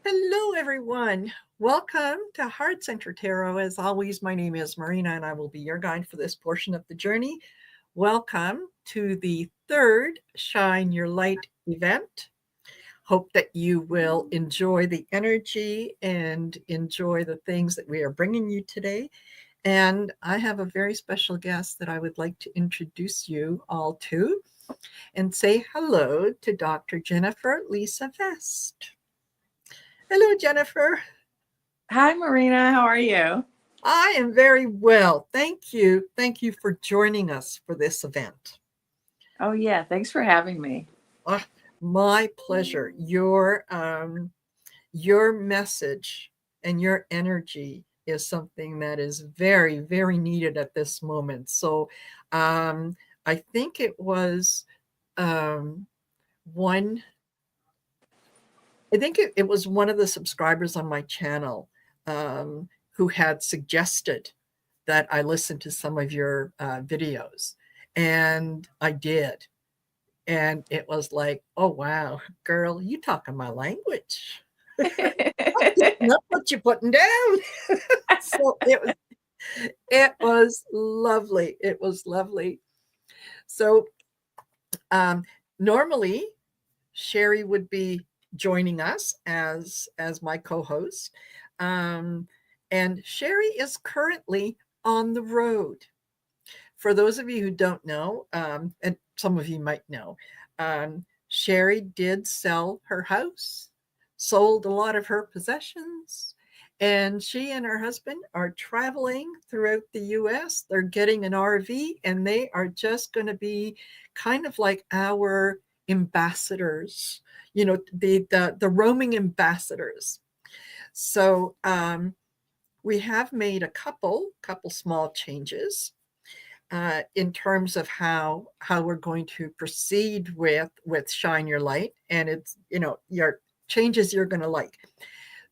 Hello, everyone. Welcome to Heart Center Tarot. As always, my name is Marina, and I will be your guide for this portion of the journey. Welcome to the third Shine Your Light event. Hope that you will enjoy the energy and enjoy the things that we are bringing you today. And I have a very special guest that I would like to introduce you all to and say hello to Dr. Jennifer Lisa Vest. Hello, Jennifer. Hi, Marina. How are you? I am very well. Thank you. Thank you for joining us for this event. Oh, yeah. Thanks for having me. My pleasure. Your message and your energy is something that is very, very needed at this moment. So I think it was one I think it was one of the subscribers on my channel who had suggested that I listen to some of your videos, and I did. And it was like, oh, wow, girl, you talking my language. Not what you're putting down. So it was lovely. It was lovely. So normally Sherry would be joining us as my co-host. And Sherry is currently on the road. For those of you who don't know, and some of you might know, Sherry did sell her house, sold a lot of her possessions, and she and her husband are traveling throughout the US. They're getting an RV, and they are just going to be kind of like our ambassadors, the roaming ambassadors. So we have made a couple small changes in terms of how we're going to proceed with Shine Your Light, and it's your changes you're going to like.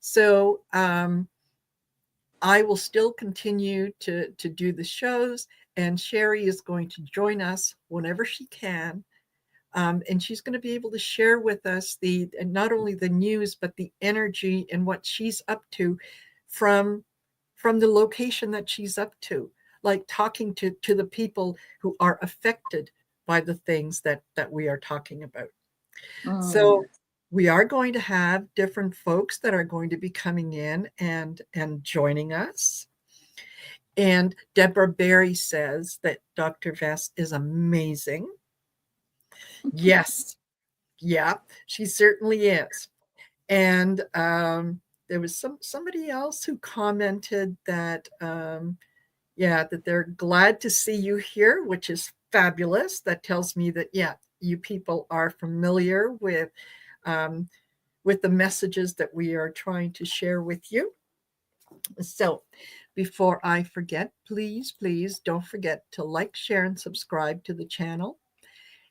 So I will still continue to do the shows, and Sherry is going to join us whenever she can. And she's going to be able to share with us not only the news, but the energy and what she's up to from the location that she's up to, like talking to the people who are affected by the things that we are talking about. So we are going to have different folks that are going to be coming in and joining us. And Deborah Berry says that Dr. Vest is amazing. Yes. Yeah, she certainly is. And there was somebody else who commented that, that they're glad to see you here, which is fabulous. That tells me that, you people are familiar with the messages that we are trying to share with you. So before I forget, please don't forget to like, share, and subscribe to the channel.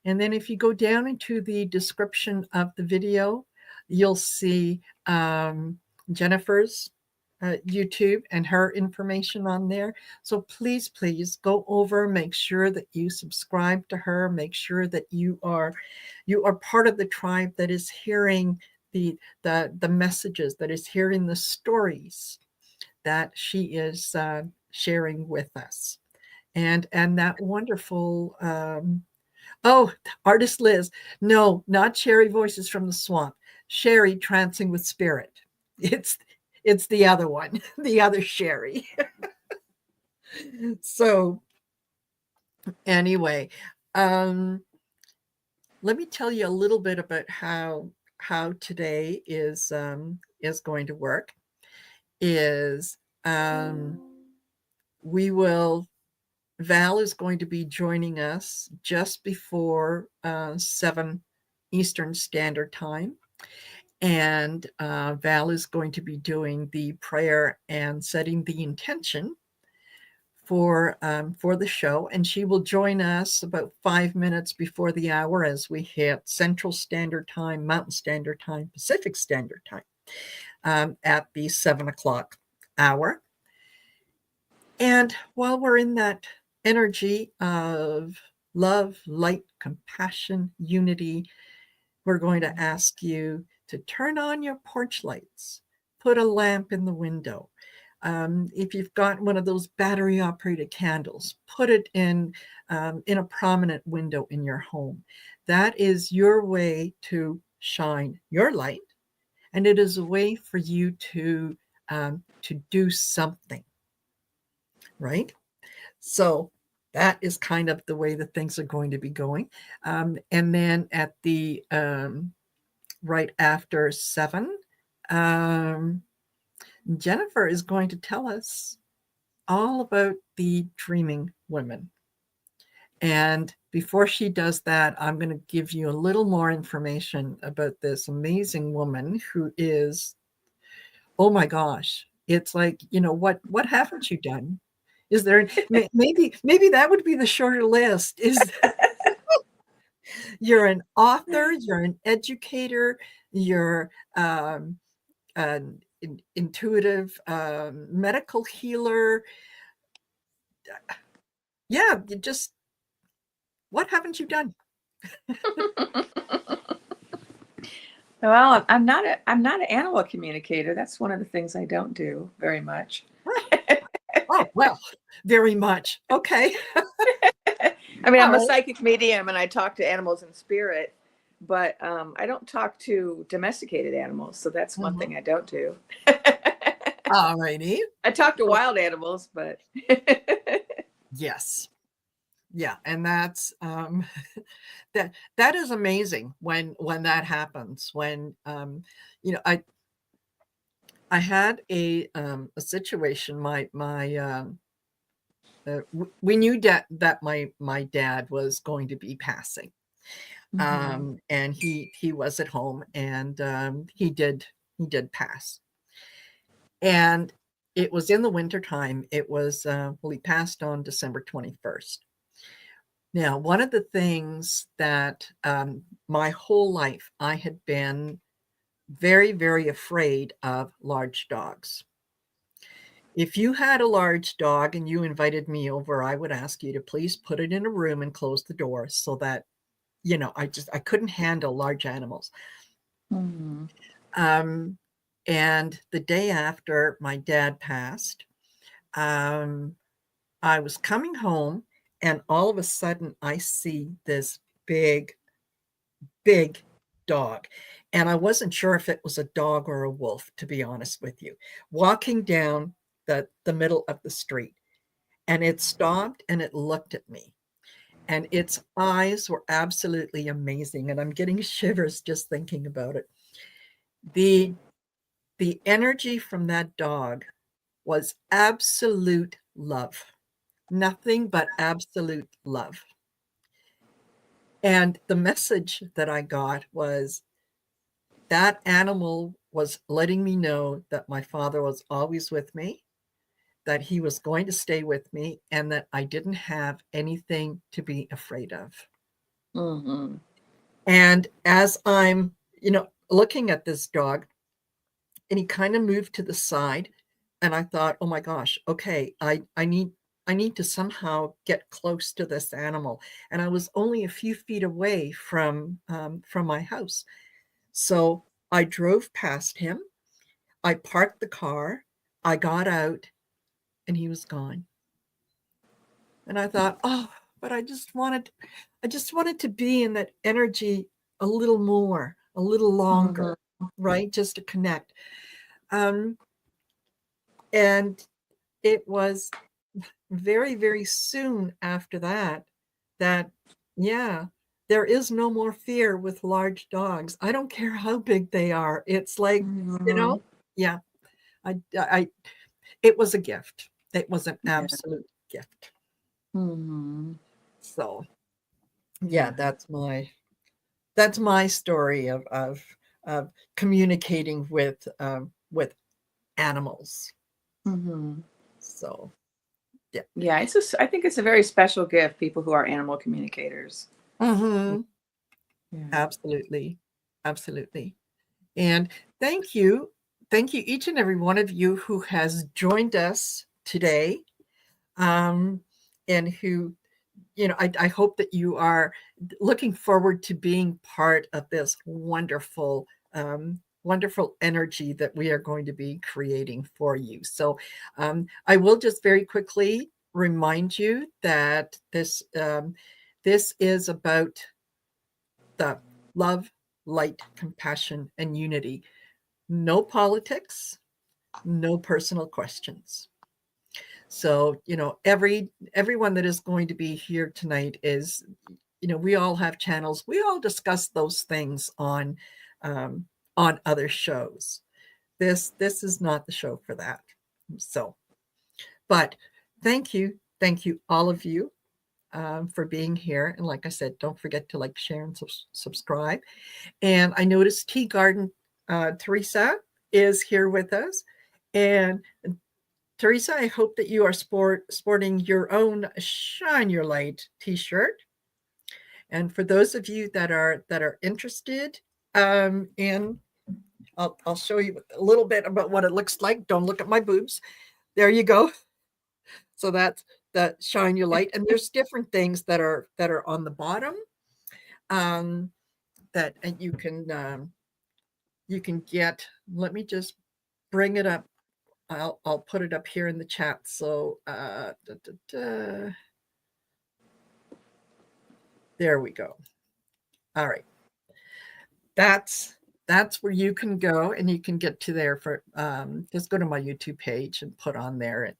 And then if you go down into the description of the video, you'll see Jennifer's YouTube and her information on there. So please go over, make sure that you subscribe to her, make sure that you are part of the tribe that is hearing the messages, that is hearing the stories that she is sharing with us. And that wonderful artist Liz. No, not Sherry Voices from the Swamp. Sherry Trancing with Spirit. It's the other one, the other Sherry. So anyway, let me tell you a little bit about how today is going to work. Is we will Val is going to be joining us just before 7 Eastern Standard Time. And Val is going to be doing the prayer and setting the intention for the show. And she will join us about 5 minutes before the hour as we hit Central Standard Time, Mountain Standard Time, Pacific Standard Time at the 7 o'clock hour. And while we're in that energy of love, light, compassion, unity, we're going to ask you to turn on your porch lights, put a lamp in the window. If you've got one of those battery operated candles, put it in a prominent window in your home. That is your way to shine your light, and it is a way for you to do something, right? So that is kind of the way that things are going to be going. And then at the right after 7, Jennifer is going to tell us all about the dreaming women. And before she does that, I'm going to give you a little more information about this amazing woman who is, oh my gosh, it's like, what haven't you done? Is there maybe that would be the shorter list? Is you're an author, you're an educator, you're an intuitive medical healer. Yeah, you just, what haven't you done? Well, I'm not an animal communicator. That's one of the things I don't do very much. Oh, well, very much. Okay. I mean, All I'm a right. psychic medium and I talk to animals in spirit, but I don't talk to domesticated animals. So that's one thing I don't do. All righty. I talk to wild animals, but Yes. Yeah, and that's that is amazing when that happens. When I had a situation. We knew that my dad was going to be passing, and he was at home, and he did pass, and it was in the wintertime. It was well, he passed on December 21st. Now, one of the things that my whole life I had been very, very afraid of large dogs. If you had a large dog and you invited me over, I would ask you to please put it in a room and close the door so that, I couldn't handle large animals. Mhm. And the day after my dad passed, um, I was coming home, and all of a sudden I see this big, big dog. And I wasn't sure if it was a dog or a wolf, to be honest with you, walking down the middle of the street. And it stopped and it looked at me. And its eyes were absolutely amazing. And I'm getting shivers just thinking about it. The the energy from that dog was absolute love. Nothing but absolute love. And the message that I got was that animal was letting me know that my father was always with me, that he was going to stay with me, and that I didn't have anything to be afraid of. Mhm. And as I'm, looking at this dog, and he kind of moved to the side, and I thought, oh my gosh, okay, I need to somehow get close to this animal. And I was only a few feet away from my house. So I drove past him. I parked the car. I got out, and he was gone. And I thought, oh, but I just wanted to be in that energy a little more, a little Mhm. longer, right? Just to connect. Um, and it was very, very soon after that, yeah, there is no more fear with large dogs. I don't care how big they are. It's like, you know, Mhm. yeah, I it was a gift. It was an Yeah. absolute gift. Mhm. So, yeah, Yeah. that's my story of communicating with animals. Mhm. So, yeah. Yeah, I think it's a very special gift, people who are animal communicators. Mhm. Yeah. Absolutely. Absolutely. And thank you. Thank you, each and every one of you who has joined us today, um, and who, I hope that you are looking forward to being part of this wonderful wonderful energy that we are going to be creating for you. So I will just very quickly remind you that this is about the love, light, compassion, and unity. No politics, no personal questions. So, everyone that is going to be here tonight is, we all have channels. We all discuss those things um, on other shows. This is not the show for that. So, but thank you, all of you, for being here. And like I said, don't forget to like, share, and subscribe. And I noticed Tea Garden Teresa is here with us. And Teresa, I hope that you are sporting your own Shine Your Light t-shirt. And for those of you that are interested in, I'll show you a little bit about what it looks like. Don't look at my boobs. There you go. So that's the Shine Your Light. And there's different things that are on the bottom that you can get. Let me just bring it up. I'll put it up here in the chat. So there we go. All right. That's where you can go, and you can get to there for just go to my YouTube page and put on there.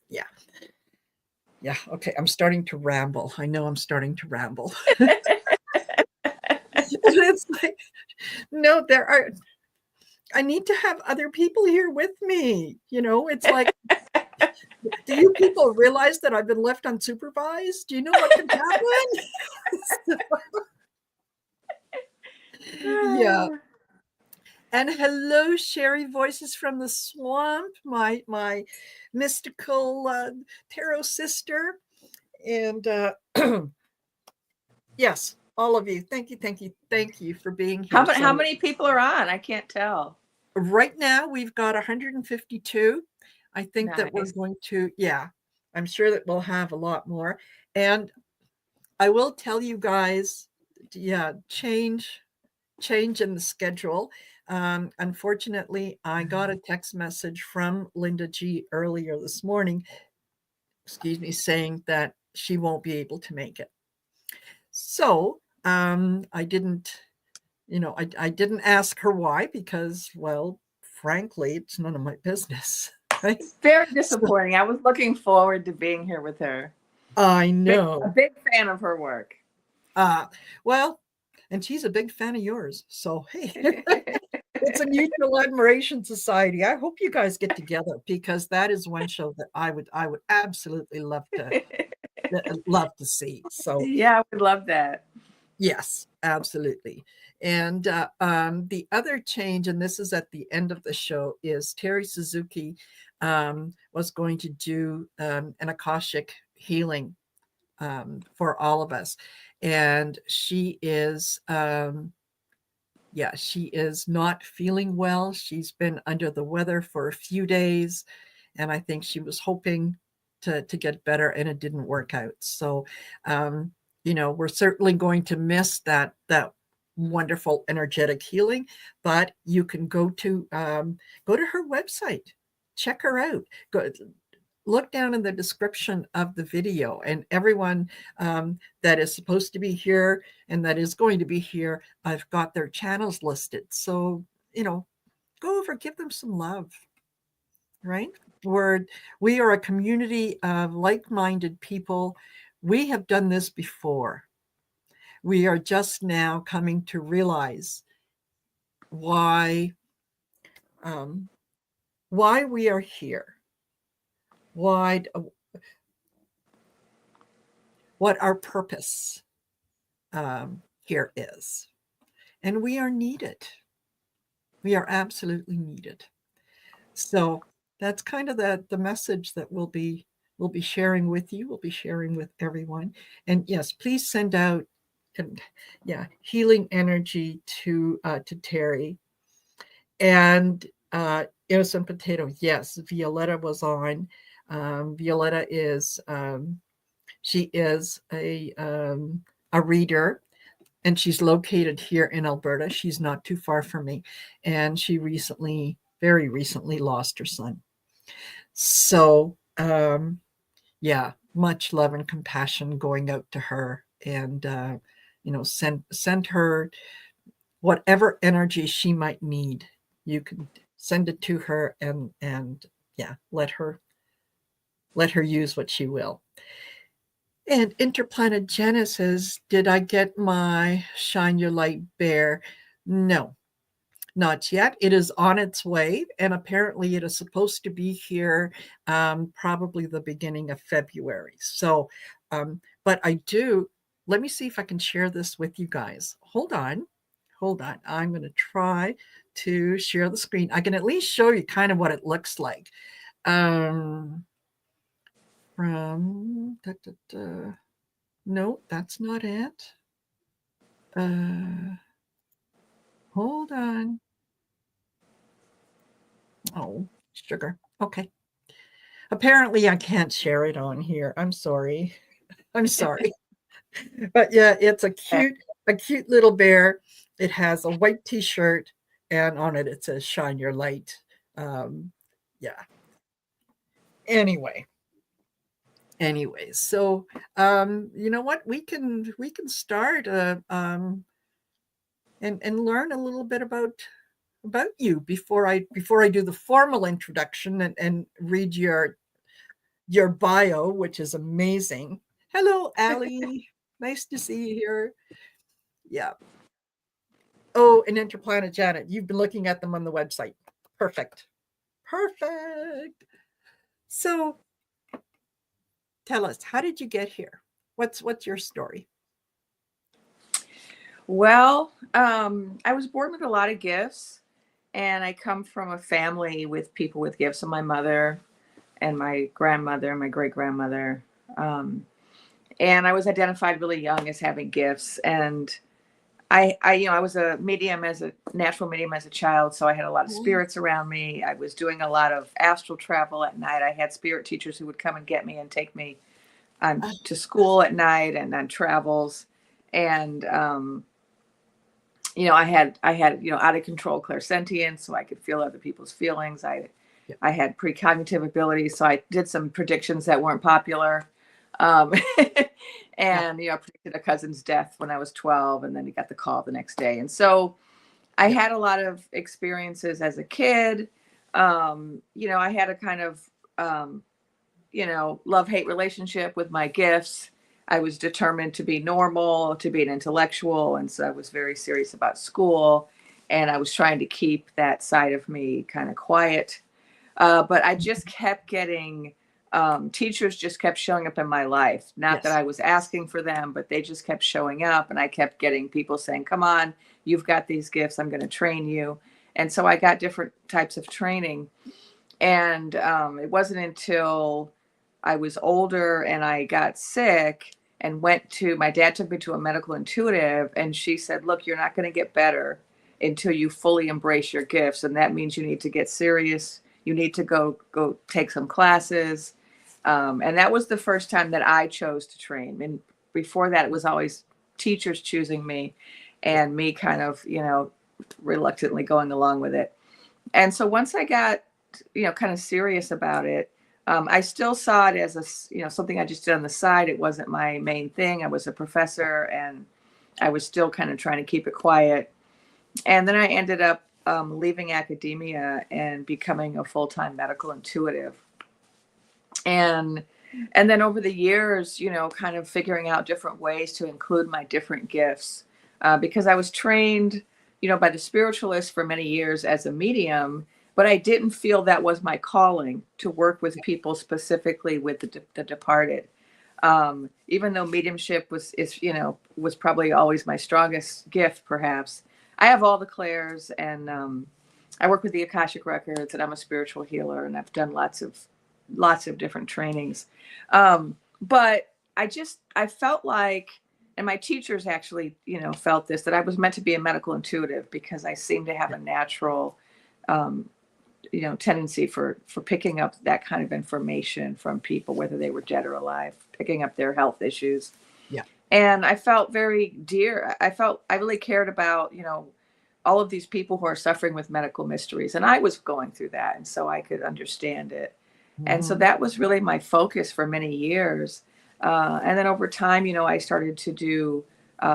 Yeah. Okay. I'm starting to ramble. I know I'm starting to ramble. It's like, no, I need to have other people here with me. It's like, do you people realize that I've been left unsupervised? Do you know what can happen? Yeah. And hello, Sherry, Voices from the Swamp, my mystical tarot sister. And yes, all of you. Thank you for being here. How many people are on? I can't tell. Right now, we've got 152. I think that we're going to, I'm sure that we'll have a lot more. And I will tell you guys, change in the schedule. Unfortunately, I got a text message from Linda G earlier this morning, saying that she won't be able to make it. So I didn't ask her why, because, well, frankly, it's none of my business. Right? It's very disappointing. So, I was looking forward to being here with her. I know. A big fan of her work. Well, and she's a big fan of yours. So, hey, it's a mutual admiration society. I hope you guys get together, because that is one show that I would absolutely love to see. So yeah, I would love that. Yes, absolutely. And the other change, and this is at the end of the show, is Terry Suzuki was going to do an Akashic healing for all of us. And she is, she is not feeling well. She's been under the weather for a few days. And I think she was hoping to get better, and it didn't work out. So, we're certainly going to miss that wonderful energetic healing, but you can go to her website, check her out. Look down in the description of the video, and everyone that is supposed to be here and that is going to be here, I've got their channels listed. So, go over, give them some love, right? We are a community of like-minded people. We have done this before. We are just now coming to realize why we are here, what our purpose here is. And we are needed. We are absolutely needed. So that's kind of the message that we'll be sharing with you. We'll be sharing with everyone. And yes, please send out healing energy to Terry. And Innocent Potato, yes, Violetta was on. Violetta is she is a reader, and she's located here in Alberta. She's not too far from me, and she very recently lost her son. So, yeah, much love and compassion going out to her, and send her whatever energy she might need. You can send it to her, and yeah, let her use what she will. And Interplanet Genesis, did I get my Shine Your Light bear? No, not yet. It is on its way, and apparently it is supposed to be here probably the beginning of February. So, but let me see if I can share this with you guys. Hold on. I'm going to try to share the screen. I can at least show you kind of what it looks like. From, da, da, da. No, that's not it. Hold on. Oh, sugar. Okay. Apparently I can't share it on here. I'm sorry. I'm sorry. But yeah, it's a cute little bear. It has a white t-shirt, and on it says Shine Your Light. Yeah. Anyway. So you know what? We can start and learn a little bit about you before I do the formal introduction and read your bio, which is amazing. Hello, Allie. Nice to see you here. Yeah. Oh, and Interplanet Janet, you've been looking at them on the website. Perfect. So tell us, how did you get here? What's your story? Well, I was born with a lot of gifts, and I come from a family with people with gifts. So my mother and my grandmother and my great grandmother. And I was identified really young as having gifts. And I was a natural medium as a child. So I had a lot of spirits around me. I was doing a lot of astral travel at night. I had spirit teachers who would come and get me and take me to school at night and on travels. And, I had out of control clairsentience, so I could feel other people's feelings. I had precognitive abilities, so I did some predictions that weren't popular. Um, and I predicted a cousin's death when I was 12, and then he got the call the next day. And so I had a lot of experiences as a kid. I had a kind of love-hate relationship with my gifts. I was determined to be normal, to be an intellectual. And so I was very serious about school. And I was trying to keep that side of me kind of quiet. But I just kept getting, teachers just kept showing up in my life. Not that I was asking for them, but they just kept showing up. And I kept getting people saying, come on, you've got these gifts. I'm going to train you. And so I got different types of training. And it wasn't until I was older and I got sick and my dad took me to a medical intuitive, and she said, look, you're not going to get better until you fully embrace your gifts. And that means you need to get serious. You need to go take some classes. And that was the first time that I chose to train. And before that, it was always teachers choosing me and me kind of, reluctantly going along with it. And so once I got, kind of serious about it, I still saw it as something I just did on the side. It wasn't my main thing. I was a professor, and I was still kind of trying to keep it quiet. And then I ended up leaving academia and becoming a full-time medical intuitive. And then over the years, kind of figuring out different ways to include my different gifts, because I was trained, by the spiritualists for many years as a medium. But I didn't feel that was my calling to work with people specifically with the departed. Even though mediumship was probably always my strongest gift, perhaps. I have all the clairs, and I work with the Akashic Records, and I'm a spiritual healer, and I've done lots of different trainings. But I felt like, and my teachers actually, felt this, that I was meant to be a medical intuitive because I seemed to have a natural tendency for picking up that kind of information from people, whether they were dead or alive, picking up their health issues. Yeah. And I felt very dear. I really cared about, all of these people who are suffering with medical mysteries. And I was going through that. And so I could understand it. And so that was really my focus for many years. And then over time, I started to do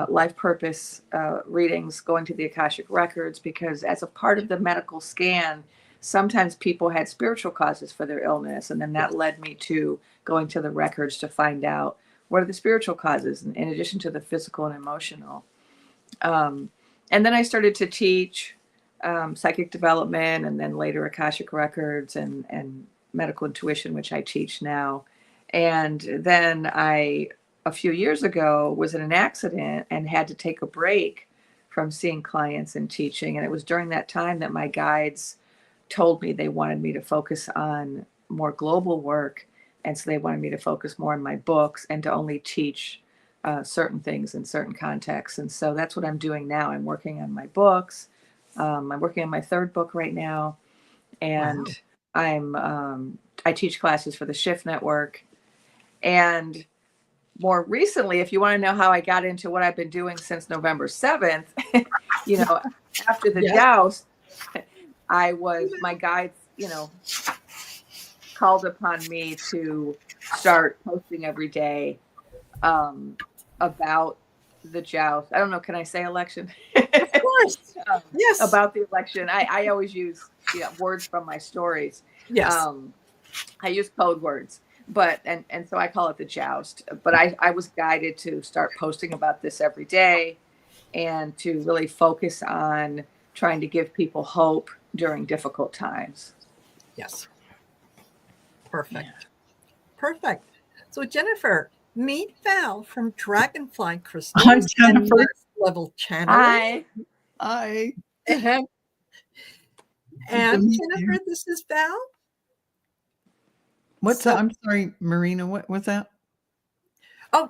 life purpose readings, going to the Akashic records, because as a part of the medical scan, sometimes people had spiritual causes for their illness. And then that led me to going to the records to find out what are the spiritual causes in addition to the physical and emotional. And then I started to teach psychic development, and then later Akashic records and medical intuition, which I teach now. And then a few years ago, was in an accident and had to take a break from seeing clients and teaching. And it was during that time that my guides told me they wanted me to focus on more global work. And so they wanted me to focus more on my books and to only teach certain things in certain contexts. And so that's what I'm doing now. I'm working on my books. I'm working on my third book right now. And I teach classes for the Shift Network. And more recently, if you want to know how I got into what I've been doing since November 7th, after the joust, my guides, called upon me to start posting every day about the joust. I don't know. Can I say election? Of course. Yes. About the election. I always use words from my stories. Yes. I use code words, and so I call it the joust. But I was guided to start posting about this every day and to really focus on trying to give people hope during difficult times. Yes. Perfect. Yeah. Perfect. So Jennifer, meet Val from Dragonfly Crystals. Hi, Jennifer. Level channel. Hi. Hi. And Jennifer, this is Val. What's that? I'm sorry, Marina. What was that? Oh,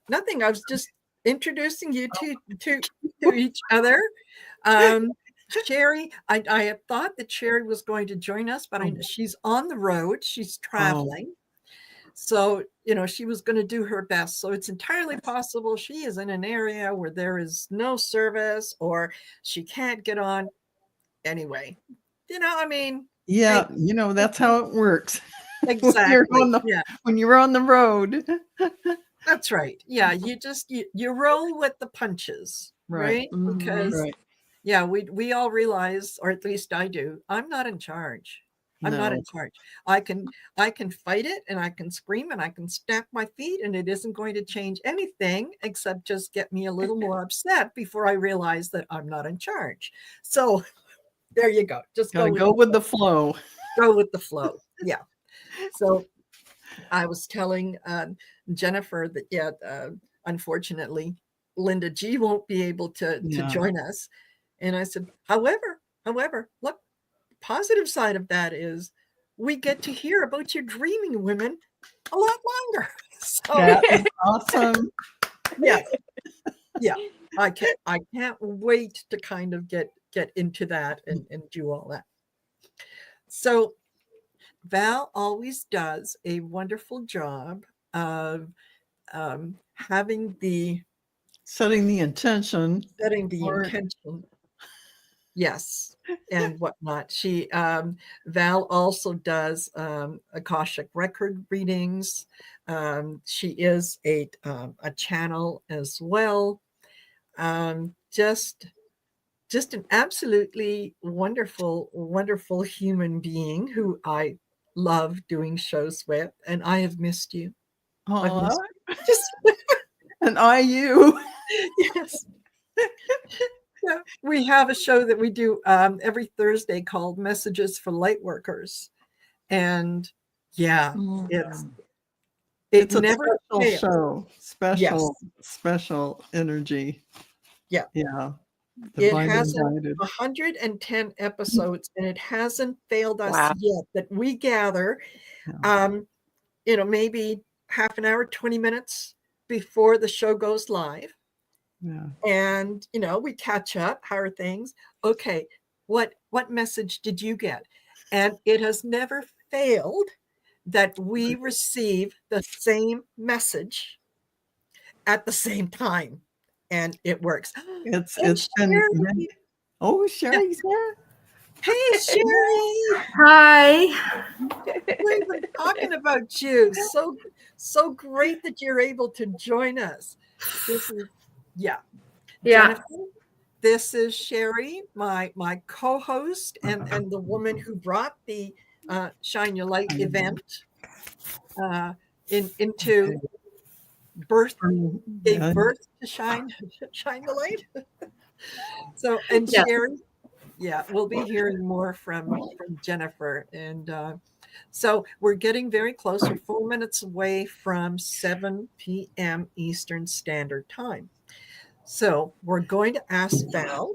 nothing. I was just introducing you to each other. Sherry, I had thought that Sherry was going to join us, but she's on the road. She's traveling. So, she was going to do her best. So it's entirely possible she is in an area where there is no service or she can't get on. Anyway, Yeah, that's how it works. Exactly. When you're on the road. That's right. Yeah, you roll with the punches, right? Mm-hmm. Because we all realize, or at least I do, I'm not in charge. I'm not in charge. I can fight it, and I can scream, and I can stamp my feet, and it isn't going to change anything except just get me a little more upset before I realize that I'm not in charge. So there you go. Just go with the flow. Go with the flow. Yeah. So I was telling Jennifer that, unfortunately, Linda G won't be able to join us. And I said, however, look, the positive side of that is we get to hear about your dreaming women a lot longer. So that is awesome. Yes. Yeah. I can't wait to kind of get into that and do all that. So Val always does a wonderful job of setting the intention. Yes. And whatnot. She Val also does Akashic record readings. She is a channel as well. Just an absolutely wonderful human being who I love doing shows with, and I have missed you. Oh, and you. Yes. Yeah, we have a show that we do every Thursday called Messages for Lightworkers, and it's a never special show, special energy. Yeah. It has 110 episodes, and it hasn't failed us yet that we gather, maybe half an hour, 20 minutes before the show goes live. Yeah. And, we catch up. How are things? Okay. What message did you get? And it has never failed that we receive the same message at the same time, and it works. It's And been Sherry, oh, Sherry's here. hey Sherry, Hi. we've been talking about you. So great that you're able to join us. This is Yeah. Jennifer. This is Sherry, my co-host and the woman who brought the Shine Your Light event into birth, gave Yeah. birth to Shine the Light. So, and Sherry, we'll be hearing more from Jennifer. And so we're getting very close. We're 4 minutes away from 7 p.m. Eastern Standard Time. So we're going to ask Val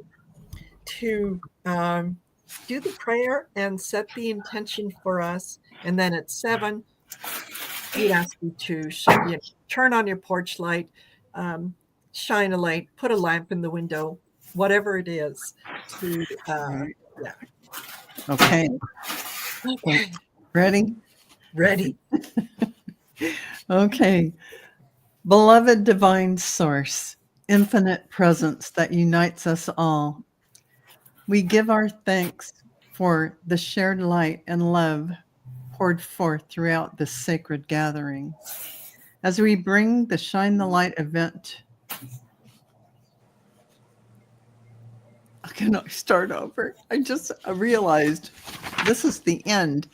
to do the prayer and set the intention for us. And then at 7, we'd ask you to turn on your porch light, shine a light, put a lamp in the window, whatever it is. To Okay. Okay. Ready? Ready. Okay. Beloved divine source, infinite presence that unites us all. We give our thanks for the shared light and love poured forth throughout this sacred gathering. As we bring the Shine the Light event, can I start over? I realized this is the end.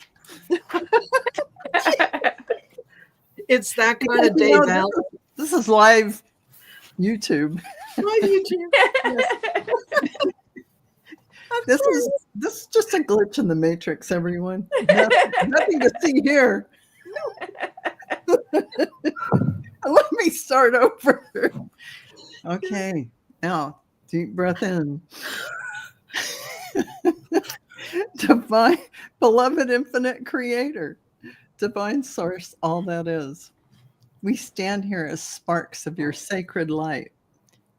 It's that kind of day, Val. This is live YouTube. Live YouTube. This is just a glitch in the matrix, everyone. Nothing to see here. Let me start over. Okay, now deep breath in. Divine, beloved infinite creator, divine source, all that is. We stand here as sparks of your sacred light,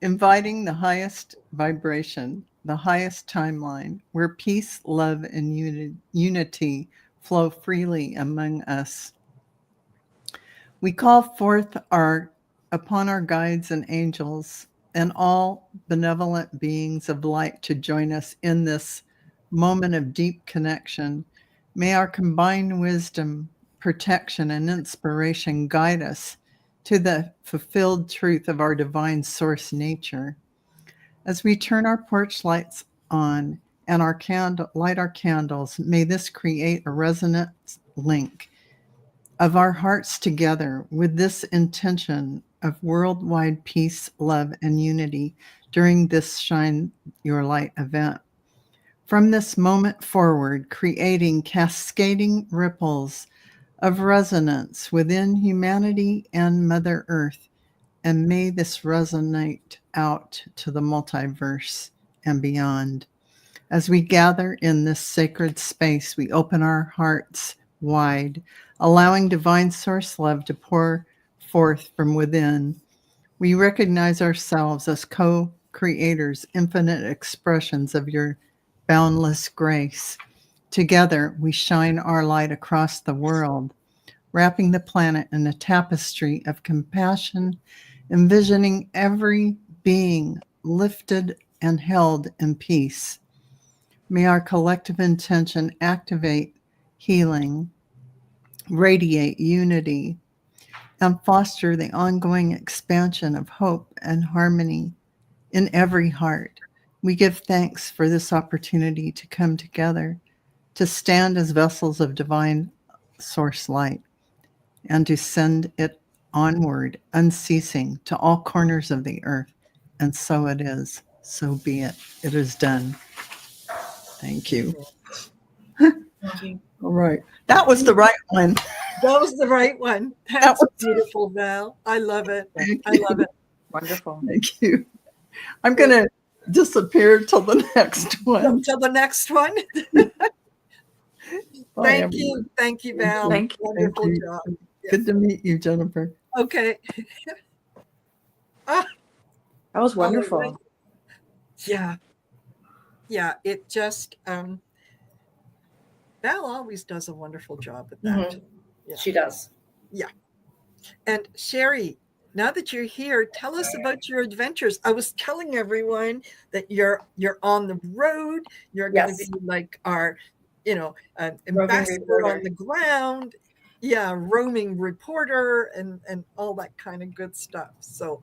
inviting the highest vibration, the highest timeline, where peace, love, and unity flow freely among us. We call forth upon our guides and angels and all benevolent beings of light to join us in this moment of deep connection. May our combined wisdom, protection, and inspiration guide us to the fulfilled truth of our divine source nature. As we turn our porch lights on and light our candles, may this create a resonant link of our hearts together with this intention of worldwide peace, love, and unity during this Shine Your Light event. From this moment forward, creating cascading ripples of resonance within humanity and Mother Earth, and may this resonate out to the multiverse and beyond. As we gather in this sacred space, we open our hearts wide, allowing divine source love to pour forth from within. We recognize ourselves as co-creators, infinite expressions of your boundless grace. Together, we shine our light across the world, wrapping the planet in a tapestry of compassion, envisioning every being lifted and held in peace. May our collective intention activate healing, radiate unity, and foster the ongoing expansion of hope and harmony in every heart. We give thanks for this opportunity to come together, to stand as vessels of divine source light, and to send it onward, unceasing, to all corners of the earth. And so it is. So be it. It is done. Thank you. Thank you. All right. That was the right one. That was the right one. That's beautiful, Val. I love it. I love it. Wonderful. Thank you. I'm going to disappear till the next one. Until the next one. Bye, Thank you. Thank you, Val. Thank you. Wonderful Thank you. job. Good to meet you, Jennifer. Okay. That was wonderful. Right. Yeah. Yeah. It just, Val always does a wonderful job at that. Mm-hmm. Yeah. She does. Yeah. And Sherry, now that you're here, tell us about your adventures. I was telling everyone that you're on the road. You're going to Yes. be like our, Roving ambassador on reporter. the ground. Yeah, roaming reporter and all that kind of good stuff. So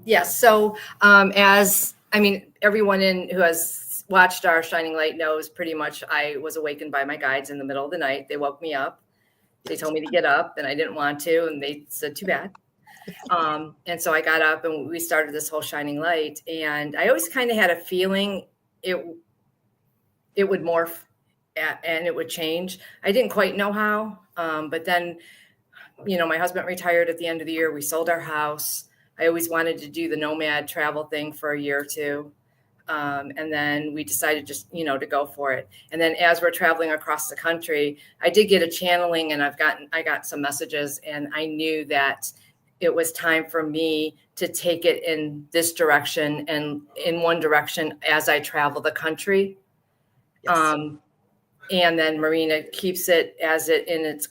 Yes. So everyone who has watched our Shining Light knows pretty much I was awakened by my guides in the middle of the night. They woke me up. They told me to get up, and I didn't want to, and they said, too bad. And so I got up, and we started this whole Shining Light. And I always kind of had a feeling it would morph and it would change. I didn't quite know how, but then, my husband retired at the end of the year. We sold our house. I always wanted to do the nomad travel thing for a year or two. And then we decided just, to go for it. And then as we're traveling across the country, I did get a channeling, and I got some messages, and I knew that it was time for me to take it in this direction and in one direction as I travel the country. yes. And then Marina keeps it as it in its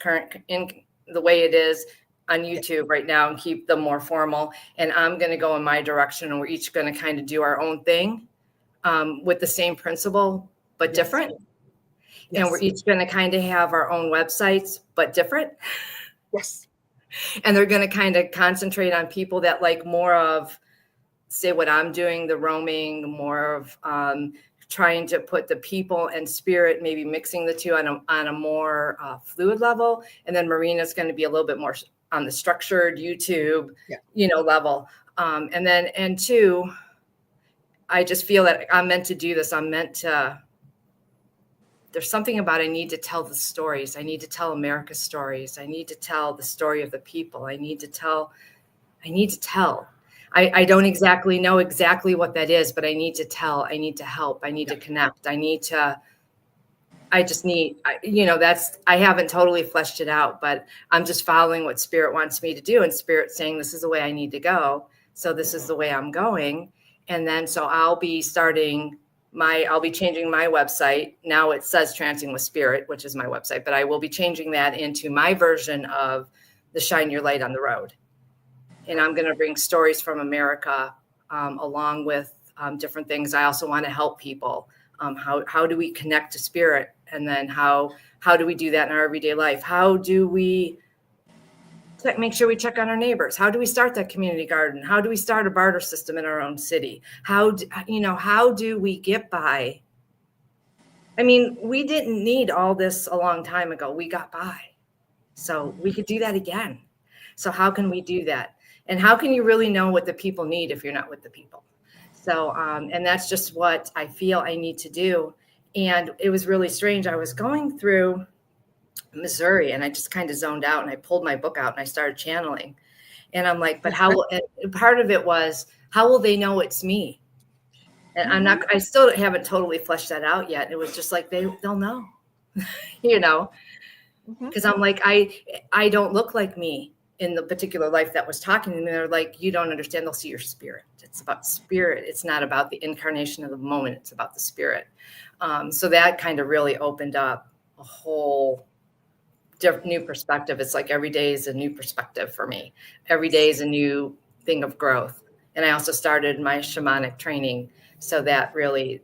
in the way it is on YouTube right now, and keep them more formal. And I'm going to go in my direction, and we're each going to kind of do our own thing, with the same principle, but different. Yes. And we're each going to kind of have our own websites, but different. Yes. And they're going to kind of concentrate on people that like more of, say, what I'm doing, the roaming, more of trying to put the people and spirit, maybe mixing the two on a more fluid level. And then Marina's going to be a little bit more on the structured YouTube, level. And two, I just feel that I'm meant to do this. There's something about I need to tell the stories. I need to tell America's stories. I need to tell the story of the people. I need to tell. I don't exactly know exactly what that is, but I need to tell. I need to help. I need to connect. I haven't totally fleshed it out, but I'm just following what Spirit wants me to do. And Spirit's saying, this is the way I need to go. So this is the way I'm going. And then, so I'll be changing my website. Now it says Trancing with Spirit, which is my website, but I will be changing that into my version of the Shine Your Light on the Road. And I'm going to bring stories from America, along with different things. I also want to help people. How do we connect to Spirit? And then how do we do that in our everyday life? How do we make sure we check on our neighbors? How do we start that community garden? How do we start a barter system in our own city? How do we get by? I mean, we didn't need all this a long time ago. We got by. So we could do that again. So how can we do that? And how can you really know what the people need if you're not with the people? So, and that's just what I feel I need to do. And it was really strange. I was going through Missouri, and I just kind of zoned out, and I pulled my book out and I started channeling. And I'm like, but part of it was, how will they know it's me? And I still haven't totally fleshed that out yet. It was just like, they'll know, because I'm like, I don't look like me in the particular life that was talking to me. They're like, you don't understand. They'll see your spirit. It's about spirit. It's not about the incarnation of the moment. It's about the spirit. So that kind of really opened up a whole new perspective. It's like every day is a new perspective for me. Every day is a new thing of growth. And I also started my shamanic training. So that really,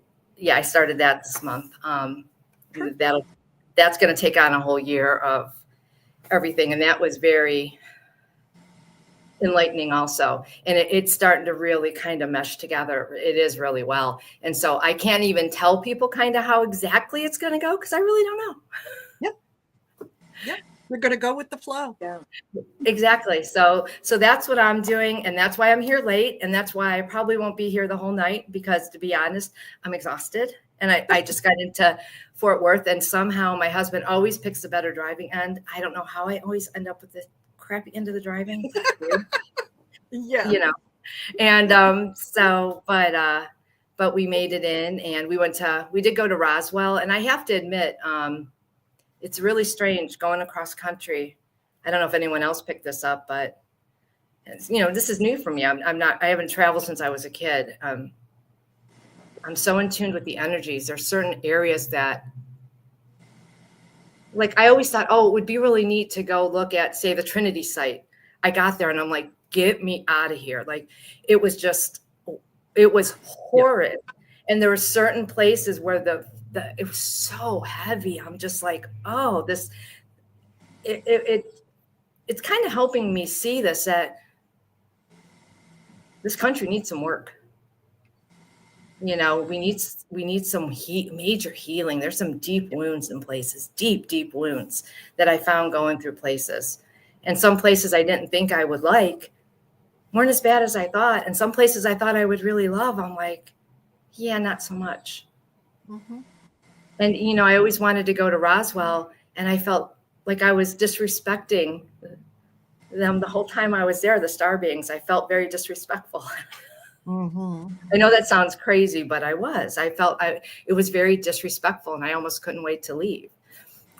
I started that this month. That's going to take on a whole year of everything. And that was very enlightening also. And it's starting to really kind of mesh together. It is really well. And so I can't even tell people kind of how exactly it's going to go, because I really don't know. Yep. We're going to go with the flow. Yeah, exactly. So that's what I'm doing. And that's why I'm here late. And that's why I probably won't be here the whole night, because to be honest, I'm exhausted. And I just got into Fort Worth, and somehow my husband always picks the better driving end. I don't know how I always end up with the crappy end of the driving. Yeah. And but we made it in, and we did go to Roswell. And I have to admit, it's really strange going across country. I don't know if anyone else picked this up, but this is new for me. I haven't traveled since I was a kid. I'm so in tune with the energies. There's certain areas that, like, I always thought, it would be really neat to go look at, say, the Trinity site. I got there and I'm like, get me out of here. Like it was horrid. And there were certain places where it was so heavy. I'm just like, oh, it's kind of helping me see that this country needs some work. You know, we need some major healing. There's some deep wounds in places, deep wounds that I found going through places. And some places I didn't think I would like weren't as bad as I thought. And some places I thought I would really love, I'm like, yeah, not so much. Mm-hmm. And, you know, I always wanted to go to Roswell, and I felt like I was disrespecting them the whole time I was there, the star beings. I felt very disrespectful. Mm-hmm. I know that sounds crazy, but I felt it was very disrespectful, and I almost couldn't wait to leave.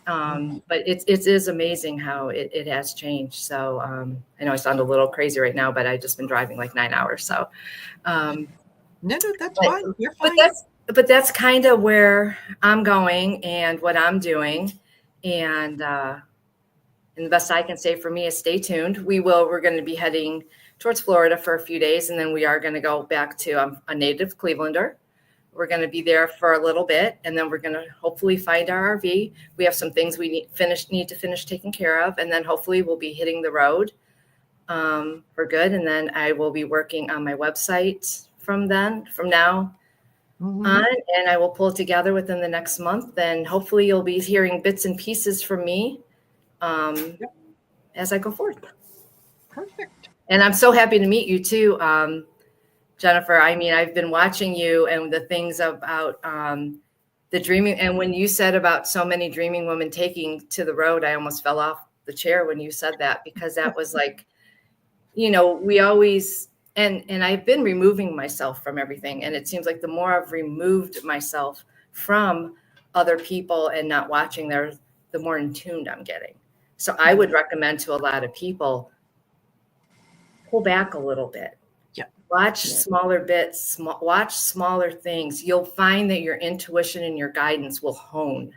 But it is amazing how it has changed. So I know I sound a little crazy right now, but I've just been driving like 9 hours. So No, that's fine. You're fine. But that's kind of where I'm going and what I'm doing. And the best I can say for me is stay tuned. We're going to be heading towards Florida for a few days, and then we are going to go back to I'm a native Clevelander. We're going to be there for a little bit, and then we're going to hopefully find our RV. We have some things we need to finish taking care of, and then hopefully we'll be hitting the road for good. And then I will be working on my website from now on, and I will pull it together within the next month. And hopefully you'll be hearing bits and pieces from me as I go forth. Perfect. And I'm so happy to meet you too, Jennifer. I mean, I've been watching you and the things about the dreaming. And when you said about so many dreaming women taking to the road, I almost fell off the chair when you said that, because that was like, you know, we always, and I've been removing myself from everything. And it seems like the more I've removed myself from other people and not watching the more in tuned I'm getting. So I would recommend to a lot of people, pull back a little bit. Yeah. Watch smaller bits, watch smaller things. You'll find that your intuition and your guidance will hone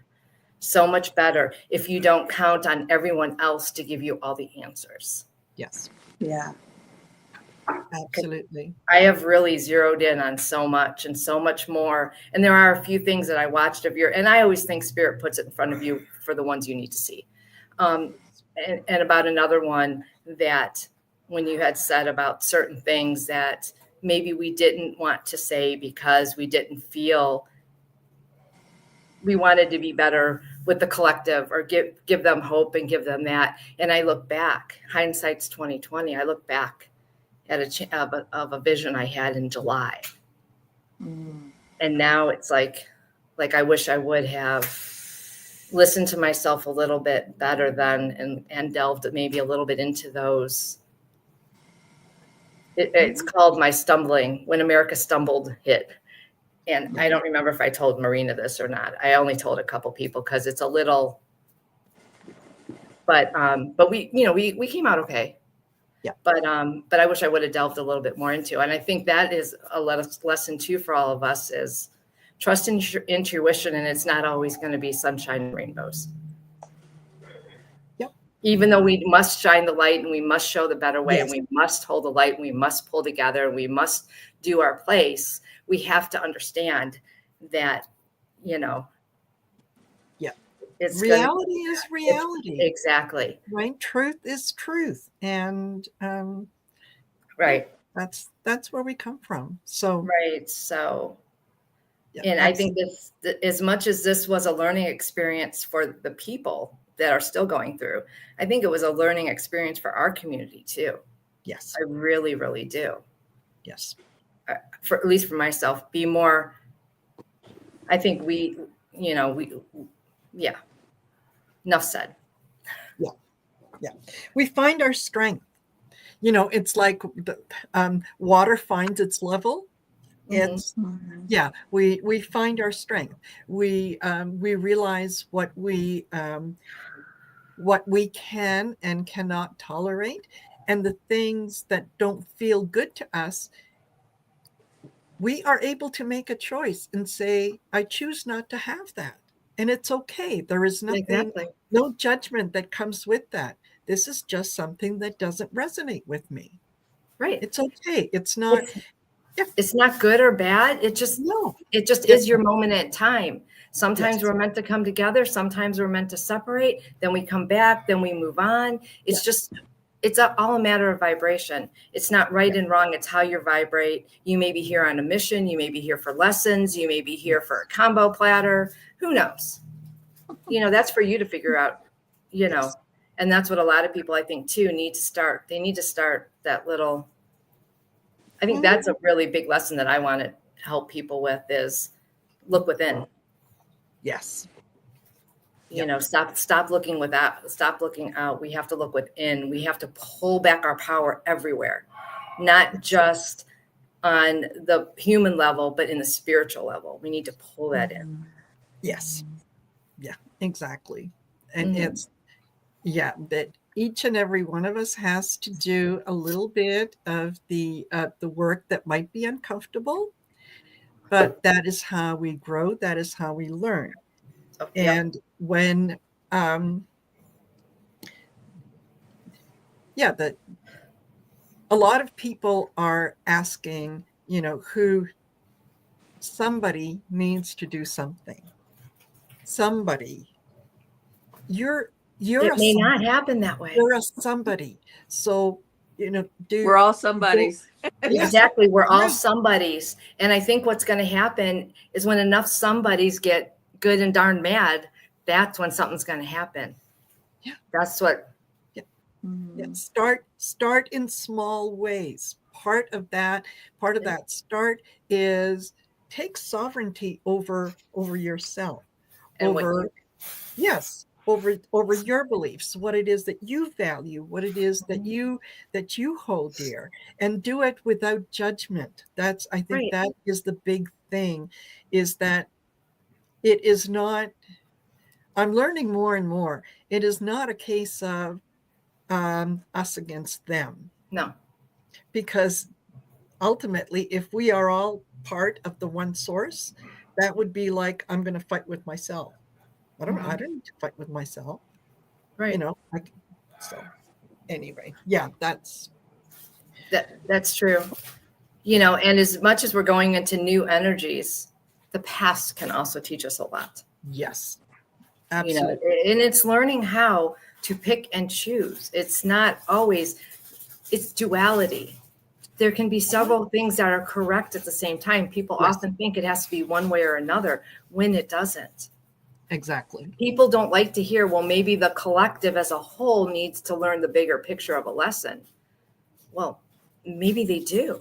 so much better if you don't count on everyone else to give you all the answers. Yes. Yeah. Absolutely. I have really zeroed in on so much and so much more. And there are a few things that I watched and I always think Spirit puts it in front of you for the ones you need to see. And about another one that when you had said about certain things that maybe we didn't want to say because we didn't feel we wanted to be better with the collective or give them hope and give them that. And I look back, hindsight's 2020. I look back at a vision I had in July. And now it's like I wish I would have listened to myself a little bit better then and delved maybe a little bit into those. It's called My Stumbling, When America Stumbled hit. And I don't remember if I told Marina this or not. I only told a couple people because it's a little, but we came out okay. Yeah. But I wish I would have delved a little bit more into. And I think that is a lesson too for all of us is trust in your intuition, and it's not always going to be sunshine and rainbows. Yep. Even though we must shine the light and we must show the better way, Yes. and we must hold the light and we must pull together and we must do our place, we have to understand that, you know, it's reality is reality. Exactly. Right. Truth is truth. And right. That's where we come from. So right. So yeah, and I think this, as much as this was a learning experience for the people that are still going through, I think it was a learning experience for our community too. Yes. I really, really do. Yes. For at least for myself, be more. I think enough said. Yeah. We find our strength. You know, it's like water finds its level. It's we find our strength. We realize what we can and cannot tolerate, and the things that don't feel good to us. We are able to make a choice and say, I choose not to have that. And it's okay. There is nothing, no judgment that comes with that. This is just something that doesn't resonate with me. Right. It's okay. It's not. It's not good or bad. No. It just It's- is your moment in time. Sometimes Yes. we're meant to come together. Sometimes we're meant to separate. Then we come back. Then we move on. It's just, it's all a matter of vibration. It's not right and wrong. It's how you vibrate. You may be here on a mission. You may be here for lessons. You may be here for a combo platter. Who knows? That's for you to figure out, Yes. and that's what a lot of people, I think, too, need to start. They need to start that little, I think that's a really big lesson that I want to help people with is look within. Yes. Stop looking without, stop looking out. We have to look within. We have to pull back our power everywhere, not just on the human level, but in the spiritual level. We need to pull that in. Yes. Yeah, exactly. And it's, that each and every one of us has to do a little bit of the work that might be uncomfortable, but that is how we grow. That is how we learn. Oh, yep. And when, that a lot of people are asking, who somebody needs to do something. Somebody. You're It may not happen that way. You're a somebody. So, We're all somebodies. Exactly. We're all somebodies. And I think what's going to happen is when enough somebodies get good and darn mad, that's when something's going to happen. Yeah. That's what. Yeah. Start in small ways. Part of that start is take sovereignty over yourself. And over your beliefs, what it is that you value, what it is that you hold dear, and do it without judgment. I think that is the big thing, is that it is not, I'm learning more and more, it is not a case of us against them. No. Because ultimately, if we are all part of the one source, that would be like, I'm going to fight with myself. I don't need to fight with myself. Right. So anyway, that's true. And as much as we're going into new energies, the past can also teach us a lot. Yes, absolutely. And it's learning how to pick and choose. It's not always, it's duality. There can be several things that are correct at the same time. People often think it has to be one way or another when it doesn't. Exactly. People don't like to hear, well, maybe the collective as a whole needs to learn the bigger picture of a lesson. Well, maybe they do,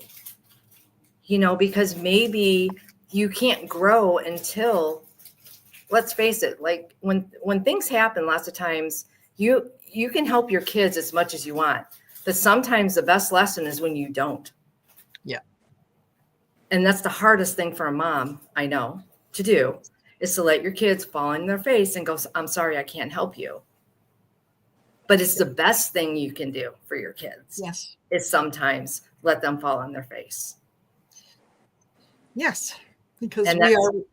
because maybe you can't grow until, let's face it, like when things happen, lots of times you can help your kids as much as you want, but sometimes the best lesson is when you don't. Yeah. And that's the hardest thing for a mom, I know, to do, is to let your kids fall on their face and go, I'm sorry, I can't help you. But it's the best thing you can do for your kids. Yes. Is sometimes let them fall on their face. Yes, because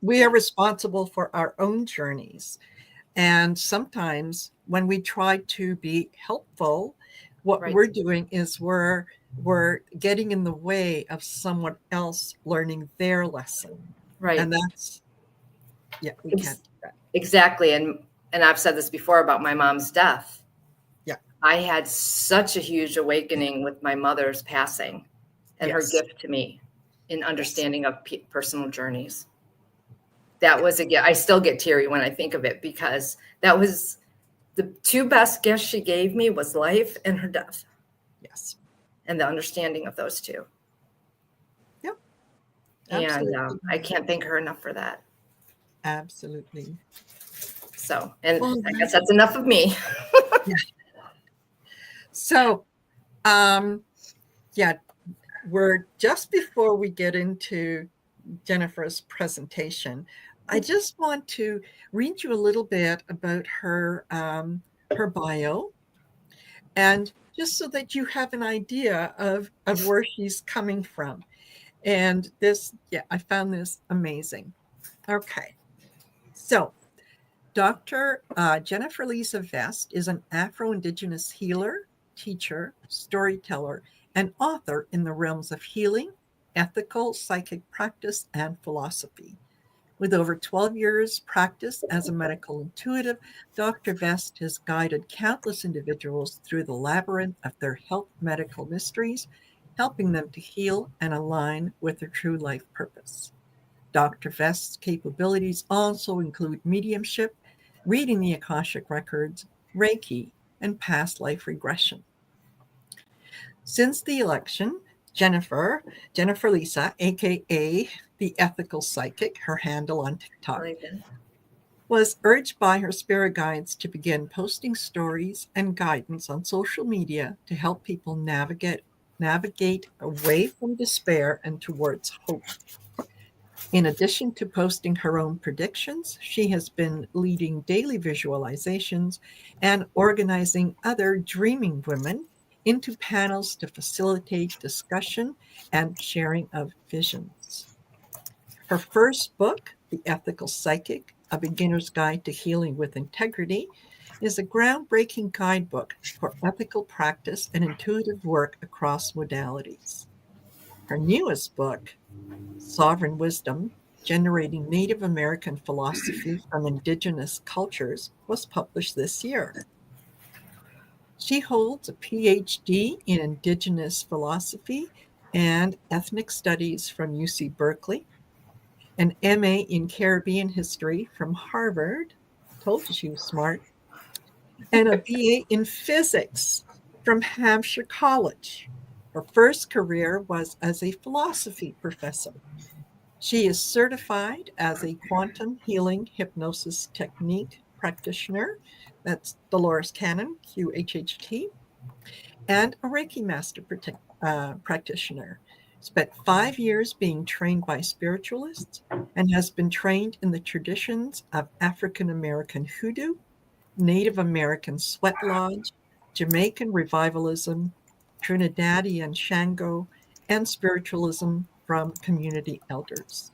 we are responsible for our own journeys. And sometimes when we try to be helpful, what we're doing is we're getting in the way of someone else learning their lesson. Right. And that's, we can't do that. Exactly. And I've said this before about my mom's death. Yeah. I had such a huge awakening with my mother's passing and her gift to me in understanding of personal journeys. That was a gift. I still get teary when I think of it, because that was the two best gifts she gave me, was life and her death. Yes. And the understanding of those two. Yep. And I can't thank her enough for that. Absolutely. So, and I guess that's enough of me. Yeah. So, we're just before we get into Jennifer's presentation, I just want to read you a little bit about her bio, and just so that you have an idea of where she's coming from. And this, I found this amazing. Okay. So Dr. Jennifer Lisa Vest is an Afro-Indigenous healer, teacher, storyteller, an author in the realms of healing, ethical psychic practice, and philosophy. With over 12 years practice as a medical intuitive, Dr. Vest has guided countless individuals through the labyrinth of their health medical mysteries, helping them to heal and align with their true life purpose. Dr. Vest's capabilities also include mediumship, reading the Akashic records, Reiki, and past life regression. Since the election, Jennifer Lisa, aka the Ethical Psychic, her handle on TikTok, was urged by her spirit guides to begin posting stories and guidance on social media to help people navigate away from despair and towards hope. In addition to posting her own predictions, she has been leading daily visualizations and organizing other dreaming women into panels to facilitate discussion and sharing of visions. Her first book, The Ethical Psychic, A Beginner's Guide to Healing with Integrity, is a groundbreaking guidebook for ethical practice and intuitive work across modalities. Her newest book, Sovereign Wisdom, Generating Native American Philosophy from Indigenous Cultures, was published this year. She holds a PhD in Indigenous Philosophy and Ethnic Studies from UC Berkeley, an MA in Caribbean History from Harvard, told you she was smart, and a BA in Physics from Hampshire College. Her first career was as a philosophy professor. She is certified as a quantum healing hypnosis technique practitioner. That's Dolores Cannon, QHHT, and a Reiki master practitioner. Spent 5 years being trained by spiritualists and has been trained in the traditions of African American hoodoo, Native American sweat lodge, Jamaican revivalism, Trinidadian Shango, and spiritualism from community elders.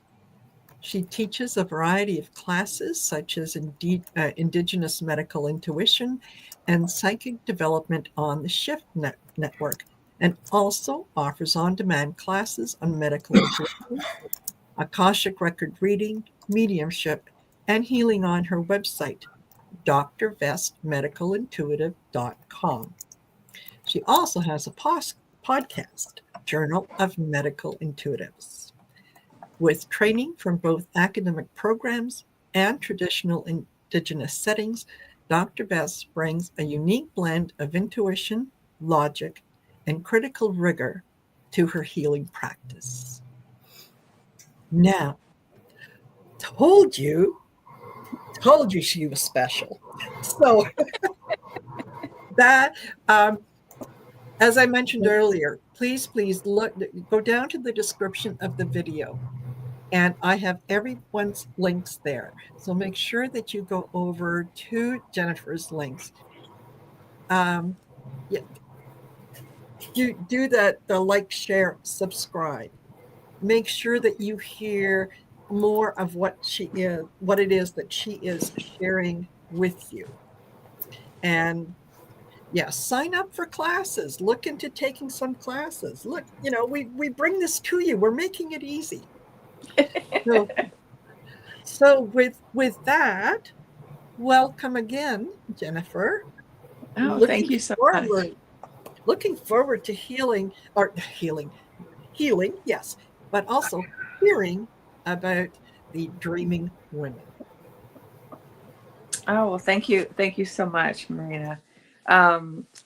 She teaches a variety of classes such as Indigenous medical intuition and psychic development on the Shift Network, and also offers on-demand classes on medical intuition, Akashic record reading, mediumship, and healing on her website, drvestmedicalintuitive.com. She also has a podcast, Journal of Medical Intuitives. With training from both academic programs and traditional Indigenous settings, Dr. Vest brings a unique blend of intuition, logic, and critical rigor to her healing practice. Now, told you she was special. So that, as I mentioned earlier, please go down to the description of the video. And I have everyone's links there. So make sure that you go over to Jennifer's links. Yeah, do that, the like, share, subscribe. Make sure that you hear more of what it is that she is sharing with you. And yeah, sign up for classes. Look into taking some classes. Look, we bring this to you. We're making it easy. So with that, welcome again, Jennifer. Oh, thank you so much. Looking forward to healing, yes, but also hearing about the dreaming women. Oh, well, thank you. Thank you so much, Marina.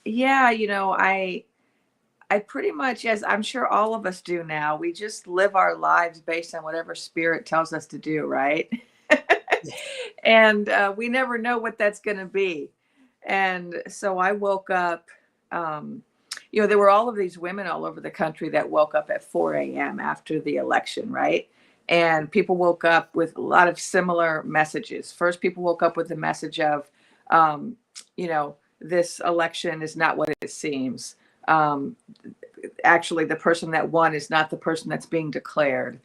Yeah, I pretty much, as I'm sure all of us do now, we just live our lives based on whatever spirit tells us to do, right? Yes. And we never know what that's going to be. And so I woke up, there were all of these women all over the country that woke up at 4 a.m. after the election, right? And people woke up with a lot of similar messages. First, people woke up with the message of, this election is not what it seems. Actually, the person that won is not the person that's being declared.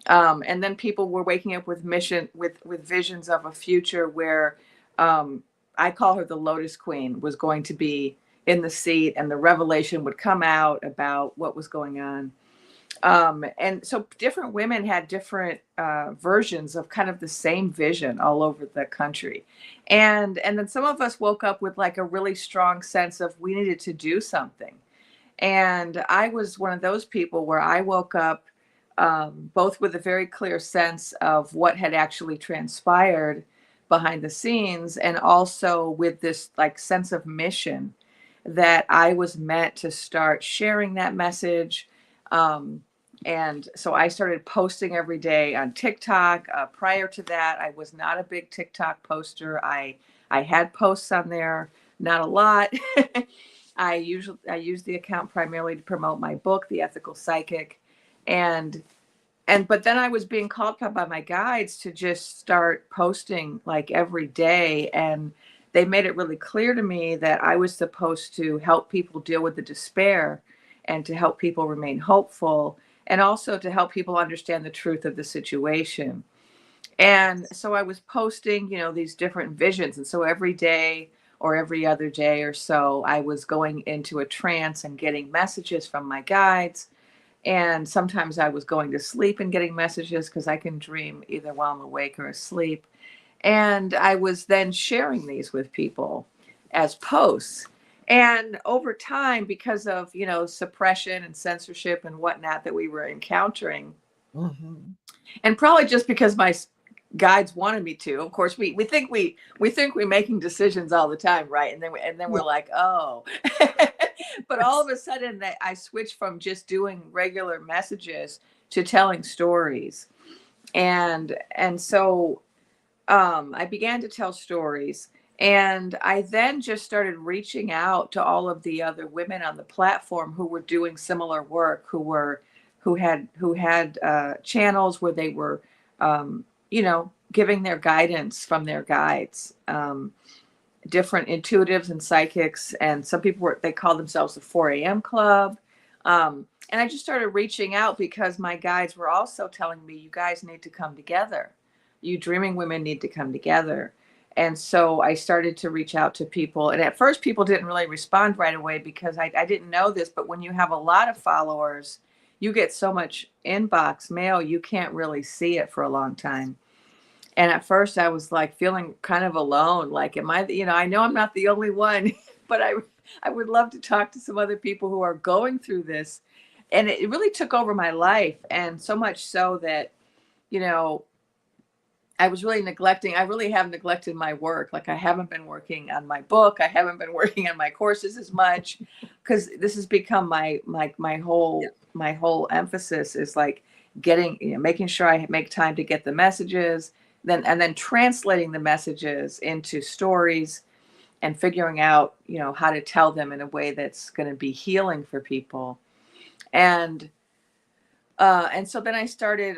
And then people were waking up with visions of a future where I call her the Lotus Queen, was going to be in the seat, and the revelation would come out about what was going on. And so different women had different versions of kind of the same vision all over the country. And then some of us woke up with like a really strong sense of we needed to do something. And I was one of those people where I woke up both with a very clear sense of what had actually transpired behind the scenes, and also with this like sense of mission that I was meant to start sharing that message. And so I started posting every day on TikTok. Prior to that, I was not a big TikTok poster. I had posts on there, not a lot. I use the account primarily to promote my book, The Ethical Psychic, but then I was being called upon by my guides to just start posting like every day, and they made it really clear to me that I was supposed to help people deal with the despair and to help people remain hopeful, and also to help people understand the truth of the situation. And so I was posting, these different visions. And so every day or every other day or so, I was going into a trance and getting messages from my guides. And sometimes I was going to sleep and getting messages, because I can dream either while I'm awake or asleep. And I was then sharing these with people as posts. And over time, because of, suppression and censorship and whatnot that we were encountering, and probably just because my guides wanted me to, of course, we think we're making decisions all the time, right? And then we're like, oh. But all of a sudden that I switched from just doing regular messages to telling stories. And so I began to tell stories. And I then just started reaching out to all of the other women on the platform who were doing similar work, who had channels where they were, giving their guidance from their guides, different intuitives and psychics. And some people they call themselves the 4 a.m. Club. And I just started reaching out because my guides were also telling me, you guys need to come together. You dreaming women need to come together. And so I started to reach out to people. And at first, people didn't really respond right away, because I didn't know this. But when you have a lot of followers, you get so much inbox mail, you can't really see it for a long time. And at first, I was like feeling kind of alone. Like, am I, I know I'm not the only one, but I would love to talk to some other people who are going through this. And it really took over my life. And so much so that, I really have neglected my work. Like, I haven't been working on my book. I haven't been working on my courses as much, because this has become my whole emphasis is like getting, making sure I make time to get the messages, then translating the messages into stories and figuring out, how to tell them in a way that's going to be healing for people. And so then I started,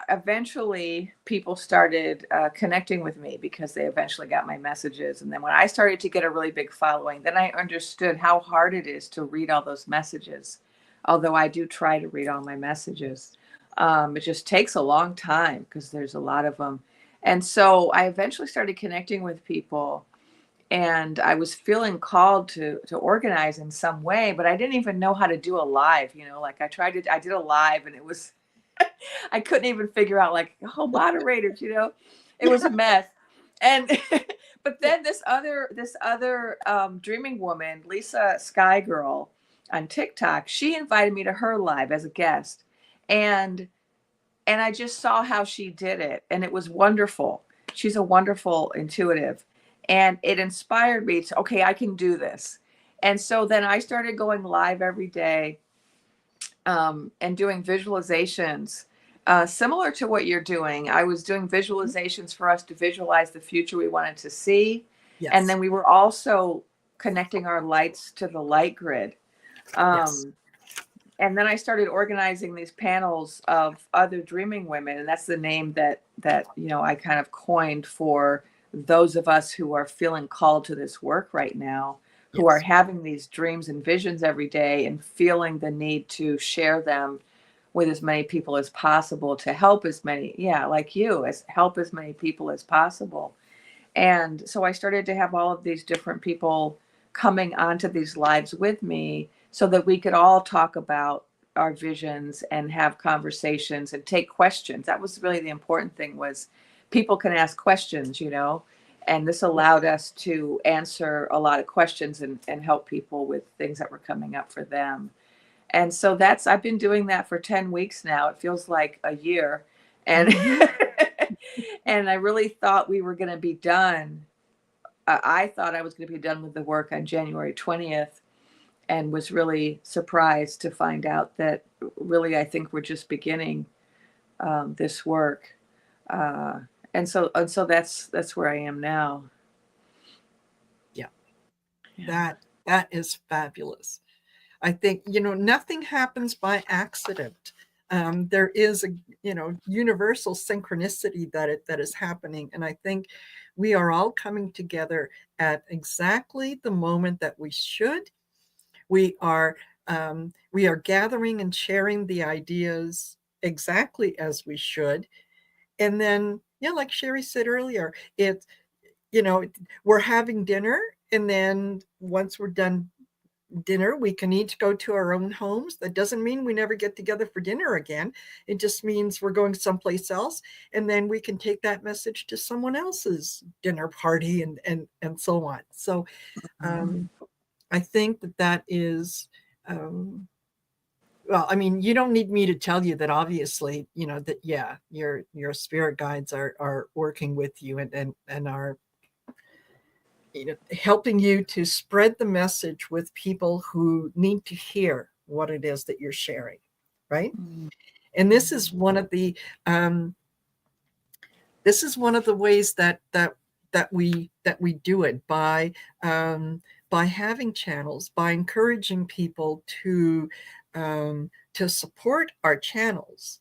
eventually people started connecting with me, because they eventually got my messages. And then when I started to get a really big following, then I understood how hard it is to read all those messages. Although I do try to read all my messages. It just takes a long time, because there's a lot of them. And so I eventually started connecting with people, and I was feeling called to organize in some way, but I didn't even know how to do a live, like I did a live, and it was, I couldn't even figure out like, moderators, it was a mess. And, but then this other dreaming woman, Lisa Sky Girl on TikTok, she invited me to her live as a guest. And I just saw how she did it, and it was wonderful. She's a wonderful intuitive. And it inspired me to, okay, I can do this. And so then I started going live every day, and doing visualizations, similar to what you're doing. I was doing visualizations for us to visualize the future we wanted to see. Yes. And then we were also connecting our lights to the light grid. Yes. And then I started organizing these panels of other dreaming women. And that's the name that I kind of coined for those of us who are feeling called to this work right now, who Yes. are having these dreams and visions every day and feeling the need to share them with as many people as possible, to help as many, like you, help as many people as possible. And so I started to have all of these different people coming onto these lives with me so that we could all talk about our visions and have conversations and take questions. That was really the important thing, was people can ask questions, and this allowed us to answer a lot of questions and help people with things that were coming up for them. And so I've been doing that for 10 weeks now. It feels like a year. And, and I really thought we were going to be done. I thought I was going to be done with the work on January 20th, and was really surprised to find out that really, I think we're just beginning this work. And so that's where I am now. Yeah. That is fabulous. I think, nothing happens by accident. There is a, universal synchronicity that is happening. And I think we are all coming together at exactly the moment that we should. We are gathering and sharing the ideas exactly as we should. And then, like Sherry said earlier, we're having dinner. And then once we're done dinner, we can each go to our own homes. That doesn't mean we never get together for dinner again. It just means we're going someplace else, and then we can take that message to someone else's dinner party and so on. So I think that is well, I mean, you don't need me to tell you that, obviously, that your spirit guides are working with you and are helping you to spread the message with people who need to hear what it is that you're sharing, right? And this is one of the ways that we do it, by having channels, by encouraging people to support our channels.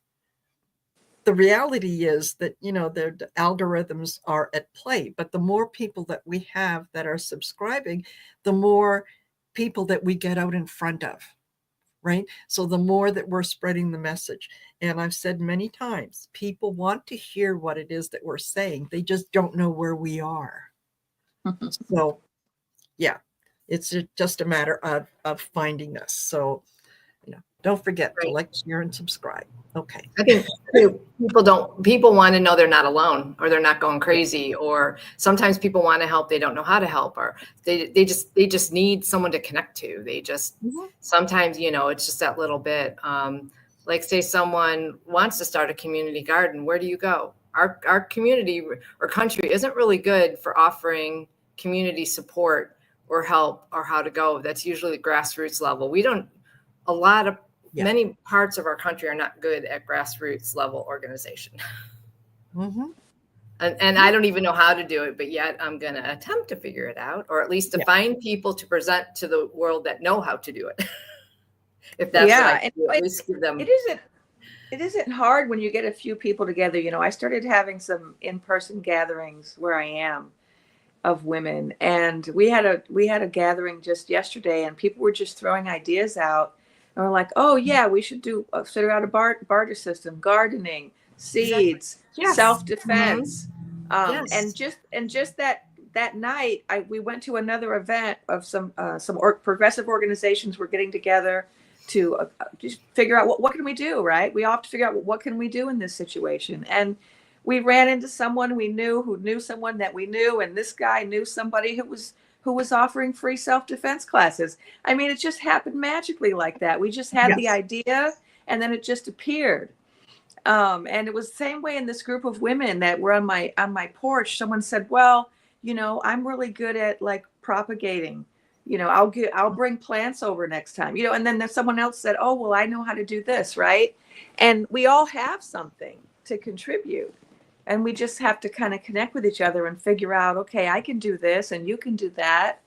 The reality is that, the algorithms are at play, but the more people that we have that are subscribing, the more people that we get out in front of, right? So the more that we're spreading the message. And I've said many times, people want to hear what it is that we're saying. They just don't know where we are. So, yeah, it's just a matter of finding us. So, don't forget to like, share, and subscribe. Okay. I think people want to know they're not alone, or they're not going crazy, or sometimes people want to help, they don't know how to help, or they just need someone to connect to. They just sometimes, it's just that little bit. Like, say someone wants to start a community garden, where do you go? Our community or country isn't really good for offering community support or help, or how to go. That's usually grassroots level. Many parts of our country are not good at grassroots level organization. And I don't even know how to do it, but yet I'm going to attempt to figure it out, or at least to find people to present to the world that know how to do it. If that's what I do, at least give them. It isn't hard when you get a few people together. I started having some in-person gatherings where I am of women, and we had a gathering just yesterday, and people were just throwing ideas out. And we're like, oh yeah, we should figure out a barter system, gardening, seeds, self-defense. And just that night, we went to another event of some progressive organizations were getting together to just figure out what can we do, right? We all have to figure out what can we do in this situation. And we ran into someone we knew who knew someone that we knew, and this guy knew somebody who was offering free self-defense classes. I mean, it just happened magically like that. We just had the idea, and then it just appeared. And it was the same way in this group of women that were on my porch. Someone said, well, I'm really good at like propagating. I'll bring plants over next time. And then there's someone else said, oh, well, I know how to do this, right? And we all have something to contribute. And we just have to kind of connect with each other and figure out, okay, I can do this and you can do that.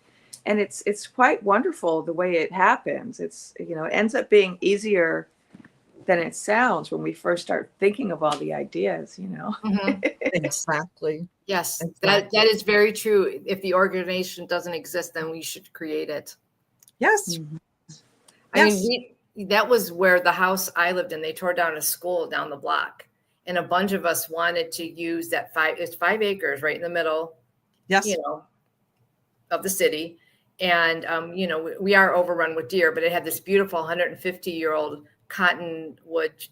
And it's quite wonderful the way it happens. It ends up being easier than it sounds when we first start thinking of all the ideas, Exactly. Yes, exactly. That is very true. If the organization doesn't exist, then we should create it. Yes. I mean, that was where the house I lived in, they tore down a school down the block. And a bunch of us wanted to use that 5 acres right in the middle, of the city. And, we are overrun with deer, but it had this beautiful 150-year-old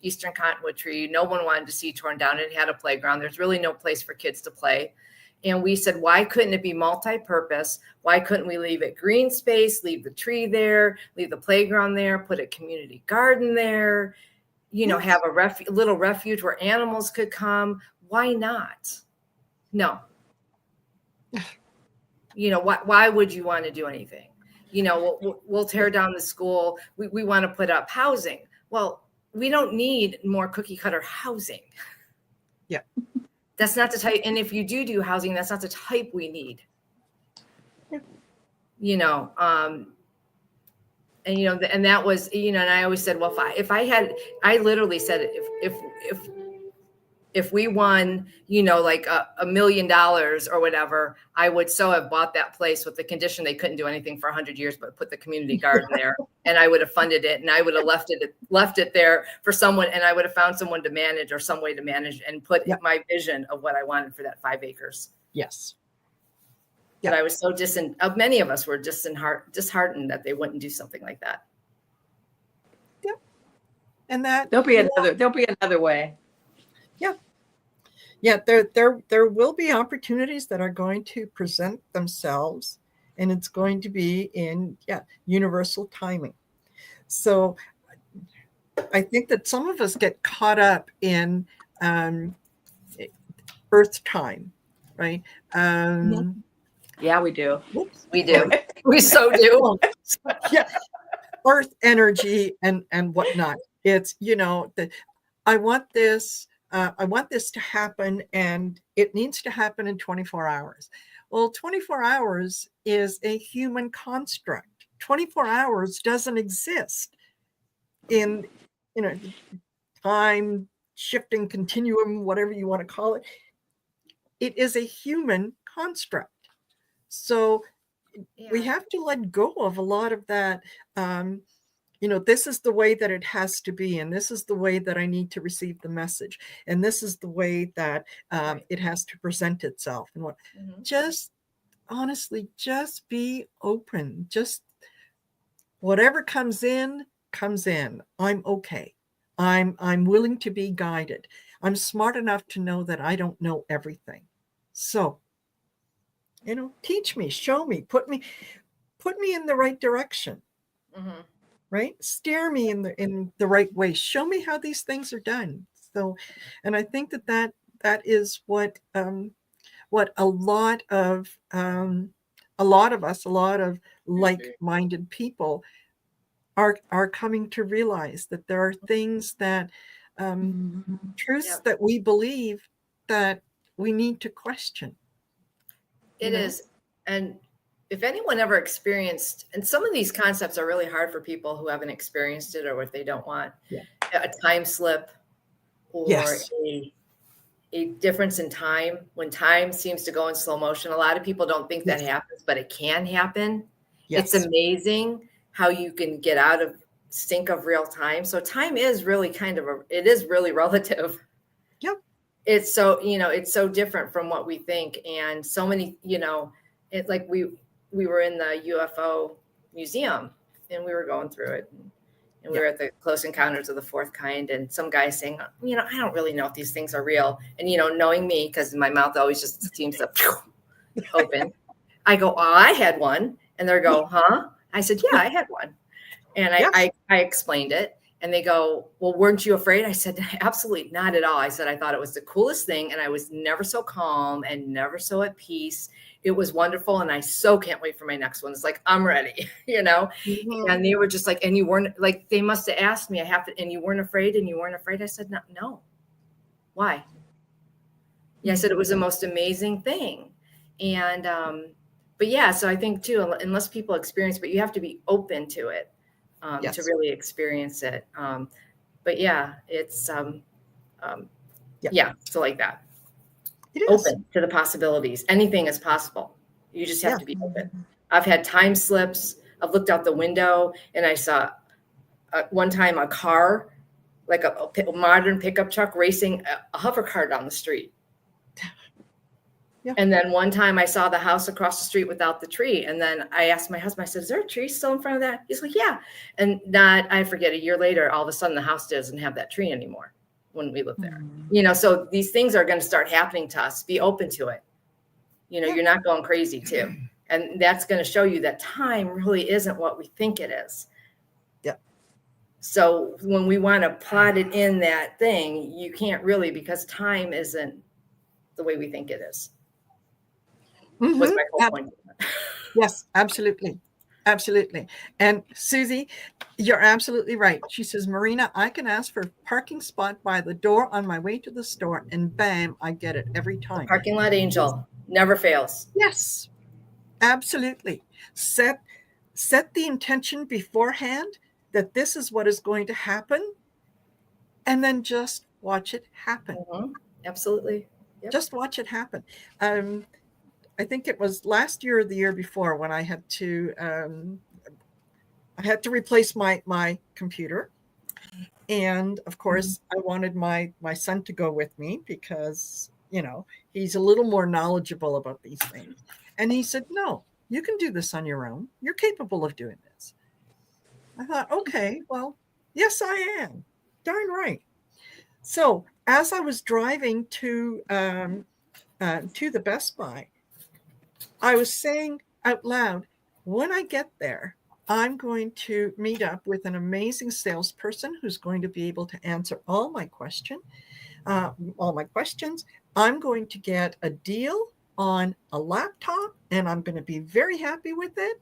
Eastern cottonwood tree. No one wanted to see torn down. It had a playground. There's really no place for kids to play. And we said, why couldn't it be multi-purpose? Why couldn't we leave it green space, leave the tree there, leave the playground there, put a community garden there, have a little refuge where animals could come? Why not? No. Why would you want to do anything? We'll tear down the school. We want to put up housing. Well, we don't need more cookie cutter housing. Yeah. That's not the type. And if you do housing, that's not the type we need. Yeah. And that was, and I always said, well, I literally said, if we won, like $1 million or whatever, I would so have bought that place with the condition they couldn't do anything for 100 years, but put the community garden there, and I would have funded it, and I would have left it there for someone, and I would have found someone to manage or some way to manage and put my vision of what I wanted for that 5 acres. Yes. But I was so many of us were disheartened that they wouldn't do something like that. Yeah. And that There'll be another way. Yeah, there will be opportunities that are going to present themselves, and it's going to be in universal timing. So I think that some of us get caught up in Earth time, right? Yeah, we do. We do. We so do. Yeah, Earth energy and whatnot. It's that I want this to happen, and it needs to happen in 24 hours. Well, 24 hours is a human construct. 24 hours doesn't exist in time shifting continuum, whatever you want to call it. It is a human construct. So we have to let go of a lot of that. This is the way that it has to be, and this is the way that I need to receive the message, and this is the way that it has to present itself. And just honestly, just be open. Just whatever comes in. I'm okay. I'm willing to be guided. I'm smart enough to know that I don't know everything. So, teach me, show me, put me in the right direction. Mm-hmm. Right? Steer me in the right way. Show me how these things are done. So, and I think that is what a lot of us, a lot of like-minded people are coming to realize, that there are things that truths that we believe that we need to question. It is. And if anyone ever experienced, and some of these concepts are really hard for people who haven't experienced it, or if they don't want a time slip, or a difference in time, when time seems to go in slow motion. A lot of people don't think that happens, but it can happen. It's amazing how you can get out of sync of real time. So time is really it is really relative. Yep. It's so, it's so different from what we think. And so many, it's like we were in the UFO museum, and we were going through it, and we were at the Close Encounters of the Fourth Kind, and some guy saying, I don't really know if these things are real. And, knowing me, because my mouth always just seems to open, I go, oh, I had one. And they go, huh? I said, yeah, I had one. And I explained it, and they go, well, weren't you afraid? I said, absolutely not at all. I said, I thought it was the coolest thing, and I was never so calm and never so at peace. It was wonderful, and I so can't wait for my next one. It's like, I'm ready, Mm-hmm. And they were just like, and you weren't, like, they must have asked me, and you weren't afraid, I said, no. Why? Yeah, I said, it was the most amazing thing. And, but yeah, so I think too, unless people experience, but you have to be open to it, to really experience it. But yeah, it's, so like that. It is. Open to the possibilities. Anything is possible. You just have to be open. I've had time slips. I've looked out the window, and I saw one time a car, like a modern pickup truck, racing a hover car down the street. And then one time I saw the house across the street without the tree. And then I asked my husband, I said, is there a tree still in front of that? He's like, yeah. And I forget, a year later, all of a sudden the house doesn't have that tree anymore when we live there. So these things are going to start happening to us. Be open to it. You're not going crazy too. And that's going to show you that time really isn't what we think it is. Yeah. So when we want to plot it in that thing, you can't really, because time isn't the way we think it is. Was my whole point. Yes, absolutely. Absolutely. And Susie, you're absolutely right. She says, Marina, I can ask for a parking spot by the door on my way to the store, and bam, I get it every time. The parking lot angel never fails. Yes, absolutely. Set the intention beforehand that this is what is going to happen, and then just watch it happen. Absolutely. Yep. Just watch it happen. I think it was last year or the year before when I had to replace my computer, and of course I wanted my son to go with me because he's a little more knowledgeable about these things, and he said, no, you can do this on your own. You're capable of doing this. I thought, okay, well, yes, I am. Darn right. So as I was driving to the Best Buy, I was saying out loud, when I get there, I'm going to meet up with an amazing salesperson who's going to be able to answer all my questions. I'm going to get a deal on a laptop, and I'm going to be very happy with it.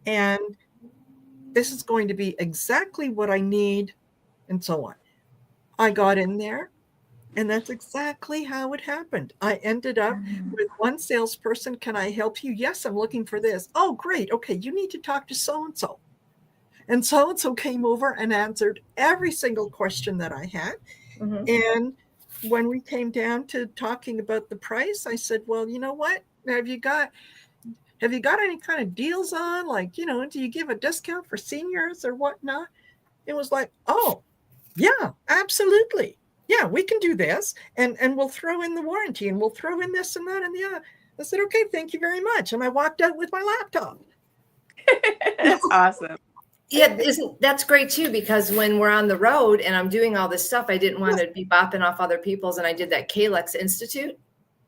And this is going to be exactly what I need, and so on. I got in there, and that's exactly how it happened. I ended up with one salesperson. Can I help you? Yes, I'm looking for this. Oh, great. Okay, you need to talk to so-and-so. And so-and-so came over and answered every single question that I had. And when we came down to talking about the price, I said, well, you know what? Have you got any kind of deals on? Like, do you give a discount for seniors or whatnot? It was like, oh, yeah, absolutely. Yeah, we can do this, and we'll throw in the warranty, and we'll throw in this and that and the other. I said, okay, thank you very much. And I walked out with my laptop. That's awesome. Yeah, that's great too, because when we're on the road and I'm doing all this stuff, I didn't want to be bopping off other people's, and I did that Kalex Institute.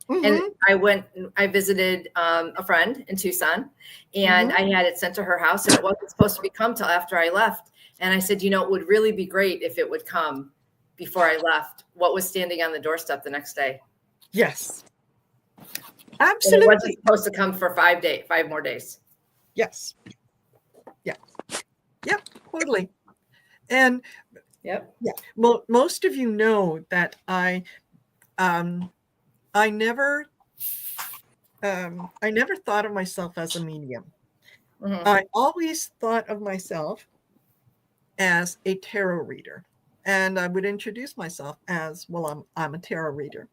And I visited a friend in Tucson, and I had it sent to her house, and it wasn't supposed to come till after I left. And I said, it would really be great if it would come before I left. What was standing on the doorstep the next day? Yes. Absolutely. And it wasn't supposed to come for 5 more days. Yes. Yeah. Yep. Totally. And yeah. Well, most of you know that I never thought of myself as a medium. I always thought of myself as a tarot reader, and I would introduce myself as, well, I'm a tarot reader.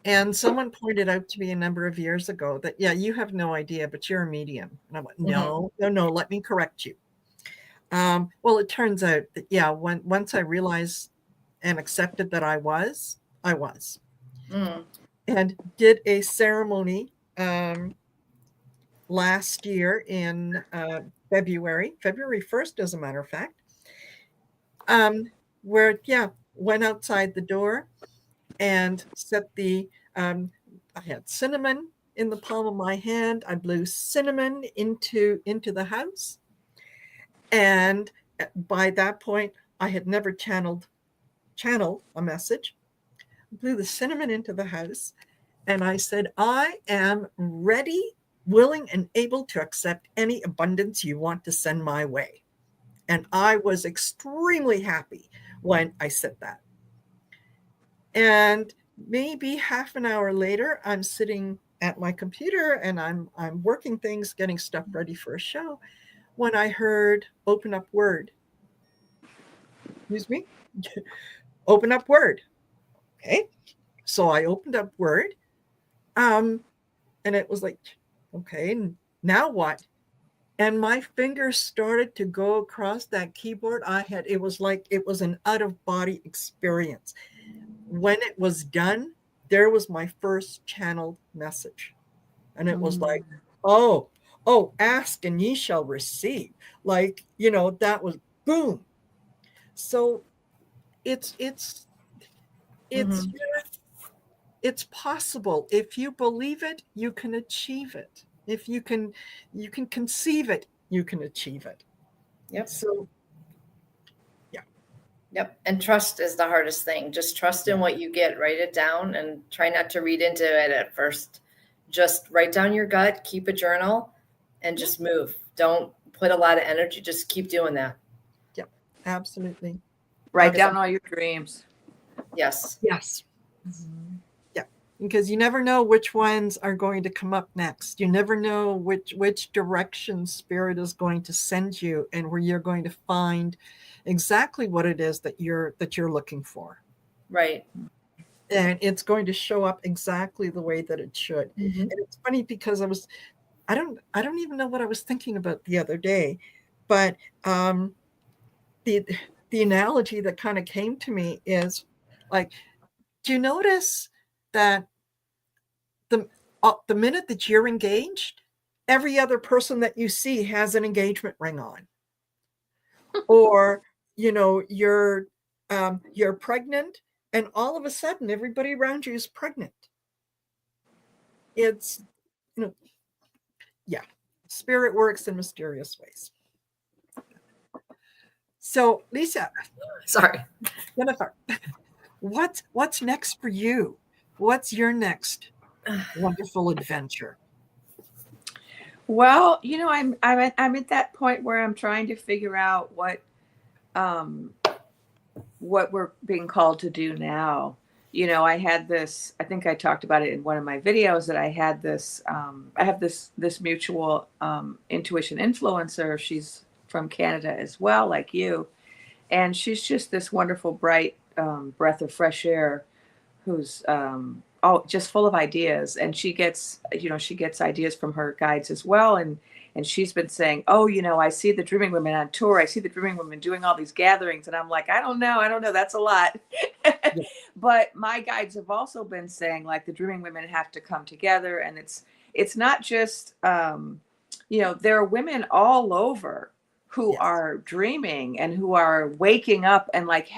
And someone pointed out to me a number of years ago that, yeah, you have no idea, but you're a medium. And I went, no, let me correct you. Well, it turns out that, yeah, once I realized and accepted that I was, and did a ceremony last year in February 1st, as a matter of fact, where, went outside the door and set I had cinnamon in the palm of my hand. I blew cinnamon into the house. And by that point, I had never channeled a message. Blew the cinnamon into the house. And I said, I am ready, willing, and able to accept any abundance you want to send my way. And I was extremely happy when I said that. And maybe half an hour later, I'm sitting at my computer and I'm working things, getting stuff ready for a show, when I heard open up Word. Excuse me? Open up Word. Okay. So I opened up Word. And it was like, okay, now what? And my fingers started to go across that keyboard. It was like it was an out-of-body experience. When it was done, there was my first channeled message. And it was like, Mm. oh, ask and ye shall receive. Like, that was boom. So it's Mhm. it's possible. If you believe it, you can achieve it. If you can conceive it, you can achieve it. Yep. So yeah. Yep. And trust is the hardest thing. Just trust in what you get. Write it down and try not to read into it at first. Just write down your gut, keep a journal, and just move. Don't put a lot of energy. Just keep doing that. Yep. Absolutely. Write down all your dreams. Yes. Yes. Yeah. Because you never know which ones are going to come up next. You never know which direction spirit is going to send you and where you're going to find exactly what it is that you're looking for. Right. And it's going to show up exactly the way that it should. Mm-hmm. And it's funny because I don't even know what I was thinking about the other day, but the analogy that kind of came to me is like, do you notice that the minute that you're engaged, every other person that you see has an engagement ring on, or you're pregnant, and all of a sudden everybody around you is pregnant. It's yeah, spirit works in mysterious ways. So Lisa, Sorry. Jennifer, what's next for you? What's your next wonderful adventure? Well, I'm at that point where I'm trying to figure out what we're being called to do now. I had this, I think I talked about it in one of my videos, that I had this, I have this mutual intuition influencer. She's from Canada as well, like you. And she's just this wonderful, bright breath of fresh air who's just full of ideas. And she gets ideas from her guides as well. And she's been saying, oh, I see the Dreaming Women on tour. I see the Dreaming Women doing all these gatherings. And I'm like, I don't know. That's a lot. Yeah. But my guides have also been saying, like, the Dreaming Women have to come together. And it's not just, there are women all over who Yes. are dreaming and who are waking up and like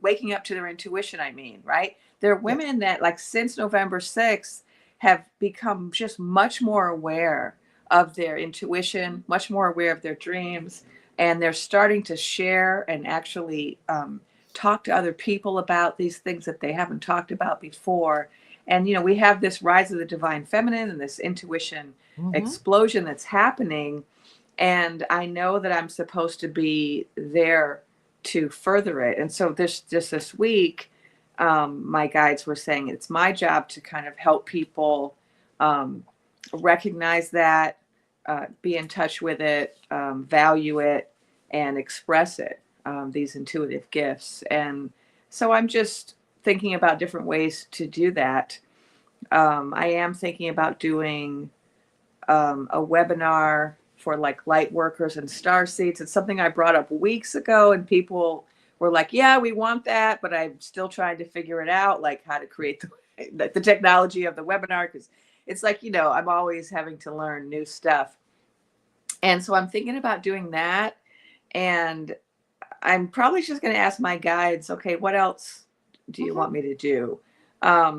waking up to their intuition. I mean, right? There are women that, like, since November 6th have become just much more aware of their intuition, much more aware of their dreams, and they're starting to share and actually talk to other people about these things that they haven't talked about before. And we have this rise of the divine feminine and this intuition explosion that's happening. And I know that I'm supposed to be there to further it. And so this week, my guides were saying it's my job to kind of help people recognize that, be in touch with it, value it, and express it, these intuitive gifts. And so I'm just thinking about different ways to do that. I am thinking about doing a webinar for like light workers and star seeds. It's something I brought up weeks ago, and people were like, yeah, we want that, but I'm still trying to figure it out, like how to create the technology of the webinar, because it's like, I'm always having to learn new stuff. And so I'm thinking about doing that. And I'm probably just going to ask my guides, okay, what else do you want me to do?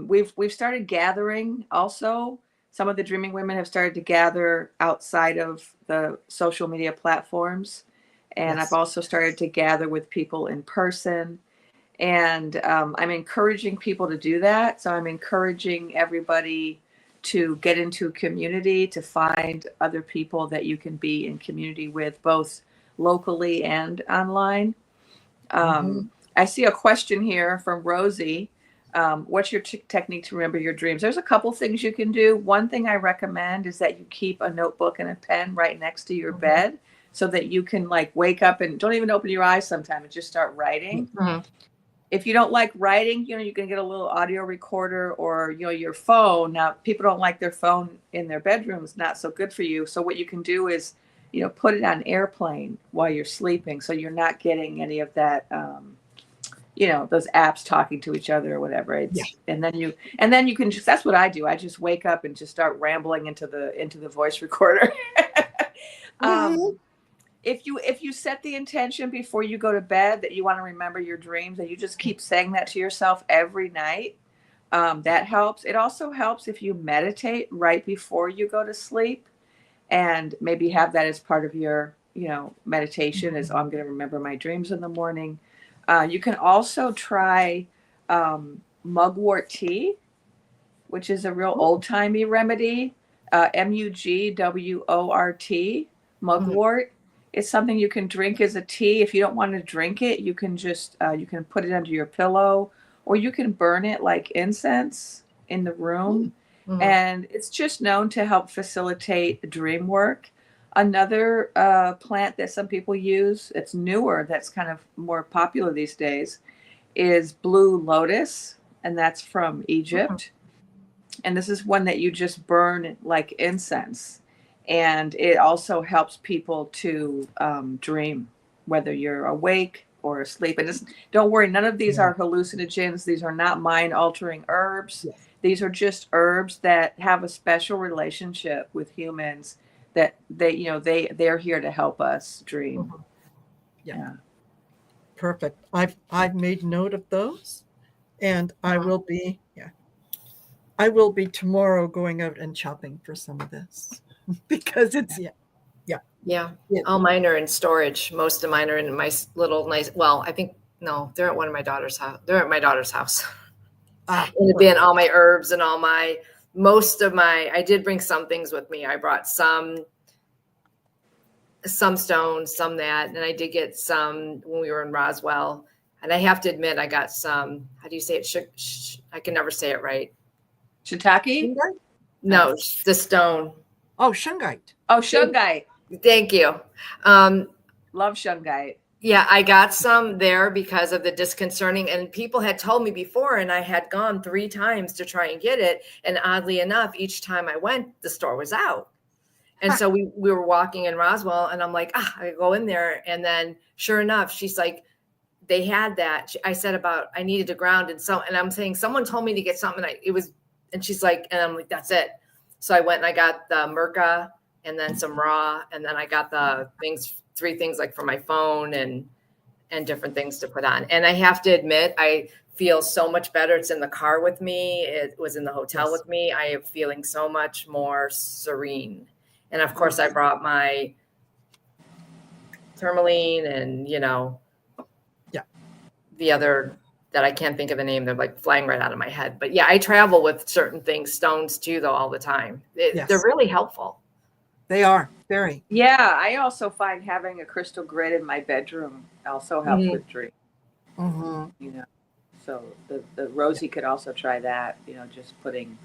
We've started gathering also. Some of the Dreaming Women have started to gather outside of the social media platforms. And Yes. I've also started to gather with people in person. And I'm encouraging people to do that. So I'm encouraging everybody to get into a community, to find other people that you can be in community with, both locally and online. I see a question here from Rosie. What's your technique to remember your dreams? There's a couple things you can do. One thing I recommend is that you keep a notebook and a pen right next to your bed, so that you can like wake up and don't even open your eyes sometimes and just start writing. If you don't like writing, you can get a little audio recorder or, your phone. Now, people don't like their phone in their bedrooms. Not so good for you. So what you can do is, put it on airplane while you're sleeping, so you're not getting any of that, those apps talking to each other or whatever. It's Yeah. and then you can just, that's what I do. I just wake up and just start rambling into the voice recorder. Mhm. If you set the intention before you go to bed that you want to remember your dreams, and you just keep saying that to yourself every night, that helps. It also helps if you meditate right before you go to sleep, and maybe have that as part of your meditation, is, oh, I'm going to remember my dreams in the morning. You can also try mugwort tea, which is a real old-timey remedy. Mugwort, mugwort. It's something you can drink as a tea. If you don't want to drink it, you can just you can put it under your pillow, or you can burn it like incense in the room. And it's just known to help facilitate dream work. Another plant that some people use, it's newer, that's kind of more popular these days, is blue lotus, and that's from Egypt. And this is one that you just burn like incense. And it also helps people to dream, whether you're awake or asleep. And just don't worry, none of these are hallucinogens. These are not mind-altering herbs. Yes. These are just herbs that have a special relationship with humans, that they're here to help us dream. Yeah. Perfect. I've made note of those, and I will be tomorrow going out and shopping for some of this because it's Yeah. All mine are in storage. Most of mine are in my little nice. Well, I think no, they're at one of my daughter's house. They're at my daughter's house. In a bin, all my herbs and I did bring some things with me. I brought some stones, some that, and I did get some when we were in Roswell. And I have to admit, I got some. How do you say it? I can never say it right. Shiitake? No, the stone. Oh, shungite. Oh, shungite. Thank you. Love shungite. Yeah, I got some there because of the disconcerting, and people had told me before, and I had gone 3 times to try and get it. And oddly enough, each time I went, the store was out. And so we were walking in Roswell, and I'm like, I go in there. And then sure enough, she's like, they had that. I said I needed to ground. And I'm saying, someone told me to get something. And she's like, and I'm like, that's it. So I went and I got the Merca and then some raw. And then I got the 3 things like for my phone and different things to put on. And I have to admit, I feel so much better. It's in the car with me. It was in the hotel with me. I am feeling so much more serene. And of course, I brought my tourmaline and, the other that I can't think of the name. They're like flying right out of my head. But yeah, I travel with certain things, stones too, though, all the time. They're really helpful. They are very. Yeah, I also find having a crystal grid in my bedroom also helps with dream. So the Rosie could also try that. Just putting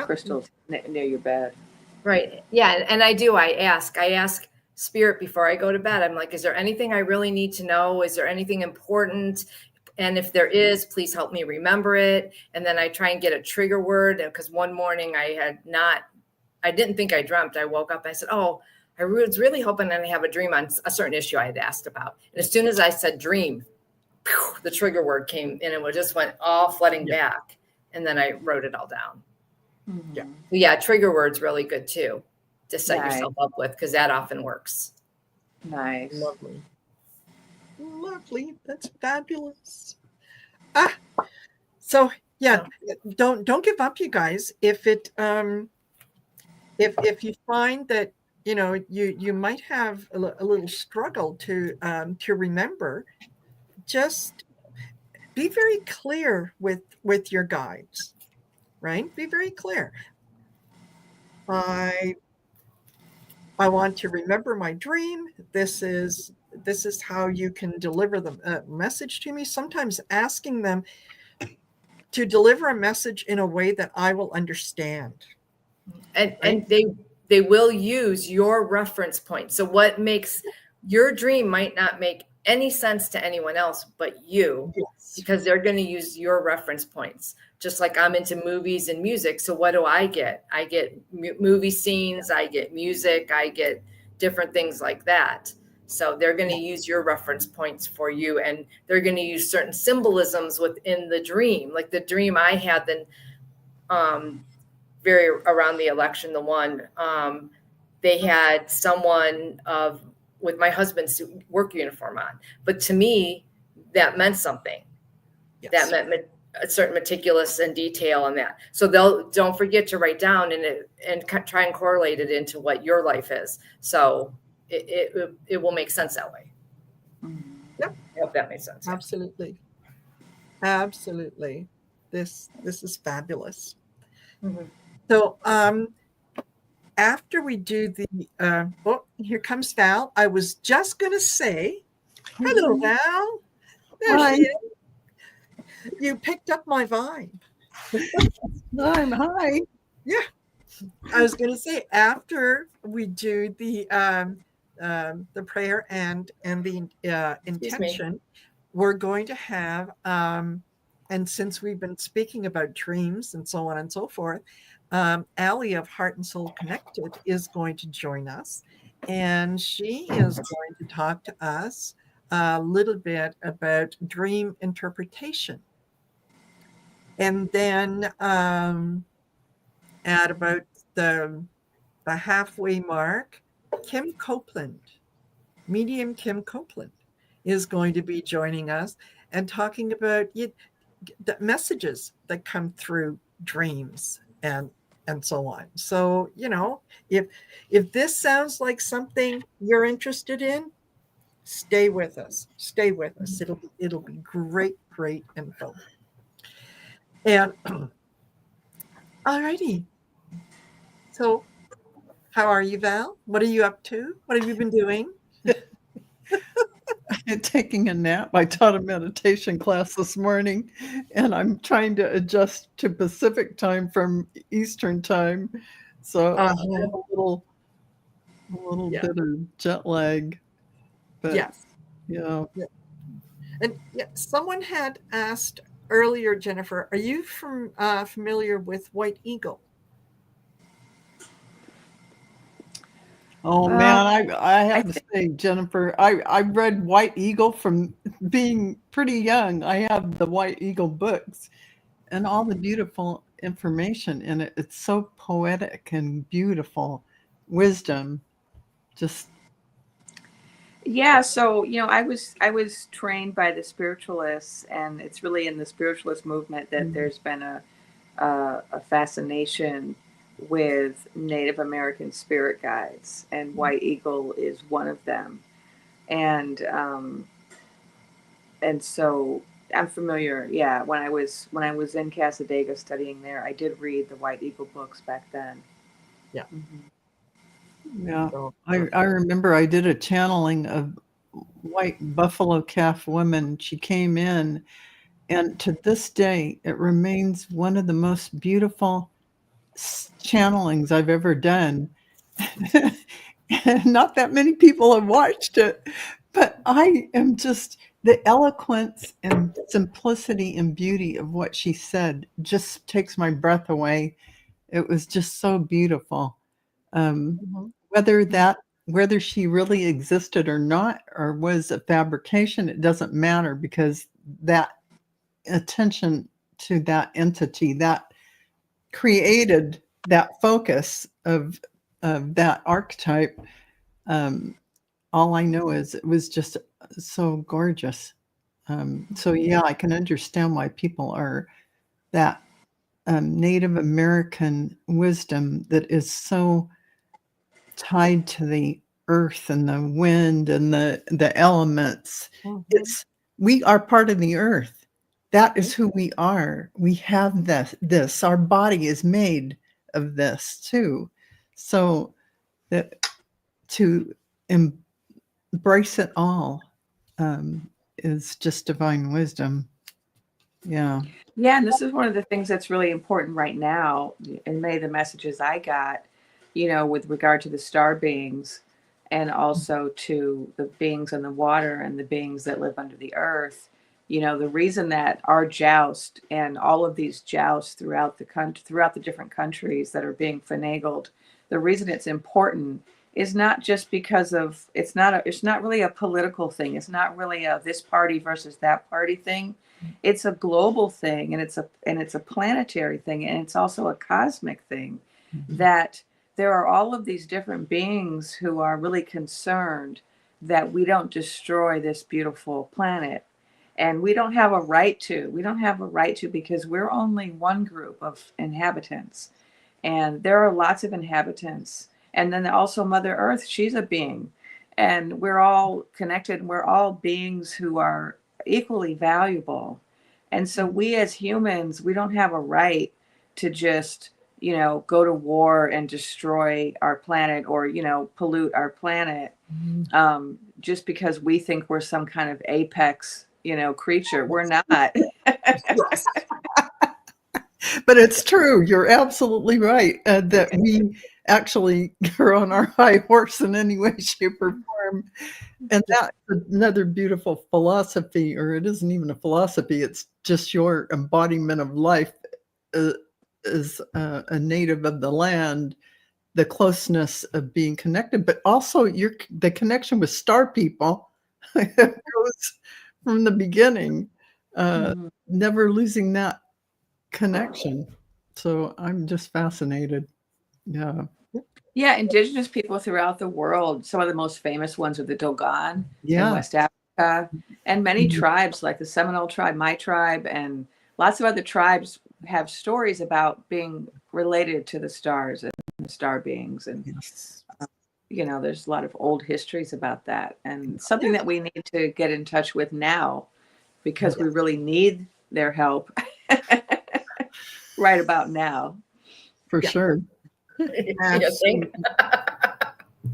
crystals near your bed. Right. Yeah, and I do. I ask Spirit before I go to bed. I'm like, is there anything I really need to know? Is there anything important? And if there is, please help me remember it. And then I try and get a trigger word, because one morning I didn't think I dreamt. I woke up and I said, I was really hoping that I have a dream on a certain issue I had asked about. And as soon as I said dream, the trigger word came and it just went all flooding back. And then I wrote it all down. Yeah, trigger word's really good too to set yourself up with, because that often works. Nice. Lovely. That's fabulous. So don't give up, you guys. If you find that you might have a little struggle to remember, just be very clear with your guides, right? Be very clear. I want to remember my dream. This is how you can deliver the message to me. Sometimes asking them to deliver a message in a way that I will understand. And they will use your reference point. So what makes your dream might not make any sense to anyone else but you, because they're going to use your reference points. Just like I'm into movies and music. So what do I get? I get movie scenes, I get music, I get different things like that. So they're going to use your reference points for you, and they're going to use certain symbolisms within the dream. Like the dream I had then very around the election, the one they had someone with my husband's work uniform on. But to me, that meant something. Yes. That meant a certain meticulous and detail in that. So don't forget to write down and try and correlate it into what your life is. So it will make sense that way. Yep. I hope that makes sense. Absolutely. Absolutely. This is fabulous. Mm-hmm. So after we do the here comes Val. I was just going to say, hello, Val. There Hi. she is. You picked up my vibe. Hi. Yeah. I was going to say, after we do the prayer and the intention, we're going to have, and since we've been speaking about dreams and so on and so forth, Allie of Heart and Soul Connected is going to join us, and she is going to talk to us a little bit about dream interpretation. And then at about the halfway mark, Kim Copeland, medium Kim Copeland, is going to be joining us and talking about the messages that come through dreams and so on. So, if this sounds like something you're interested in, stay with us. Stay with us. It'll be great info. And all righty. So, how are you, Val? What are you up to? What have you been doing? Taking a nap. I taught a meditation class this morning, and I'm trying to adjust to Pacific time from Eastern time. So I have a little bit of jet lag. But yes. Yeah. And someone had asked earlier, Jennifer, are you familiar with White Eagle? Oh man, I have to say, Jennifer, I read White Eagle from being pretty young. I have the White Eagle books and all the beautiful information in it. It's so poetic and beautiful. Wisdom. Just Yeah, so I was trained by the spiritualists, and it's really in the spiritualist movement that there's been a fascination with Native American spirit guides, and White Eagle is one of them. And so I'm familiar. Yeah, when I was in Casadega studying there, I did read the White Eagle books back then. Yeah. Yeah. I remember I did a channeling of white buffalo calf woman. She came in, and to this day, it remains one of the most beautiful channelings I've ever done. Not that many people have watched it, but I am just the eloquence and simplicity and beauty of what she said just takes my breath away. It was just so beautiful. Whether she really existed or not, or was a fabrication, it doesn't matter, because that attention to that entity that created that focus of that archetype, all I know is it was just so gorgeous. So yeah, I can understand why people are that Native American wisdom that is so tied to the earth and the wind and the elements. We are part of the earth. That is who we are. We have this. Our body is made of this too. So that to embrace it all is just divine wisdom. Yeah. Yeah, and this is one of the things that's really important right now. And many of the messages I got, with regard to the star beings, and also to the beings in the water and the beings that live under the earth. The reason that our joust and all of these jousts throughout the different countries that are being finagled, the reason it's important is not just because of, it's not really a political thing. It's not really a this party versus that party thing. It's a global thing, and it's a planetary thing, and it's also a cosmic thing, that there are all of these different beings who are really concerned that we don't destroy this beautiful planet. And we don't have a right to. We don't have a right to, because we're only one group of inhabitants. And there are lots of inhabitants. And then also Mother Earth, she's a being. And we're all connected. We're all beings who are equally valuable. And so we as humans, we don't have a right to just, go to war and destroy our planet, or, pollute our planet, just because we think we're some kind of apex, creature. We're not. But it's true. You're absolutely right that we actually are on our high horse in any way, shape, or form. And that's another beautiful philosophy, or it isn't even a philosophy. It's just your embodiment of life as a native of the land, the closeness of being connected, but also the connection with star people goes from the beginning, never losing that connection. So I'm just fascinated. Yeah, indigenous people throughout the world. Some of the most famous ones are the Dogon in West Africa, and many tribes like the Seminole tribe, my tribe, and lots of other tribes have stories about being related to the stars and the star beings. And there's a lot of old histories about that, and something that we need to get in touch with now, because we really need their help right about now. For sure. Absolutely.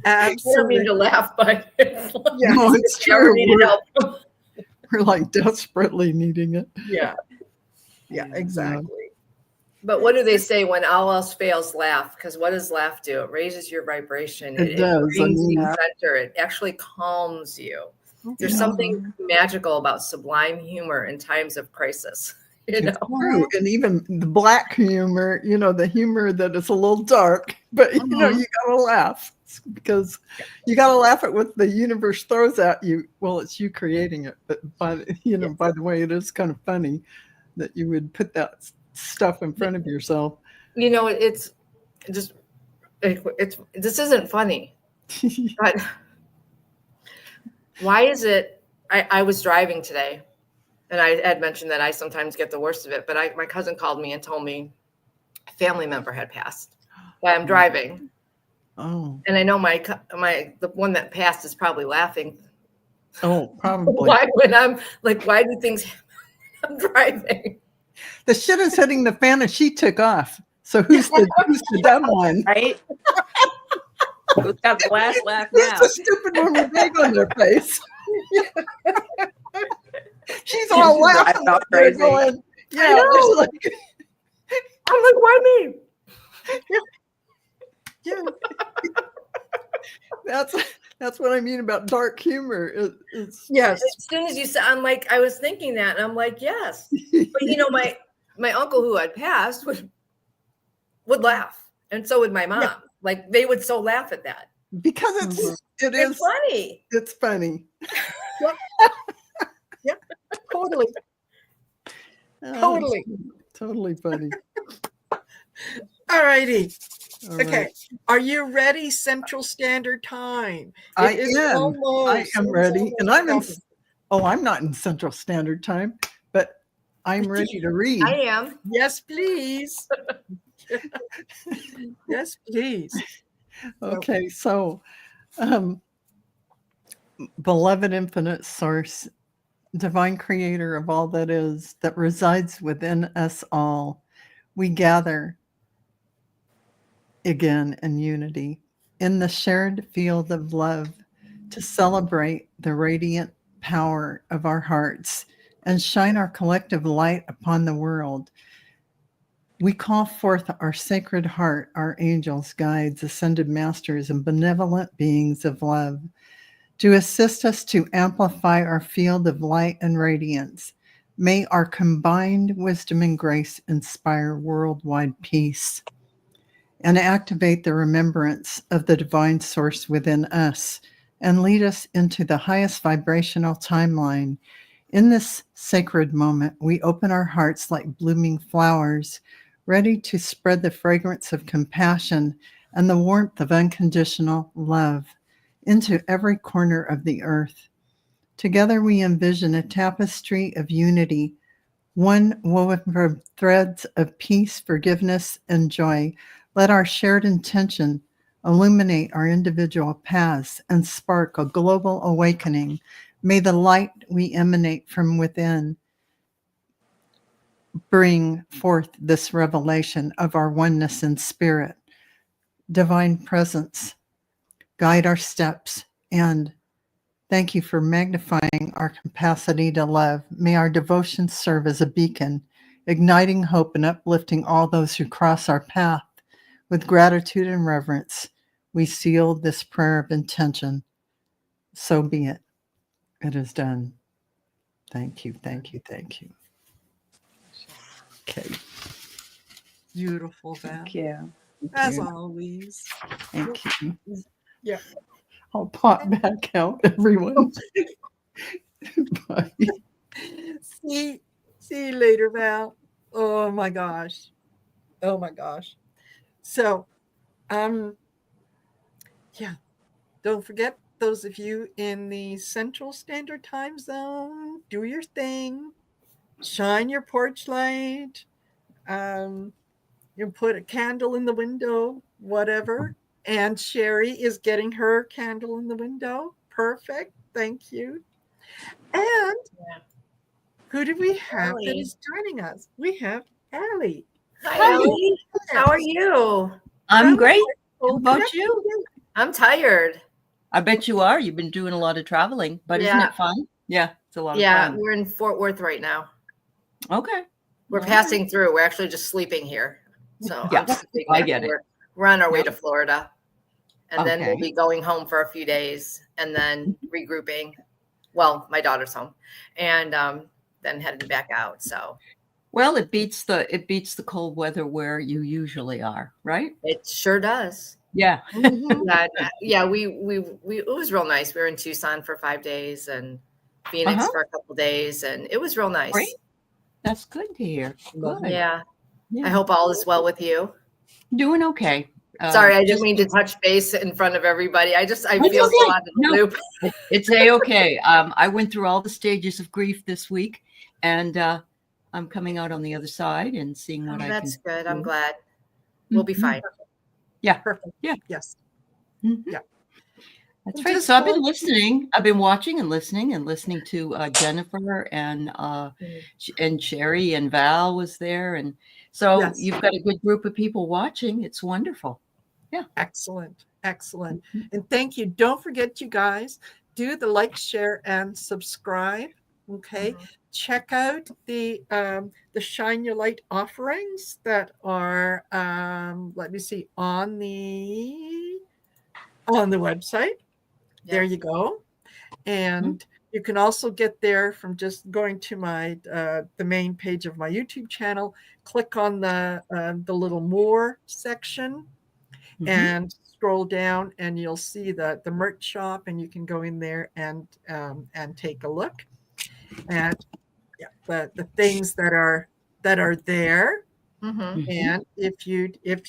I don't mean to laugh, but no, it's true. We're like desperately needing it. Yeah, exactly. But what do they say? When all else fails, laugh. Because what does laugh do? It raises your vibration. It does. brings you center. It actually calms you. There's something magical about sublime humor in times of crisis. It's true. And even the black humor, the humor that is a little dark, but you gotta laugh, because you gotta laugh at what the universe throws at you. Well, it's you creating it, but by the way, it is kind of funny that you would put that stuff in front of yourself. It's just this isn't funny. But why is it? I was driving today. And I had mentioned that I sometimes get the worst of it, but my cousin called me and told me a family member had passed while I'm driving. Oh. And I know the one that passed is probably laughing. Oh, probably. Why do things happen when I'm driving? The shit is hitting the fan and she took off. So who's the dumb one? Right? Who's got the last laugh now? Who's the stupid one with egg on their face? She's all laughing. Crazy. Going, I know. I'm like, why me? Yeah. That's what I mean about dark humor. Yes. As soon as you said, I was thinking that, and I'm like, yes. But my uncle who had passed would laugh, and so would my mom. Yeah. Like they would so laugh at that because it's funny. It's funny. Yep. Totally. Totally funny. All righty. All okay. Right. Are you ready? Central Standard Time. I am ready. And I'm not in Central Standard Time, but I'm ready to read. I am. Yes, please. Yes, please. Okay. So, beloved infinite source, divine creator of all that is, that resides within us all, we gather again in unity in the shared field of love to celebrate the radiant power of our hearts and shine our collective light upon the world. We call forth our sacred heart, our angels, guides, ascended masters, and benevolent beings of love to assist us to amplify our field of light and radiance. May our combined wisdom and grace inspire worldwide peace. and activate the remembrance of the divine source within us and lead us into the highest vibrational timeline. In this sacred moment, we open our hearts like blooming flowers, ready to spread the fragrance of compassion and the warmth of unconditional love into every corner of the earth. Together we envision a tapestry of unity, one woven from threads of peace, forgiveness, and joy. Let our shared intention illuminate our individual paths and spark a global awakening. May the light we emanate from within bring forth this revelation of our oneness in spirit. Divine presence, guide our steps, and thank you for magnifying our capacity to love. May our devotion serve as a beacon, igniting hope and uplifting all those who cross our path. With gratitude and reverence, we seal this prayer of intention. So be it. It is done. Thank you, thank you, thank you. Okay. Beautiful, Val. Thank you. As you. always. Thank you. Yeah. I'll pop back out, everyone. Bye. See you later, Val. Oh my gosh. Oh my gosh. So, yeah. Don't forget, those of you in the Central Standard Time Zone, do your thing. Shine your porch light. You put a candle in the window, whatever. And Sherry is getting her candle in the window. Perfect. Thank you. And who do we have that Allie. is joining us? We have Allie. Hi, Ellie. How are you? I'm great. Well, How about connect you? with I'm tired. I bet you are. You've been doing a lot of traveling, but isn't Yeah. it fun? Yeah, it's a lot of Yeah, fun. we're in Fort Worth right now. Okay. We're All passing through. We're actually just sleeping here. So Yeah, I'm sleeping I there. get it. We're on our way Yep. to Florida. And then we'll Okay. be going home for a few days and then regrouping. Well, my daughter's home. And then heading back out. So Well, it beats the cold weather where you usually are, right? it sure does. Yeah. Mhm. Yeah, we it was real nice. We were in Tucson for 5 days and Phoenix Uh-huh. for a couple days, and it was real nice. Great. That's good to hear. Good. Yeah. Yeah. I hope all is well with you. Doing okay. Sorry, I didn't just mean to touch base in front of everybody. I It's feel so okay. out of the No. loop. It's a-okay. I went through all the stages of grief this week, and I'm coming out on the other side and seeing what I That's can good. I'm do. glad. We'll be Mhm. fine. Yeah. Perfect. Yeah. Yes. Mhm. Yeah. That's I'm right. just So I've been going- listening. I've been watching and listening to Jennifer and Sherry and Val was there, and so Yes. you've got a good group of people watching. It's wonderful. Yeah. Excellent. Excellent. Mhm. And thank you. Don't forget, you guys, do the like, share, and subscribe. Okay. Check out the Shine Your Light offerings that are let me see on the website. There you go. And you can also get there from just going to my the main page of my YouTube channel. Click on the little more section Mhm. and scroll down, and you'll see the merch shop, and you can go in there and take a look at the things that are there. Mm-hmm. Mhm. And if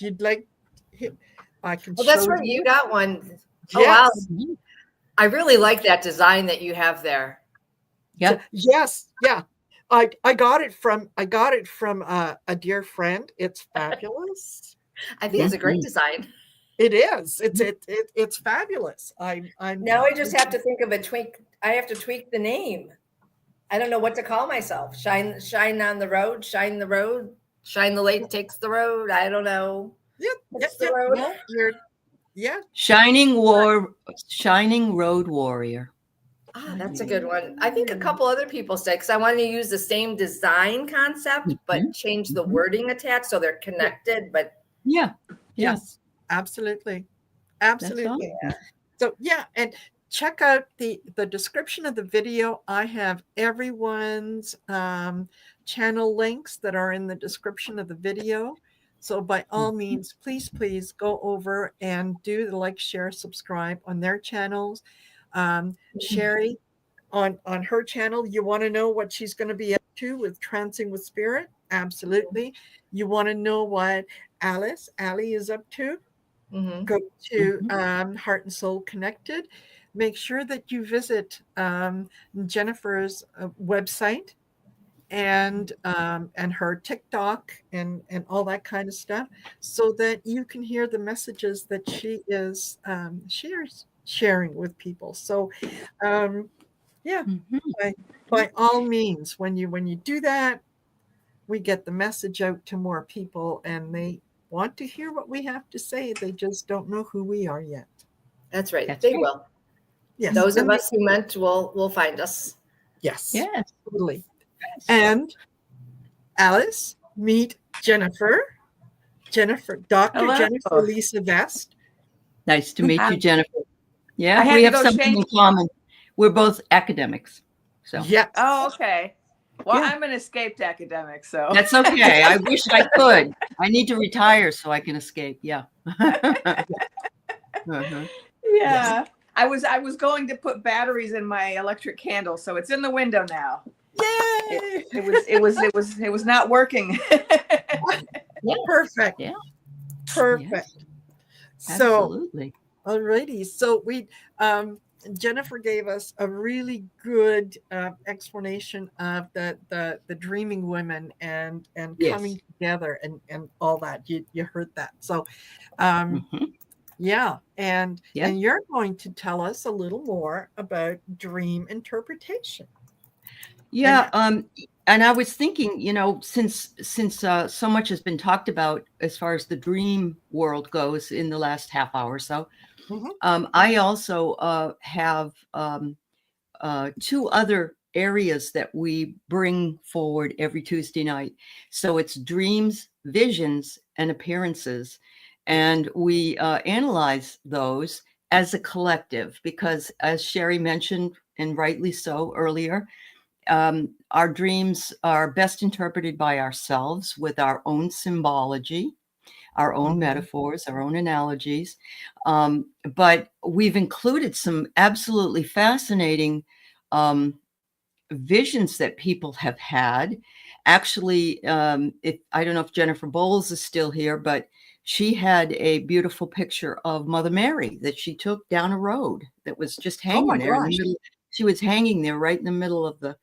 you'd like, I can Well, that's show right. You you. got one. Yes. Oh, wow. Mhm. I really like that design that you have there. Yeah. Yes. Yeah. I got it from a dear friend. It's fabulous. I think it's a great Mhm. design. It is. It's fabulous. I'm Now I just have to think of a tweak. I have to tweak the name. I don't know what to call myself. Shine on the road, shine the road, shine the light takes the road. I don't know. Yep. What's the road? Well, yeah. Shining Road Warrior. Ah, that's a good one. I think a couple other people said because I wanted to use the same design concept, but change the Mhm. wording attached so they're connected. But Yeah. Yeah. Yes. Absolutely. That's Absolutely. awesome. So yeah, and check out the description of the video. I have everyone's channel links that are in the description of the video. So by all means, please go over and do the like, share, subscribe on their channels. Sherry, on her channel, you want to know what she's going to be up to with Trancing with Spirit? Absolutely. You want to know what Ali is up to? Mm-hmm. Go to Heart and Soul Connected. Make sure that you visit Jennifer's website and her TikTok and all that kind of stuff, so that you can hear the messages that she is sharing with people. So yeah, by all means, when you do that, we get the message out to more people, and they want to hear what we have to say. They just don't know who we are yet. That's right. That's They right. will. Yes. Those of us who meant will find us. Yes. Yes. Totally. And Alice, meet Jennifer. Dr. Hello. Jennifer Lisa Vest. Nice to meet you, Jennifer. I Yeah, had we to have go something in change- common. We're both academics. So Yes. Oh, okay. Well, Yeah. I'm an escaped academic, so that's okay. I wish I could. I need to retire so I can escape. Yeah. yeah. I was going to put batteries in my electric candle, so it's in the window now. Yay! It was not working. Perfect. Yeah. Perfect. Yes, So, absolutely. alrighty. So we Jennifer gave us a really good explanation of the dreaming women and Yes. coming together and all that. You heard that. So Mhm. yeah, and Yeah. you're going to tell us a little more about dream interpretation. Yeah, and I was thinking, since so much has been talked about as far as the dream world goes in the last half hour or so, I also have two other areas that we bring forward every Tuesday night. So it's dreams, visions, and appearances, and we analyze those as a collective because, as Sherry mentioned, and rightly so earlier, our dreams are best interpreted by ourselves with our own symbology, our own metaphors, our own analogies. But we've included some absolutely fascinating visions that people have had. Actually, I don't know if Jennifer Boles is still here, but she had a beautiful picture of Mother Mary that she took down a road that was just hanging there in the middle. She was hanging there right in the middle of the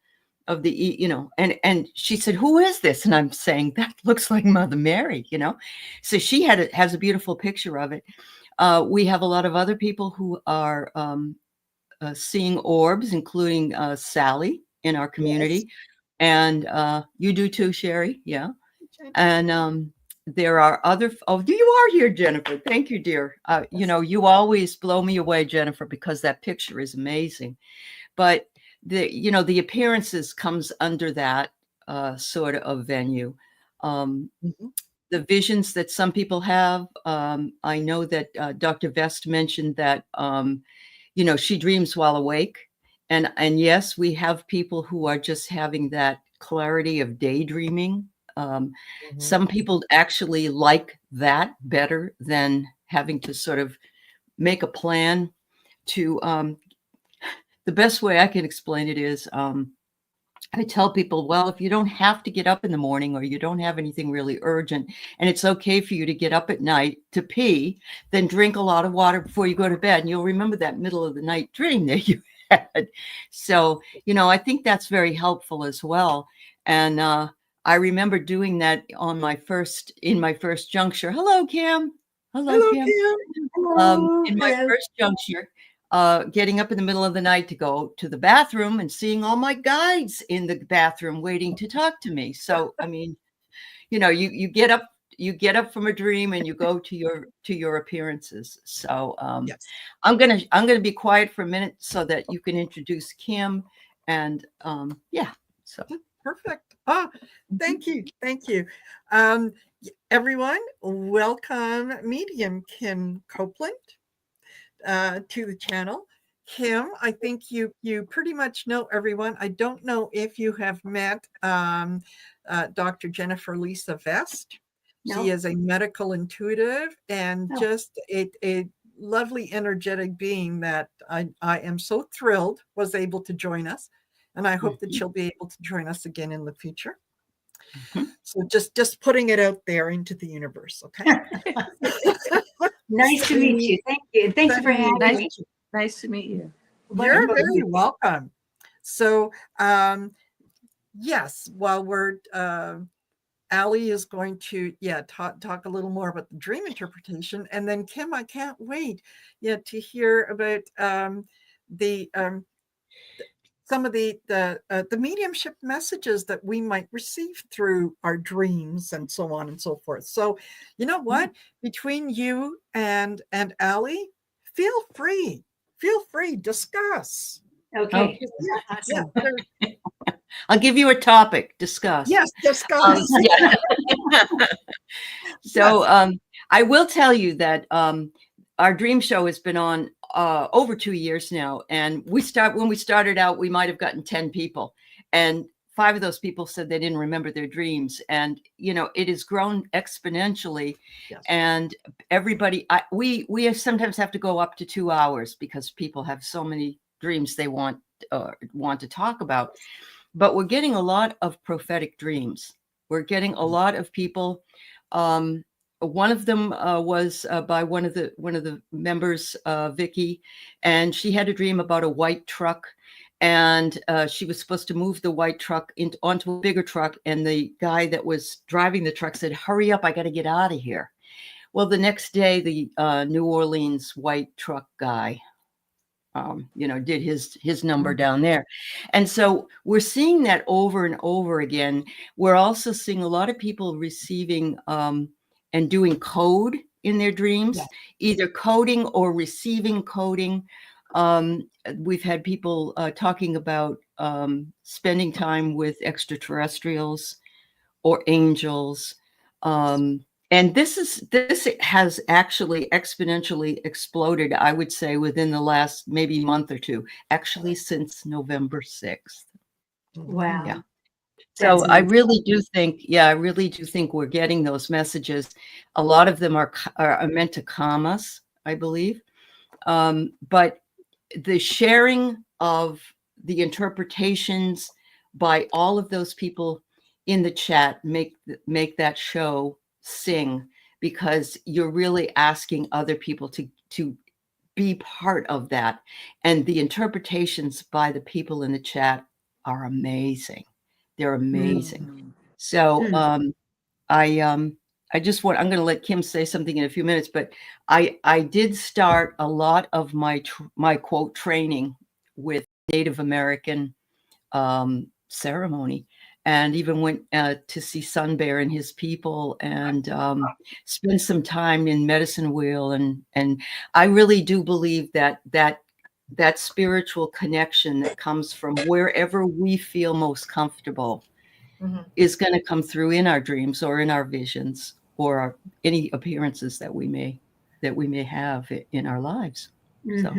and she said, "Who is this?" And I'm saying, "That looks like Mother Mary," So she has a beautiful picture of it. We have a lot of other people who are seeing orbs, including Sally in our community. And you do too, Sherry. Yeah. And there are other, you are here, Jennifer. Thank you, dear. You always blow me away, Jennifer, because that picture is amazing. But the appearances comes under that sort of venue. The visions that some people have, I know that Dr. Vest mentioned that, she dreams while awake. And yes, we have people who are just having that clarity of daydreaming. Some people actually like that better than having to sort of make a plan to, the best way I can explain it is, I tell people, well, if you don't have to get up in the morning or you don't have anything really urgent and it's okay for you to get up at night to pee, then drink a lot of water before you go to bed and you'll remember that middle of the night dream that you had. So, I think that's very helpful as well. And I remember doing that in my first juncture. Hello, Kim. Hello, Kim. In my first juncture, getting up in the middle of the night to go to the bathroom and seeing all my guides in the bathroom waiting to talk to me. So, I mean, you get up from a dream and you go to your appearances. So, I'm gonna be quiet for a minute so that you can introduce Kim. And yeah, so perfect. Thank you. Everyone, welcome medium Kim Copeland to the channel. Kim, I think you pretty much know everyone. I don't know if you have met Dr. Jennifer Lisa Vest. She is a medical intuitive and just a lovely, energetic being that I am so thrilled was able to join us. And I hope that she'll be able to join us again in the future. So just putting it out there into the universe, okay? Nice to meet you. Thank you. Thank you for having me. Nice to meet you. You're very welcome. So, yes, while we're Allie is going to talk a little more about the dream interpretation, and then Kim, I can't wait to hear about the some of the mediumship messages that we might receive through our dreams and so on and so forth. So, you know what? Between you and Allie, feel free, discuss. Okay. Awesome. I'll give you a topic. Discuss. Yes, discuss. So I will tell you that our dream show has been on over 2 years now. And when we started out, we might have gotten 10 people. And 5 of those people said they didn't remember their dreams. And, it has grown exponentially. Yes. And everybody, we sometimes have to go up to 2 hours because people have so many dreams they want to talk about. But we're getting a lot of prophetic dreams. We're getting a lot of people. One of them was by one of the members, Vicky, and she had a dream about a white truck, and she was supposed to move the white truck onto a bigger truck, and the guy that was driving the truck said, "Hurry up, I got to get out of here." Well, the next day, the New Orleans white truck guy did his number down there. And so we're seeing that over and over again. We're also seeing a lot of people receiving and doing code in their dreams, either coding or receiving coding. We've had people talking about spending time with extraterrestrials or angels. And this has actually exponentially exploded, I would say, within the last maybe month or two, actually since November 6th. Wow. Yeah. So I really do think we're getting those messages. A lot of them are meant to calm us, I believe. But the sharing of the interpretations by all of those people in the chat make that show sing, because you're really asking other people to be part of that. And the interpretations by the people in the chat are amazing. They're amazing. So I'm going to let Kim say something in a few minutes, but I did start a lot of my quote training with Native American ceremony, and even went to see Sun Bear and his people, and spend some time in Medicine Wheel. And I really do believe that spiritual connection that comes from wherever we feel most comfortable is going to come through in our dreams or in our visions or any appearances that we may have in our lives. So,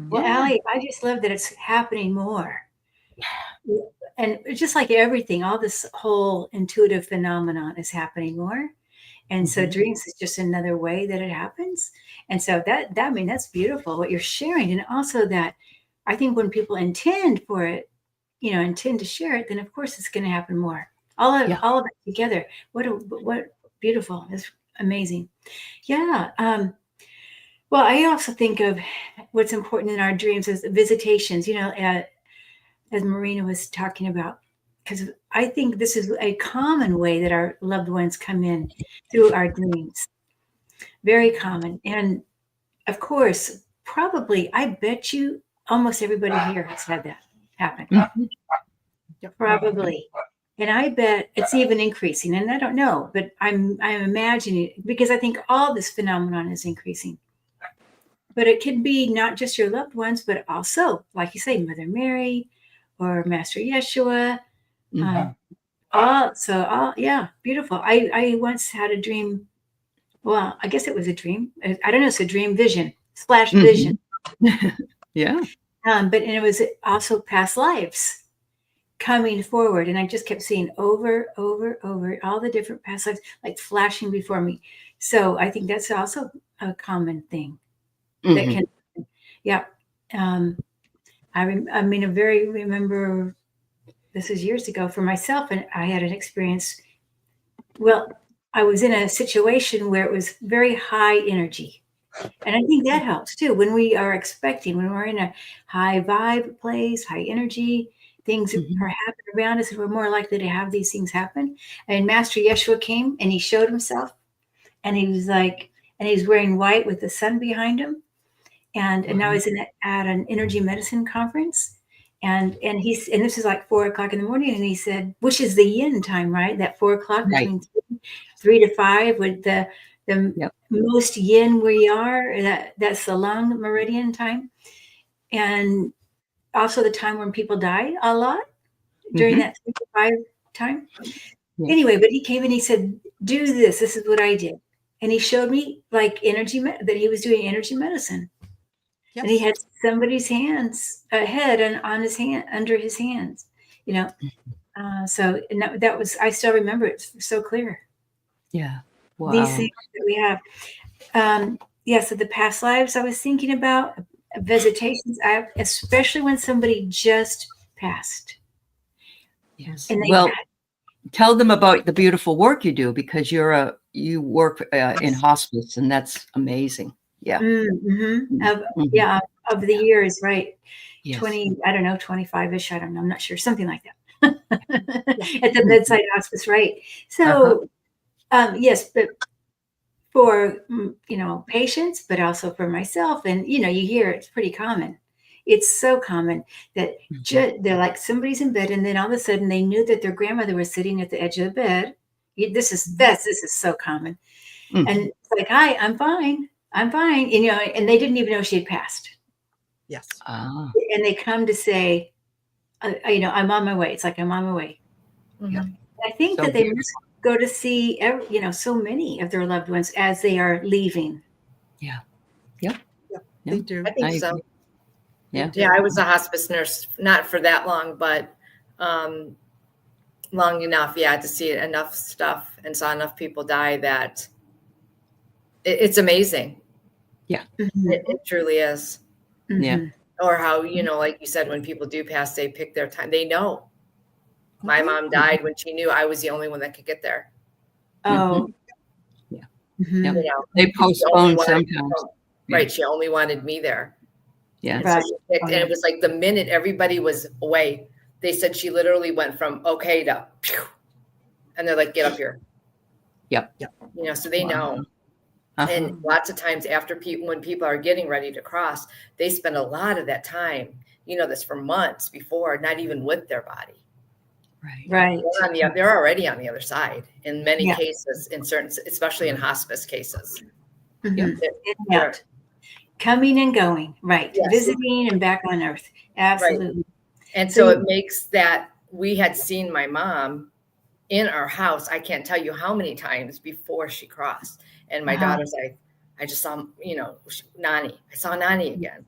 well, Allie, I just love that it's happening more. And just like everything, all this whole intuitive phenomenon is happening more. And so dreams is just another way that it happens. And so that's beautiful what you're sharing. And also that I think when people intend for it, intend to share it, then of course it's going to happen more. All of it together. What beautiful. It's amazing. Yeah. Well, I also think of what's important in our dreams is visitations, as Marina was talking about, because I think this is a common way that our loved ones come in through our dreams. Very common. And of course, probably, I bet you almost everybody here has had that happen. Probably. And I bet it's even increasing. And I don't know, but I'm imagining, because I think all this phenomenon is increasing. But it could be not just your loved ones, but also, like you say, Mother Mary or Master Yeshua. Beautiful. I once had a dream. Well, I guess it was a dream. I don't know. It's a dream vision / vision. Yeah. But it was also past lives, coming forward. And I just kept seeing over all the different past lives, like flashing before me. So I think that's also a common thing that can, yeah. I remember this was years ago for myself, and I had an experience. Well, I was in a situation where it was very high energy. And I think that helps too. When we are expecting, when we're in a high vibe place, high energy, things are happening around us, and we're more likely to have these things happen. And Master Yeshua came and he showed himself, and he was like, and he's wearing white with the sun behind him. And now he's at an energy medicine conference. And this is like 4 o'clock in the morning. And he said, which is the yin time, right? That 4 o'clock between 3 to 5 with the most yin we are, that's the long meridian time. And also the time when people die a lot during that 3 to 5 time. Anyway, but he came and he said, do this. This is what I did. And he showed me like that he was doing energy medicine. Yes. And he had somebody's head on his hand, under his hands, you know. So and that was, I still remember it so clear. Yeah. Wow. These things that we have. So the past lives I was thinking about, visitations, especially when somebody just passed. Yes. And tell them about the beautiful work you do, because you work in hospice, and that's amazing. Yeah. Of the years, right? Yes. 20, I don't know, 25-ish. I don't know. I'm not sure. Something like that. At the bedside hospice, right? So, yes, but for, patients, but also for myself. And, you hear it's pretty common. It's so common that they're like, somebody's in bed, and then all of a sudden they knew that their grandmother was sitting at the edge of the bed. This is so common. And it's like, hi, I'm fine. I'm fine. And they didn't even know she had passed. Yes. And they come to say, I'm on my way. It's like, I'm on my way. I think that they must go to see, so many of their loved ones as they are leaving. Yeah. Yep. They do. I think so. Yeah. Yeah. I was a hospice nurse, not for that long, but long enough. Yeah. To see enough stuff and saw enough people die that it's amazing. Yeah. It truly is. Yeah. Or how, like you said, when people do pass, they pick their time. They know. My mom died when she knew I was the only one that could get there. Oh. Yeah. Mm-hmm. They postpone sometimes. Right. She only wanted me there. Yeah. And, so she picked, and it was like the minute everybody was away, they said she literally went from okay to pew, and they're like, get up here. Yep. So they know. And lots of times after when people are getting ready to cross, they spend a lot of that time, that's for months before, not even with their body. Right. They're already on the other side in many cases, in certain, especially in hospice cases. Coming and going, right. Yes. Visiting and back on earth. Absolutely. Right. And so it makes that we had seen my mom in our house. I can't tell you how many times before she crossed. And my daughter's like, I just saw, Nani. I saw Nani again,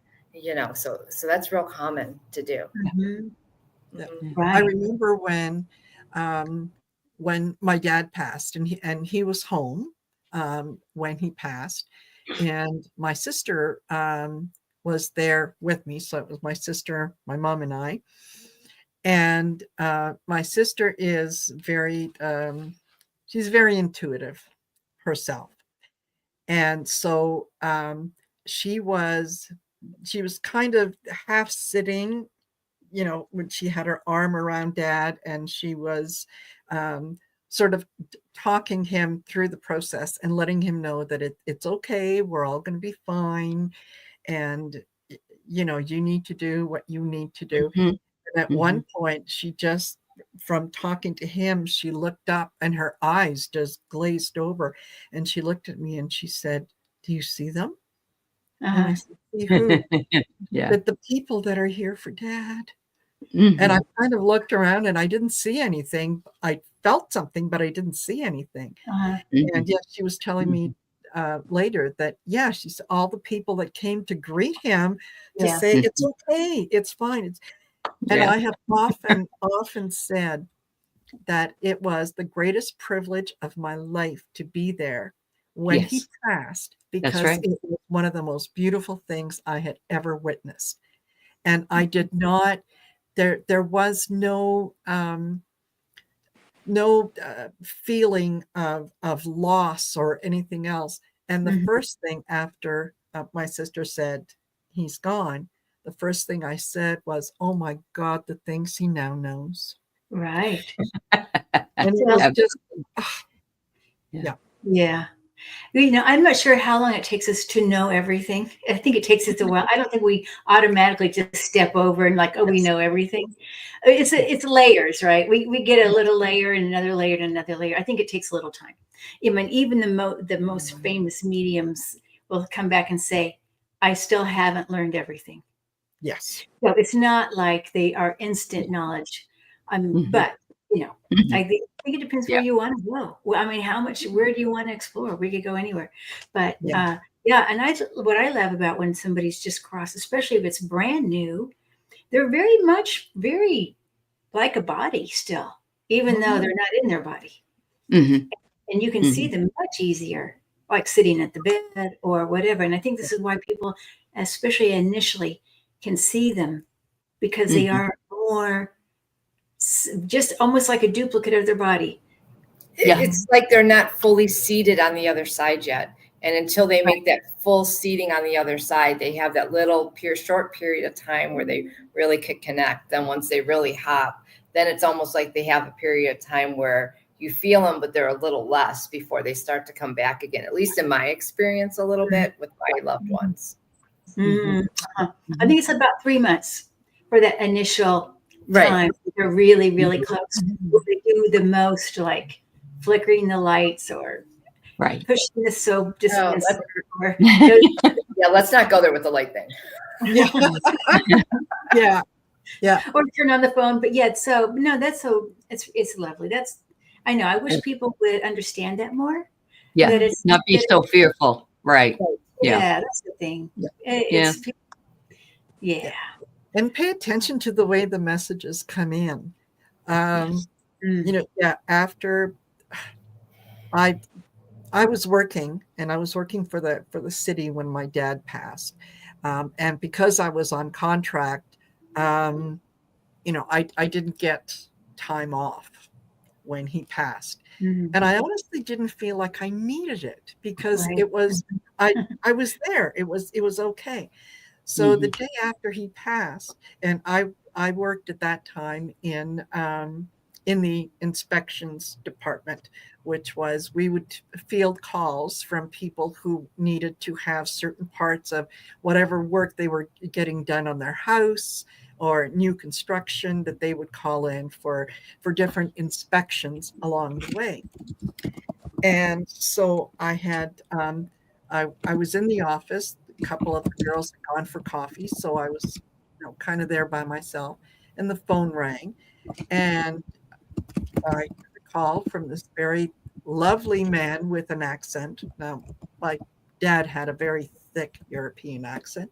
so that's real common to do. Right. I remember when my dad passed, and he was home when he passed, and my sister was there with me. So it was my sister, my mom, and I. And my sister is she's very intuitive herself. And so she was kind of half sitting, when she had her arm around Dad, and she was sort of talking him through the process and letting him know that it's okay. We're all going to be fine. And, you need to do what you need to do. And at one point, she just, from talking to him, she looked up and her eyes just glazed over, and she looked at me and she said, do you see them? And I said, see who? That the people that are here for Dad. And I kind of looked around and I didn't see anything. I felt something, but I didn't see anything. And yet she was telling me later that, she saw all the people that came to greet him to say, it's okay, it's fine. And Yeah. I have often said that it was the greatest privilege of my life to be there when he Yes. passed, That's because right. it was one of the most beautiful things I had ever witnessed. And I did not, there was no feeling of loss or anything else. And the Mhm. first thing after my sister said, he's gone, the first thing I said was, oh my God, the things he now knows. Right. And it So, was just, Yeah. yeah. You know, I'm not sure how long it takes us to know everything. I think it takes us a while. I don't think we automatically just step over and like, oh, we yes, know everything. It's layers, right? We get a little layer and another layer and another layer. I think it takes a little time. I mean, even the most famous mediums will come back and say, I still haven't learned everything. yes. So it's not like they are instant knowledge. Mhm. But you know, Mhm. I think it depends Yeah. where you want to go. Well, I mean, where do you want to explore? We could go anywhere. But Yeah. yeah, and what I love about when somebody's just crossed, especially if it's brand new, they're very like a body still, even though they're not in their body. Mhm. And you can see Mhm. them much easier, like sitting at the bed or whatever. And I think this is why people, especially initially, can see them, because they Mhm. are more just almost like a duplicate of their body. Yeah. It's like they're not fully seated on the other side yet. And until they Right. make that full seating on the other side, they have that little short period of time where they really could connect. Then once they really hop, then it's almost like they have a period of time where you feel them, but they're a little less before they start to come back again, at least in my experience, a little bit with my loved ones. Mm. I Mhm. think it's about 3 months for that initial Right. time. They're really, really Mhm. close. They do the most, like flickering the lights or Right. pushing the soap dispenser, or Yeah, let's not go there with the light thing. Yeah. Yeah. Yeah. or turn on the phone. But yeah, so no, it's lovely. I know. I wish people would understand that more. Yeah. That it's Not be so fearful. Right. Yeah. yeah, that's the thing. Yeah. Yeah. It's yeah. And pay attention to the way the messages come in. Mm. Yeah, after I I was working, and I was working for the city when my dad passed. And because I was on contract, I didn't get time off when he passed. Mm. And I honestly didn't feel like I needed it, because Right. it was I was there. It was okay. So the Mhm. day after he passed, and I worked at that time in the inspections department, which was, we would field calls from people who needed to have certain parts of whatever work they were getting done on their house or new construction, that they would call in for different inspections along the way. And so I was in the office. A couple of the girls had gone for coffee, so I was, kind of there by myself. And the phone rang, and I got a call from this very lovely man with an accent. Now, my dad had a very thick European accent,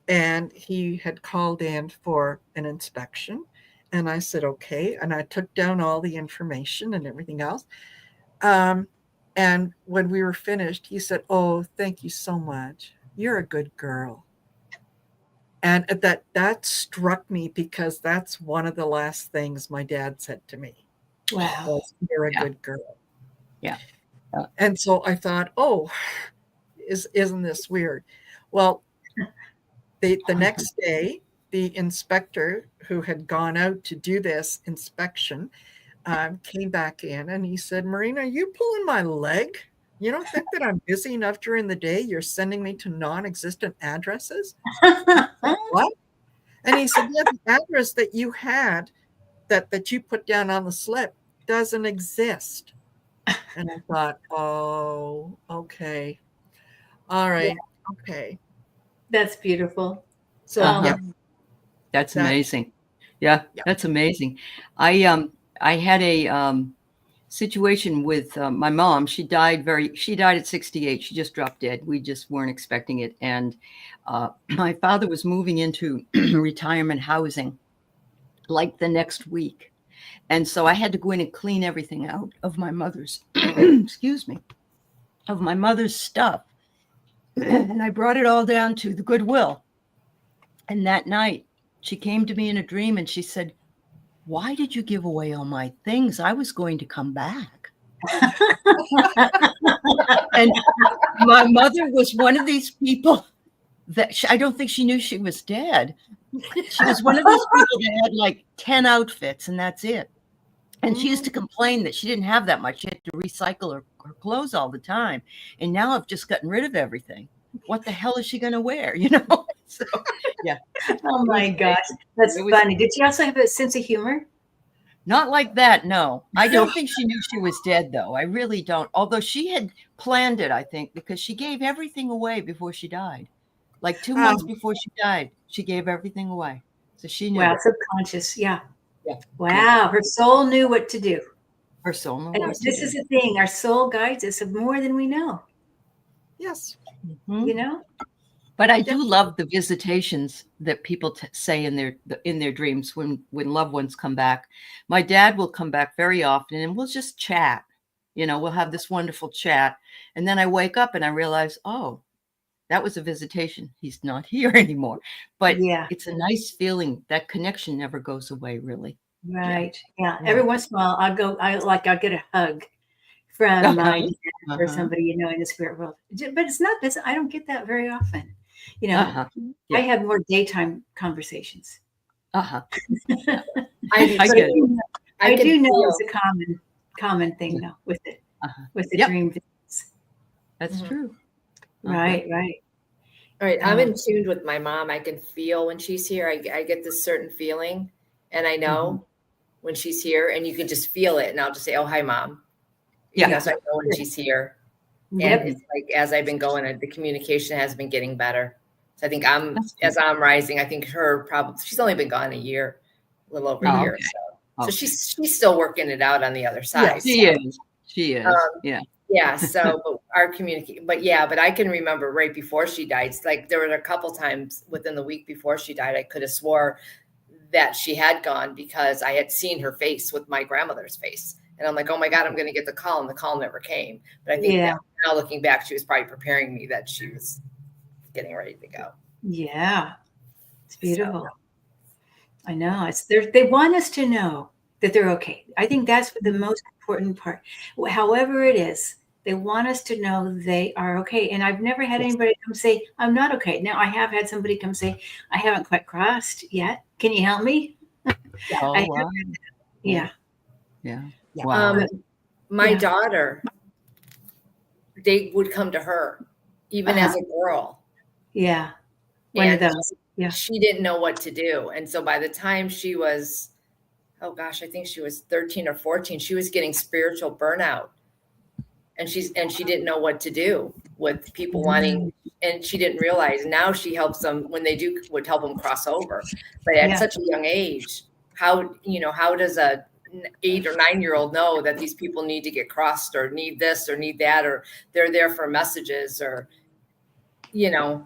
and he had called in for an inspection. And I said, okay. And I took down all the information and everything else. Um, and when we were finished, he said, "Oh, thank you so much. You're a good girl." And that struck me, because that's one of the last things my dad said to me Wow. was, "You're a Yeah. good girl." Yeah. And so I thought, "Oh, isn't this weird?" Well, the next day, the inspector who had gone out to do this inspection came back in, and he said, "Marina, are you pulling my leg? You don't think that I'm busy enough during the day? You're sending me to non-existent addresses?" What? And he said, "Yeah, the address that you had, that you put down on the slip, doesn't exist." And I thought, oh, okay. All Yeah, right. Okay. that's beautiful. So Uh-huh. yeah, That's that, amazing. Yeah, yeah. that's amazing. I had a situation with my mom. She died at 68. She just dropped dead. We just weren't expecting it. And my father was moving into retirement housing. like the next week. And so I had to go in and clean everything out of my mother's, excuse me, of my mother's stuff. And I brought it all down to the Goodwill. And that night she came to me in a dream and she said, "Why did you give away all my things? I was going to come back." And my mother was one of these people that I don't think she knew she was dead. She was one of those people that had like 10 outfits and that's it. And she used to complain that she didn't have that much. She had to recycle her clothes all the time. And now I've just gotten rid of everything. What the hell is she going to wear? You know? So, yeah. Oh my gosh. That's funny. Did she also have a sense of humor? Not like that, no. I don't think she knew she was dead, though. I really don't. Although she had planned it, I think, because she gave everything away before she died. Like 2 months before she died, she gave everything away. So she knew. Wow, subconscious. Yeah. Yeah. Wow. Her soul knew what to do. Her soul knew And what to this do. is the thing. Our soul guides us of more than we know. Yes. Mhm. You know? But I do love the visitations that people say in their dreams when loved ones come back. My dad will come back very often and we'll just chat. You know, we'll have this wonderful chat. And then I wake up and I realize, oh, that was a visitation. He's not here anymore. But Yeah. it's a nice feeling. That connection never goes away, really. Right. Yeah. Every once in a while I'll get a hug from my dad or somebody, you know, in the spirit world. But it's not this. I don't get that very often. You know, Yeah. I have more daytime conversations. I do know it's a common thing though with it, with the dream visits. That's true. Right. All right, I'm in tune with my mom. I can feel when she's here. I get this certain feeling, and I know when she's here, and you can just feel it. And I'll just say, "Oh, hi, Mom." Yeah. So I know when she's here. Yep. And it's like as I've been going, the communication has been getting better. So I think as I'm rising, I think she's only been gone a year, a little over a year. So she's still working it out on the other side. Yes, she is. Yeah. So but our communication, but I can remember right before she died. It's like there were a couple times within the week before she died, I could have swore that she had gone because I had seen her face with my grandmother's face. And I'm like, oh my God, I'm going to get the call. And the call never came. But I think that now looking back, she was probably preparing me that she was getting ready to go. Yeah. It's beautiful. I know. They want us to know that they're okay. I think that's the most important part. However it is, they want us to know they are okay. And I've never had anybody come say, I'm not okay. Now I have had somebody come say, I haven't quite crossed yet. Can you help me? Yeah. Wow. My daughter, they would come to her, even as a girl. Yeah. One of those. Yeah. She didn't know what to do. And so by the time she was, I think she was 13 or 14, she was getting spiritual burnout. And she didn't know what to do with people wanting, and she didn't realize. Now she helps them when they would help them cross over. But at such a young age, how does a 8 or 9-year-old know that these people need to get crossed or need this or need that, or they're there for messages or, Yeah.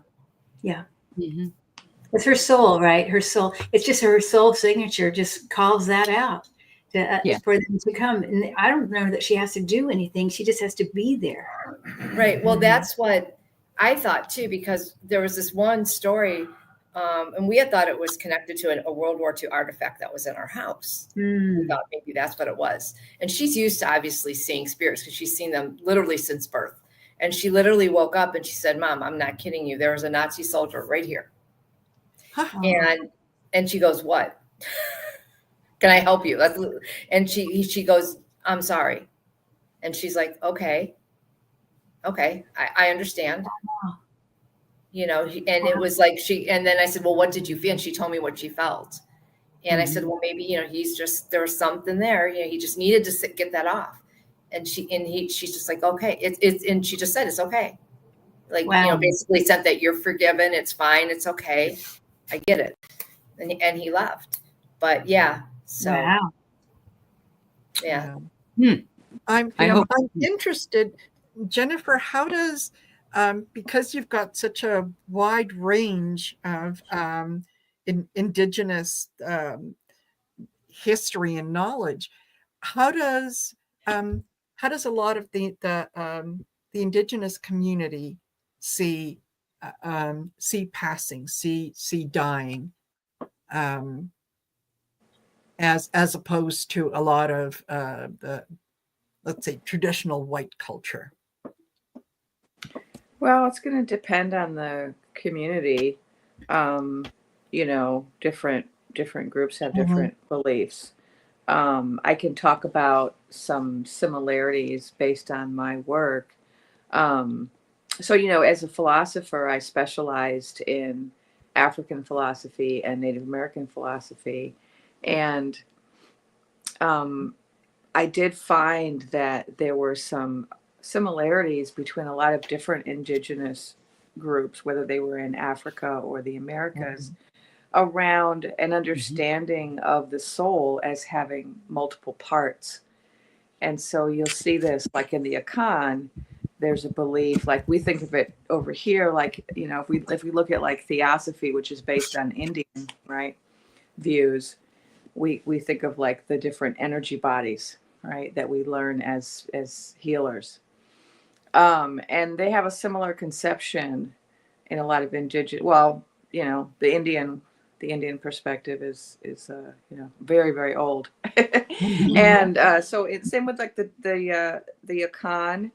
It's her soul, right? Her soul. It's just her soul signature just calls that out for them to come. And I don't know that she has to do anything. She just has to be there. Right. Well, that's what I thought too, because there was this one story, and we had thought it was connected to a World War II artifact that was in our house. We thought maybe that's what it was. And she's used to obviously seeing spirits because she's seen them literally since birth. And she literally woke up and she said, Mom, I'm not kidding you. There was a Nazi soldier right here. And she goes, what? Can I help you? And she goes, I'm sorry. And she's like, okay, I understand. And it was like and then I said, well, what did you feel? And she told me what she felt. And I said, well, maybe, there was something there, he just needed to get that off. And she's just like, okay, and she just said, it's okay. Like, basically said that you're forgiven. It's fine. It's okay. I get it. And he left. But so I'm interested, Jennifer, how does because you've got such a wide range of Indigenous history and knowledge, how does a lot of the Indigenous community see passing, see dying, as opposed to a lot of the, let's say, traditional white culture? Well, it's going to depend on the community. Different groups have different beliefs. I can talk about some similarities based on my work. So, as a philosopher, I specialized in African philosophy and Native American philosophy. And I did find that there were some similarities between a lot of different indigenous groups, whether they were in Africa or the Americas, around an understanding of the soul as having multiple parts. And so you'll see this like in the Akan, there's a belief, like we think of it over here, like, if we look at like theosophy, which is based on Indian, right, views, we think of like the different energy bodies, right, that we learn as healers. And they have a similar conception in a lot of indigenous, the Indian perspective is very, very old. And so it's same with like the Akan,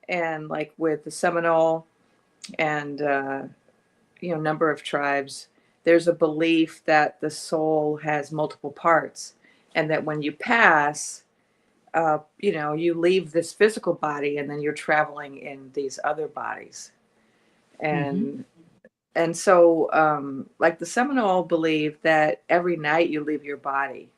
and like with the Seminole and number of tribes. There's a belief that the soul has multiple parts, and that when you pass, you leave this physical body, and then you're traveling in these other bodies. And so, like the Seminole believe that every night you leave your body.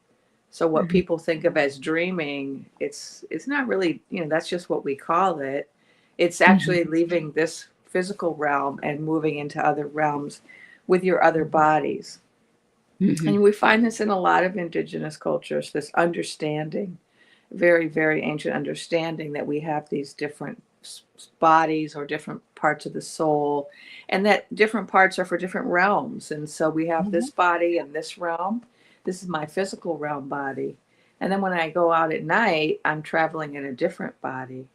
So what people think of as dreaming, it's not really, that's just what we call it. It's actually leaving this physical realm and moving into other realms with your other bodies. And we find this in a lot of indigenous cultures, this understanding, very, very ancient understanding that we have these different bodies or different parts of the soul, and that different parts are for different realms. And so we have this body in this realm. This is my physical realm body. And then when I go out at night, I'm traveling in a different body,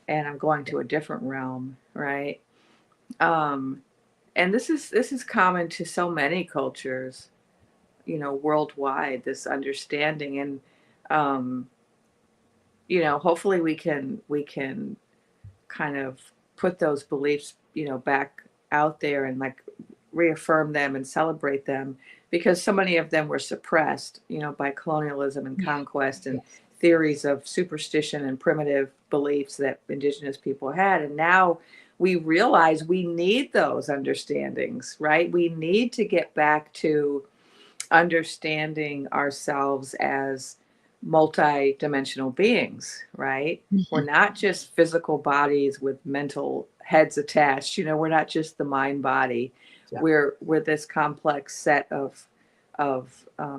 and I'm going to a different realm, right? And this is common to so many cultures, worldwide, this understanding. And hopefully we can kind of put those beliefs, back out there and like reaffirm them and celebrate them, because so many of them were suppressed, by colonialism and conquest and theories of superstition and primitive beliefs that indigenous people had. And now we realize we need those understandings, right? We need to get back to understanding ourselves as multi-dimensional beings, right? We're not just physical bodies with mental heads attached. We're not just the mind body. Yeah. We're this complex set of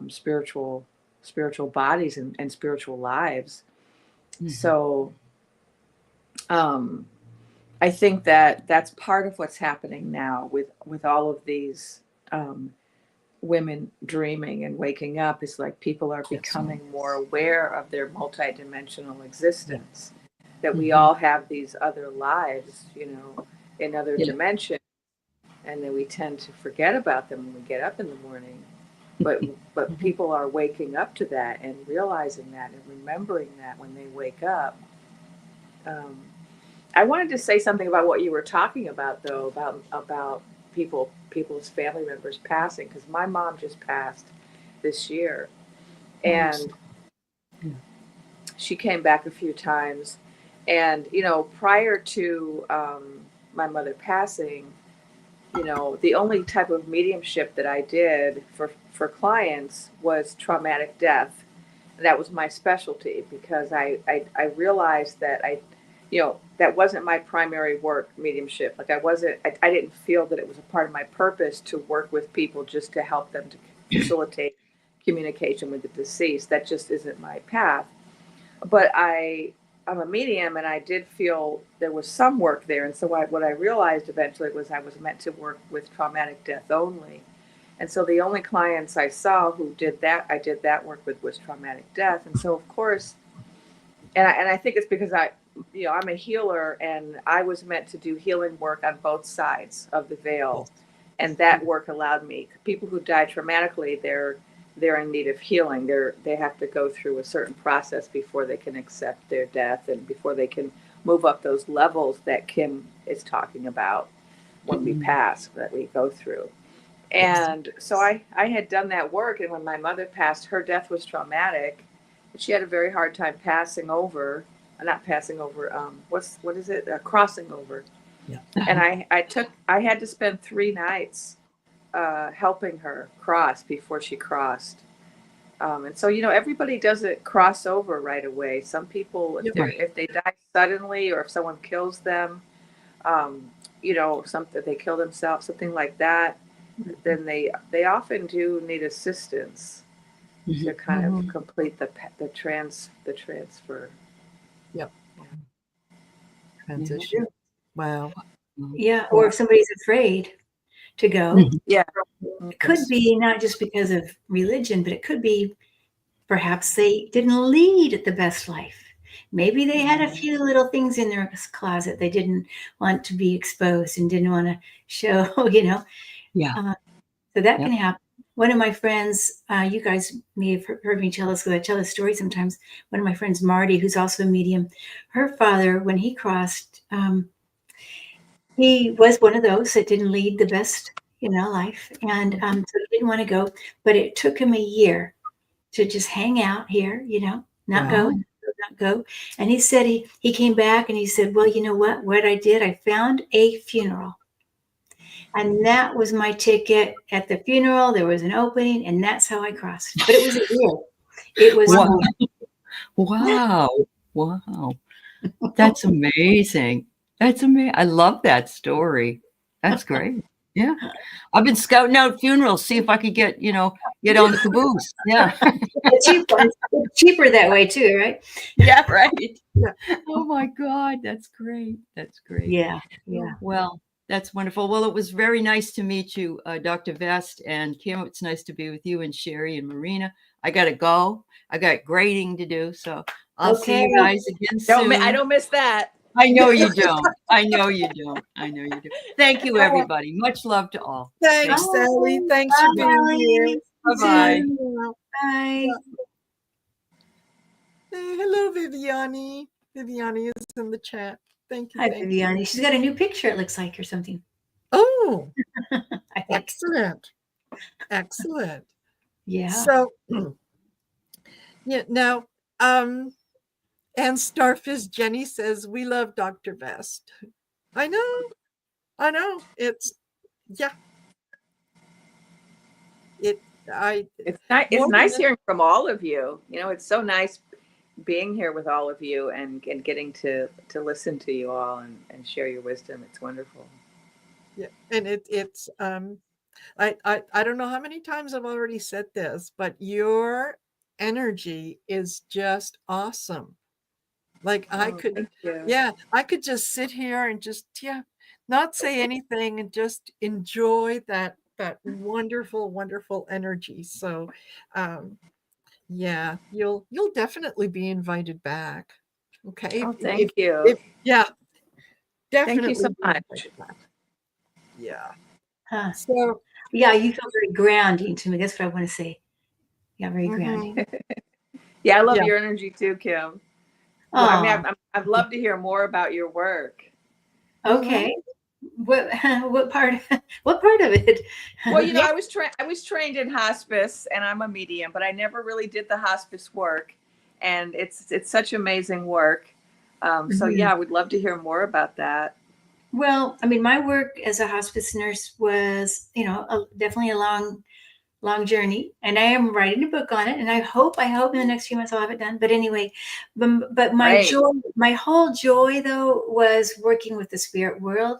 spiritual bodies and spiritual lives. So I think that that's part of what's happening now with all of these women dreaming and waking up, is like people are becoming more aware of their multidimensional existence, that we all have these other lives, in other dimensions, and then we tend to forget about them when we get up in the morning. But people are waking up to that and realizing that and remembering that when they wake up. I wanted to say something about what you were talking about, though, about people's family members passing, because my mom just passed this year, and she came back a few times. And prior to my mother passing, the only type of mediumship that I did for clients was traumatic death. And that was my specialty, because I realized that that wasn't my primary work, mediumship. Like I didn't feel that it was a part of my purpose to work with people just to help them to facilitate communication with the deceased. That just isn't my path. But I'm a medium, and I did feel there was some work there. And so what I realized eventually was I was meant to work with traumatic death only. And so the only clients I saw who did that, I did that work with, was traumatic death. And so of course, and I think it's because I'm a healer, and I was meant to do healing work on both sides of the veil. And that work allowed me. People who die traumatically, they're in need of healing. They have to go through a certain process before they can accept their death, and before they can move up those levels that Kim is talking about when we pass, that we go through. And so I had done that work, and when my mother passed, her death was traumatic. She had a very hard time passing over, not passing over. What is it? Crossing over. Yeah. And I had to spend 3 nights helping her cross before she crossed. And so, everybody doesn't cross over right away. Some people, if they die suddenly, or if someone kills them, something, they kill themselves, something like that, then they often do need assistance to kind of complete the transfer. Yep. Transition. Wow. Yeah. Or if somebody's afraid to go. Yeah. It could be not just because of religion, but it could be perhaps they didn't lead the best life. Maybe they had a few little things in their closet they didn't want to be exposed and didn't want to show, Yeah. So that can happen. One of my friends, you guys may have heard me tell this story sometimes. One of my friends, Marty, who's also a medium, her father, when he crossed, he was one of those that didn't lead the best, life. And so he didn't want to go, but it took him a year to just hang out here, not go. And he said he came back and he said, well, you know what I did? I found a funeral. And that was my ticket. At the funeral, there was an opening, and that's how I crossed. But it was a year. It was Wow. That's amazing. That's amazing. I love that story. That's great. Yeah. I've been scouting out funerals, see if I could get on the caboose. Yeah. It's cheaper that way too, right? Yeah, right. Yeah. Oh my God. That's great. That's great. Yeah. Well, that's wonderful. Well, it was very nice to meet you, Dr. Vest and Kim. It's nice to be with you and Sherry and Marina. I got to go. I got grading to do. So I'll see you guys again soon. I don't miss that. I know you don't. I know you don't. Thank you, everybody. Much love to all. Thanks, Sally. Thanks for being here. Bye-bye. Bye. Hello, Viviani. Viviani is in the chat. Thank you. Hi, Viviani. She's got a new picture, it looks like, or something. Oh, I think. Excellent. Yeah. So, now, and Starfish Jenny says, we love Dr. Vest. I know. It's nice hearing from all of you. It's so nice being here with all of you and getting to listen to you all and share your wisdom. It's wonderful. Yeah. And it's I don't know how many times I've already said this, but your energy is just awesome. Like I could just sit here and just not say anything and just enjoy that wonderful energy. So you'll definitely be invited back. Okay. Thank you. Definitely. Thank you so much. Yeah. Huh. So yeah, you feel very grounding to me. That's what I want to say. Yeah, very grounding. Yeah, I love your energy too, Kim. Well, I mean, Oh, I'd love to hear more about your work. okay. What part? What part of it? Well, I was trained in hospice, and I'm a medium, but I never really did the hospice work, and it's such amazing work. So I would love to hear more about that. Well, I mean, my work as a hospice nurse was, definitely a long journey, and I am writing a book on it, and I hope in the next few months I'll have it done. But anyway, but my joy, my whole joy though, was working with the spirit world,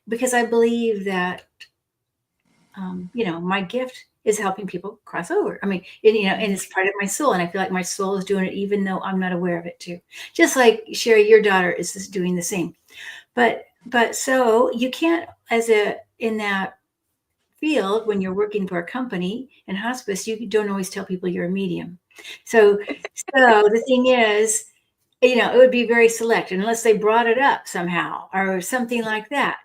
because I believe that, my gift is helping people cross over. I mean, and it's part of my soul, and I feel like my soul is doing it, even though I'm not aware of it too. Just like Sherry, your daughter is just doing the same. But so you can't, in that field, when you're working for a company in hospice, you don't always tell people you're a medium. So the thing is, it would be very select unless they brought it up somehow or something like that,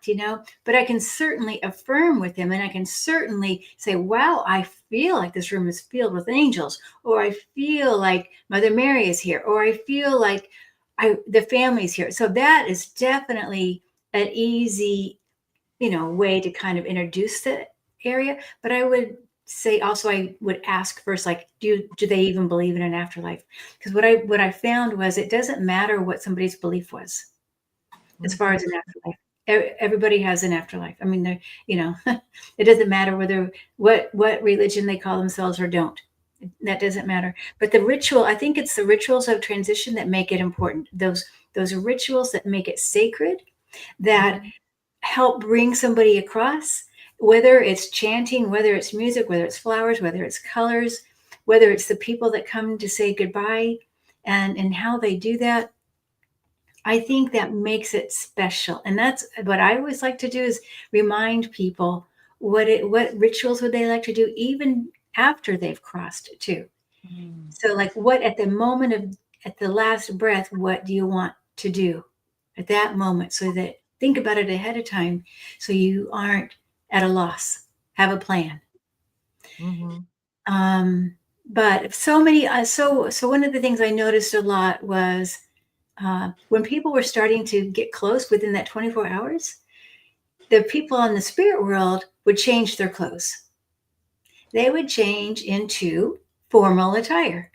but I can certainly affirm with them, and I can certainly say, wow, I feel like this room is filled with angels, or I feel like Mother Mary is here, or I feel like the family's here. So that is definitely an easy, way to kind of introduce the area. But I would say also, I would ask first, like, do they even believe in an afterlife? Because what I found was it doesn't matter what somebody's belief was as far as an afterlife. Everybody has an afterlife. I mean, it doesn't matter what religion they call themselves or don't. That doesn't matter. But the ritual, I think it's the rituals of transition that make it important. Those rituals that make it sacred, that help bring somebody across, whether it's chanting, whether it's music, whether it's flowers, whether it's colors, whether it's the people that come to say goodbye, and how they do that. I think that makes it special. And that's what I always like to do, is remind people what rituals would they like to do even after they've crossed too. So like, what at the moment at the last breath, what do you want to do at that moment? So that, think about it ahead of time so you aren't at a loss. Have a plan. But so many, so one of the things I noticed a lot was when people were starting to get close within that 24 hours, the people in the spirit world would change their clothes. They would change into formal attire,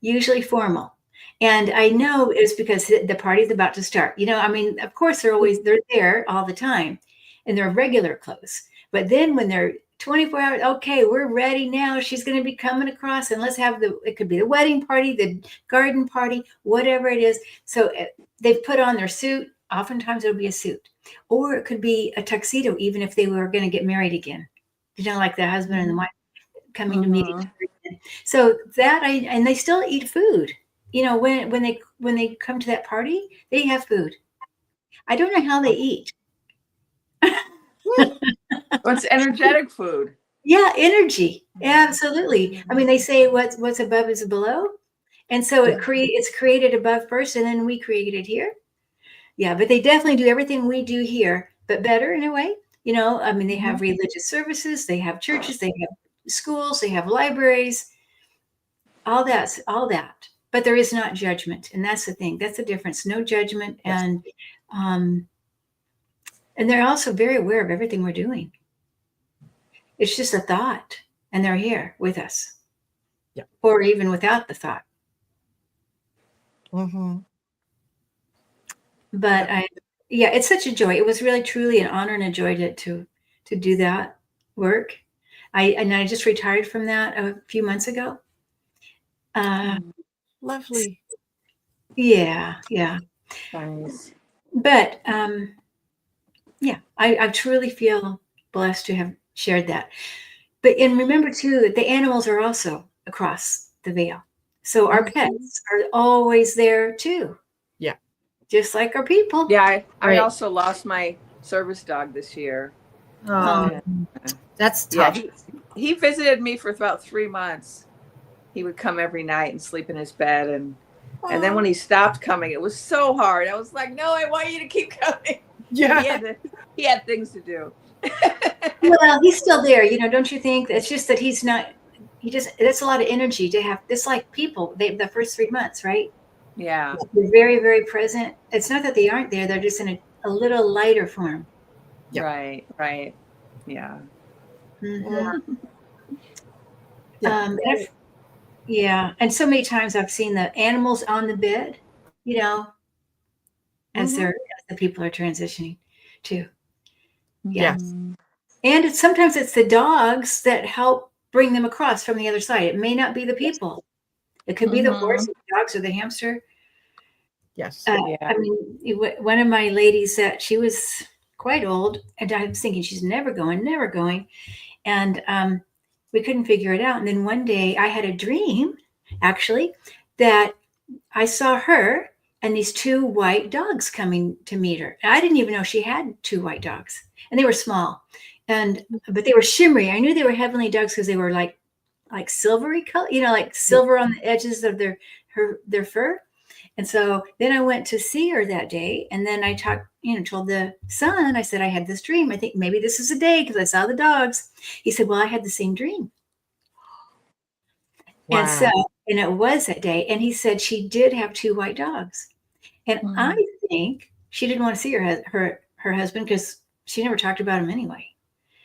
usually formal. And I know it's because the party's about to start. I mean, of course, they're there all the time in their regular clothes. But then when they're 24 hours, okay, we're ready now. She's going to be coming across, and let's have it could be the wedding party, the garden party, whatever it is. So they've put on their suit. Oftentimes it'll be a suit, or it could be a tuxedo, even if they were going to get married again. Like the husband and the wife coming to meet each other again. So that and they still eat food. When they come to that party, they have food. I don't know how they eat. What's energetic food? Yeah, energy. Absolutely. I mean, they say what's above is below. And so it's created above first, and then we create it here. Yeah, but they definitely do everything we do here, but better in a way. I mean, they have religious services, they have churches, they have schools, they have libraries, all that. But there is not judgment. And that's the thing. That's the difference. No judgment. Yes. And they're also very aware of everything we're doing. It's just a thought, and they're here with us. Yeah. Or even without the thought. But it's such a joy. It was really, truly an honor and a joy to do that work. I just retired from that a few months ago. Lovely. Yeah. Nice. But I truly feel blessed to have shared that. And remember too, the animals are also across the veil. So our pets are always there too. Yeah. Just like our people. Yeah, I also lost my service dog this year. Oh, that's tough. Yeah, he visited me for about 3 months. He would come every night and sleep in his bed, and then when he stopped coming, it was so hard. I was like, no, I want you to keep coming. Yeah. He had things to do. Well, he's still there, don't you think? It's just that that's a lot of energy to have. It's like people, the first 3 months, right? Yeah. They're very, very present. It's not that they aren't there. They're just in a little lighter form. Yep. Right. Yeah. And so many times I've seen the animals on the bed, as the people are transitioning too. Yes. And sometimes it's the dogs that help bring them across from the other side. It may not be the people. It could be the horse, the dogs, or the hamster. Yes. I mean, one of my ladies, she was quite old, and I was thinking she's never going. And we couldn't figure it out. And then one day I had a dream, actually, that I saw her and these 2 white dogs coming to meet her. And I didn't even know she had 2 white dogs, and they were small. but they were shimmery. I knew they were heavenly doves because they were like silvery color, like silver on the edges of their fur. And so then I went to see her that day, and then I told the son, I said, I had this dream. I think maybe this is a day because I saw the dogs. He said, well, I had the same dream. Wow. And it was that day. And he said she did have 2 white dogs. And I think she didn't want to see her husband because she never talked about him anyway.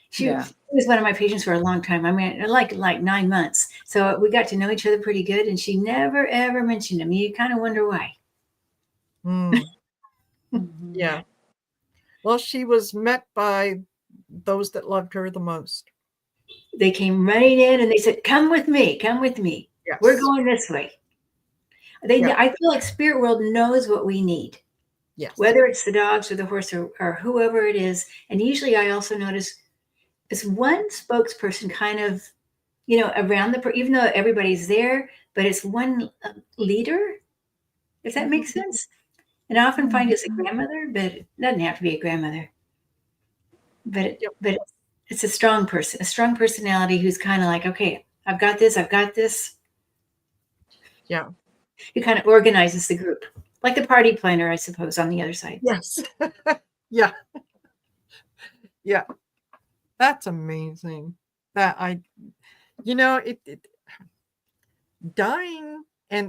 She was one of my patients for a long time. I mean, like 9 months. So we got to know each other pretty good. And she never, ever mentioned him. You kind of wonder why. Yeah. Well, she was met by those that loved her the most. They came running in and they said, come with me. Come with me. Yes. We're going this way. I feel like spirit world knows what we need. Yes. Whether it's the dogs or the horse or whoever it is. And usually I also notice it's one spokesperson kind of, around even though everybody's there, but it's one leader, if that makes sense. And I often find it's a grandmother, but it doesn't have to be a grandmother. But it's a strong person, a strong personality who's kind of like, okay, I've got this. Yeah. Who kind of organizes the group, like the party planner, I suppose, on the other side. Yes. Yeah. Yeah. That's amazing. Dying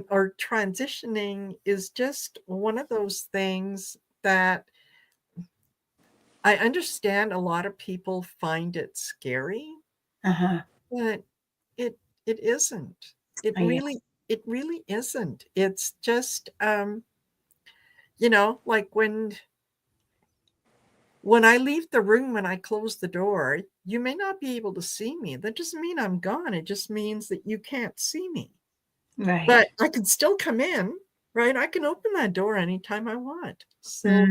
or transitioning is just one of those things that I understand a lot of people find it scary, but it isn't. It really isn't. It's just, like when I leave the room and I close the door, you may not be able to see me. That doesn't mean I'm gone. It just means that you can't see me. Right. But I can still come in, right? I can open that door anytime I want. So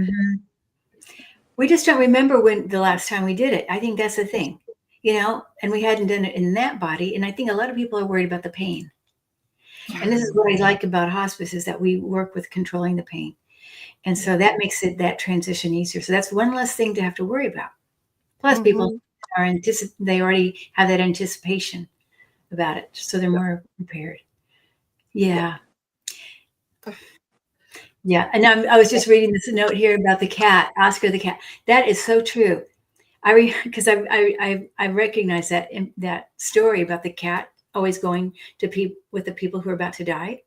we just don't remember when the last time we did it. I think that's the thing, and we hadn't done it in that body. And I think a lot of people are worried about the pain. And this is what I like about hospice is that we work with controlling the pain. And so that makes that transition easier. So that's one less thing to have to worry about. Plus people they already have that anticipation about it. So they're more prepared. Yeah. Yeah. And I was just reading this note here about the cat, Oscar the cat. That is so true. Because I recognize that story about the cat always going to with the people who are about to die.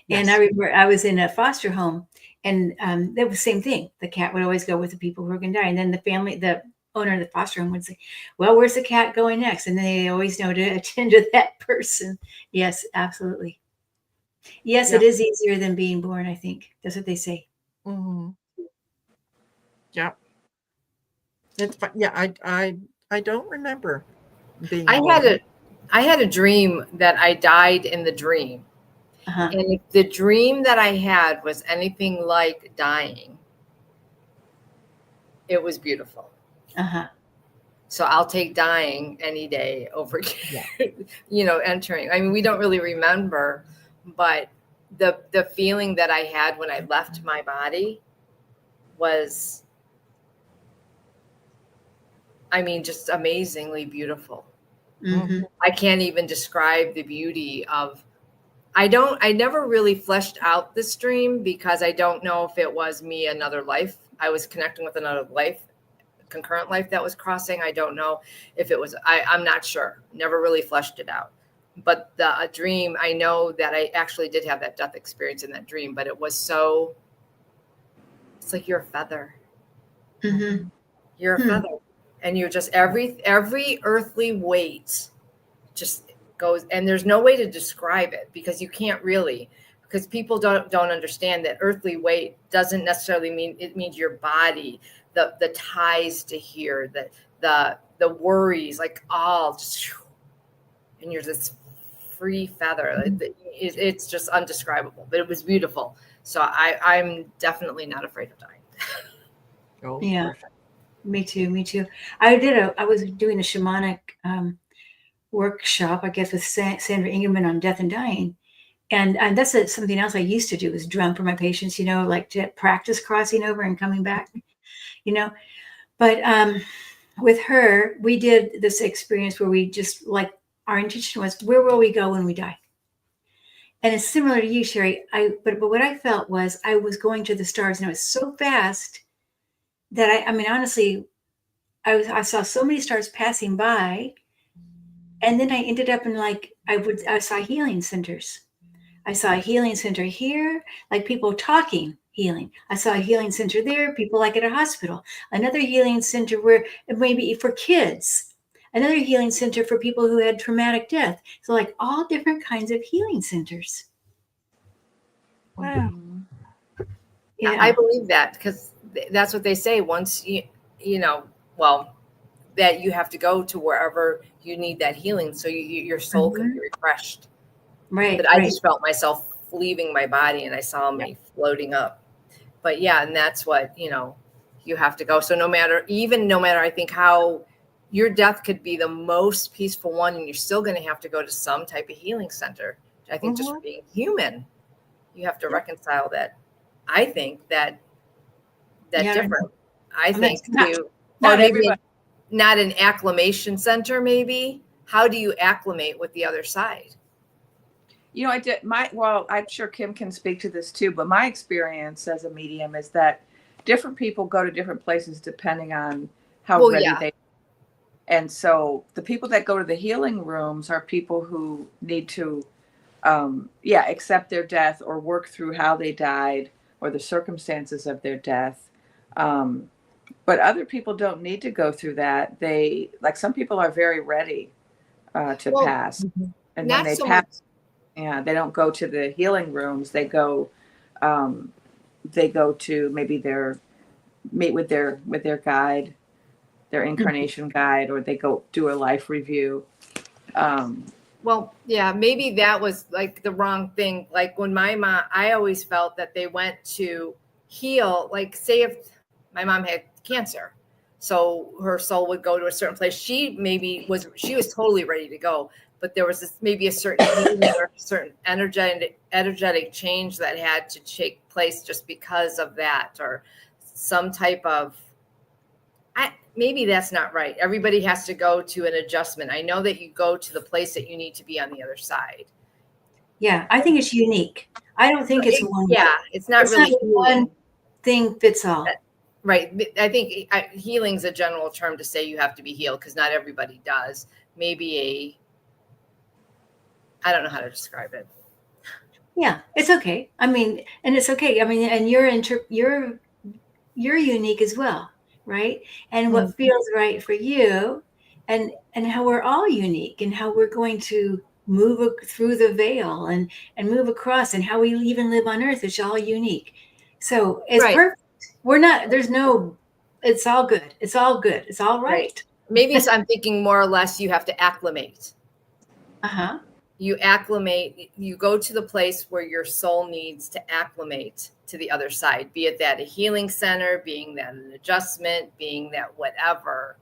Yes. And I remember I was in a foster home, and that was the same thing. The cat would always go with the people who were going to die. And then the owner of the foster home would say, well, where's the cat going next? And then they always know to attend to that person. Yes, absolutely. Yes, it is easier than being born, I think. That's what they say. Yeah. It's fun. Yeah, I don't remember being I had a dream that I died in the dream. And if the dream that I had was anything like dying, it was beautiful. So I'll take dying any day over, entering. I mean, we don't really remember, but the feeling that I had when I left my body was, just amazingly beautiful. I can't even describe the beauty of, I never really fleshed out this dream because I don't know if it was me, another life. I was connecting with another life, concurrent life that was crossing. I don't know if it was, I'm not sure. Never really fleshed it out. But the dream, I know that I actually did have that death experience in that dream, but it was it's like you're a feather. You're a feather. And you're just every earthly weight just goes, and there's no way to describe it because you can't really, because people don't understand that earthly weight doesn't necessarily mean, it means your body, the ties to here, the worries, like all just, and you're this free feather. It's just undescribable, but it was beautiful. So I'm definitely not afraid of dying. Yeah. Perfect. Me too. I was doing a shamanic workshop, I guess, with Sandra Ingerman on death and dying. And that's something else I used to do is drum for my patients, like to practice crossing over and coming back, But with her, we did this experience where we just like, our intention was, where will we go when we die? And it's similar to you, Sherry. But what I felt was I was going to the stars, and it was so fast that I mean, honestly, I saw so many stars passing by, and then I ended up in like I saw healing centers. I saw a healing center here, like people talking healing. I saw a healing center there, people like at a hospital. Another healing center where maybe for kids. Another healing center for people who had traumatic death. So like all different kinds of healing centers. Wow. Yeah. I believe that, because that's what they say. Once you know, well, that you have to go to wherever you need that healing, so your soul can be refreshed. Right. But I just felt myself leaving my body, and I saw me floating up. But yeah, and that's what, you have to go. So no matter, I think how your death could be the most peaceful one, and you're still going to have to go to some type of healing center. I think just for being human, you have to reconcile that. I think that different. I think too, or maybe not an acclimation center. Maybe how do you acclimate with the other side? I did I'm sure Kim can speak to this too, but my experience as a medium is that different people go to different places depending on how ready they are. And so the people that go to the healing rooms are people who need to, accept their death or work through how they died or the circumstances of their death. But other people don't need to go through that. Some people are very ready to pass. And when they pass, they don't go to the healing rooms. They go to maybe meet with their guide, their incarnation guide, or they go do a life review. Maybe that was like the wrong thing. Like when my mom, I always felt that they went to heal, like say if my mom had cancer, so her soul would go to a certain place. She was totally ready to go, but there was maybe a certain healing or a certain energetic change that had to take place just because of that, or some type of, maybe that's not right. Everybody has to go to an adjustment. I know that you go to the place that you need to be on the other side. Yeah, I think it's unique. I don't think it's one. Yeah, it's not really one thing fits all. Right. I think healing's a general term to say you have to be healed, because not everybody does. Maybe I don't know how to describe it. Yeah, it's okay. I mean, and it's okay. I mean, and you're unique as well, right? And what feels right for you, and how we're all unique, and how we're going to move through the veil and move across, and how we even live on Earth is all unique. So it's perfect. We're not. There's no. It's all good. It's all good. It's all right. Maybe I'm thinking more or less you have to acclimate. Uh-huh. You acclimate, you go to the place where your soul needs to acclimate to the other side, be it that a healing center, being that an adjustment, being that whatever.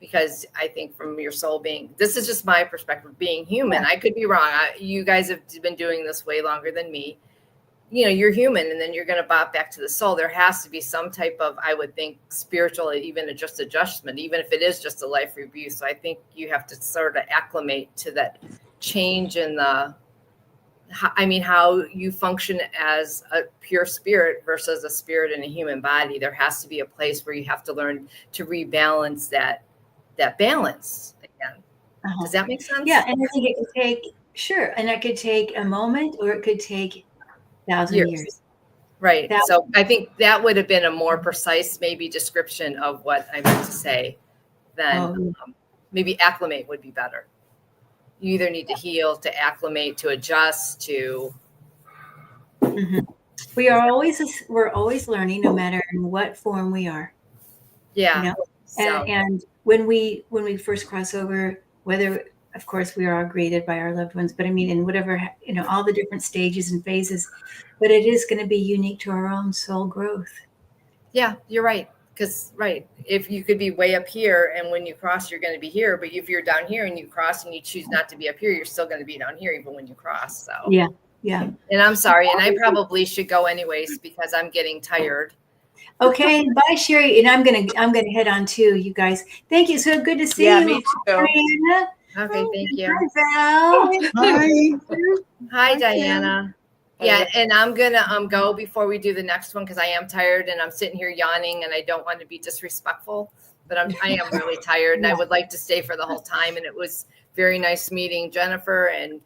Because I think from your soul this is just my perspective, being human. I could be wrong. You guys have been doing this way longer than me. You're human, and then you're going to bop back to the soul. There has to be some type of, I would think, spiritual, even adjustment, even if it is just a life review. So I think you have to sort of acclimate to that change in how you function as a pure spirit versus a spirit in a human body. There has to be a place where you have to learn to rebalance that balance again. Does that make sense? Yeah, and I think it could take, and it could take a moment, or it could take 1,000 years. Right. So I think that would have been a more precise maybe description of what I meant to say than maybe acclimate would be better. You either need to heal, to acclimate, to adjust, to. We're always learning, no matter in what form we are. Yeah. And when we first cross over, whether, of course, we are greeted by our loved ones, but I mean, in whatever, all the different stages and phases, but it is going to be unique to our own soul growth. Yeah, you're right. Because, if you could be way up here, and when you cross, you're going to be here. But if you're down here and you cross and you choose not to be up here, you're still going to be down here even when you cross. So yeah. And I'm sorry, and I probably should go anyways because I'm getting tired. Okay, bye, Sherry. And I'm gonna head on too, you guys. Thank you. So good to see Yeah, you. me too. Mariana. Okay, thank you. Hi, Val. Hi. Hi, Hi, Diana. Yeah, and I'm gonna go before we do the next one because I am tired and I'm sitting here yawning and I don't want to be disrespectful, but I am really tired and I would like to stay for the whole time. And it was very nice meeting Jennifer and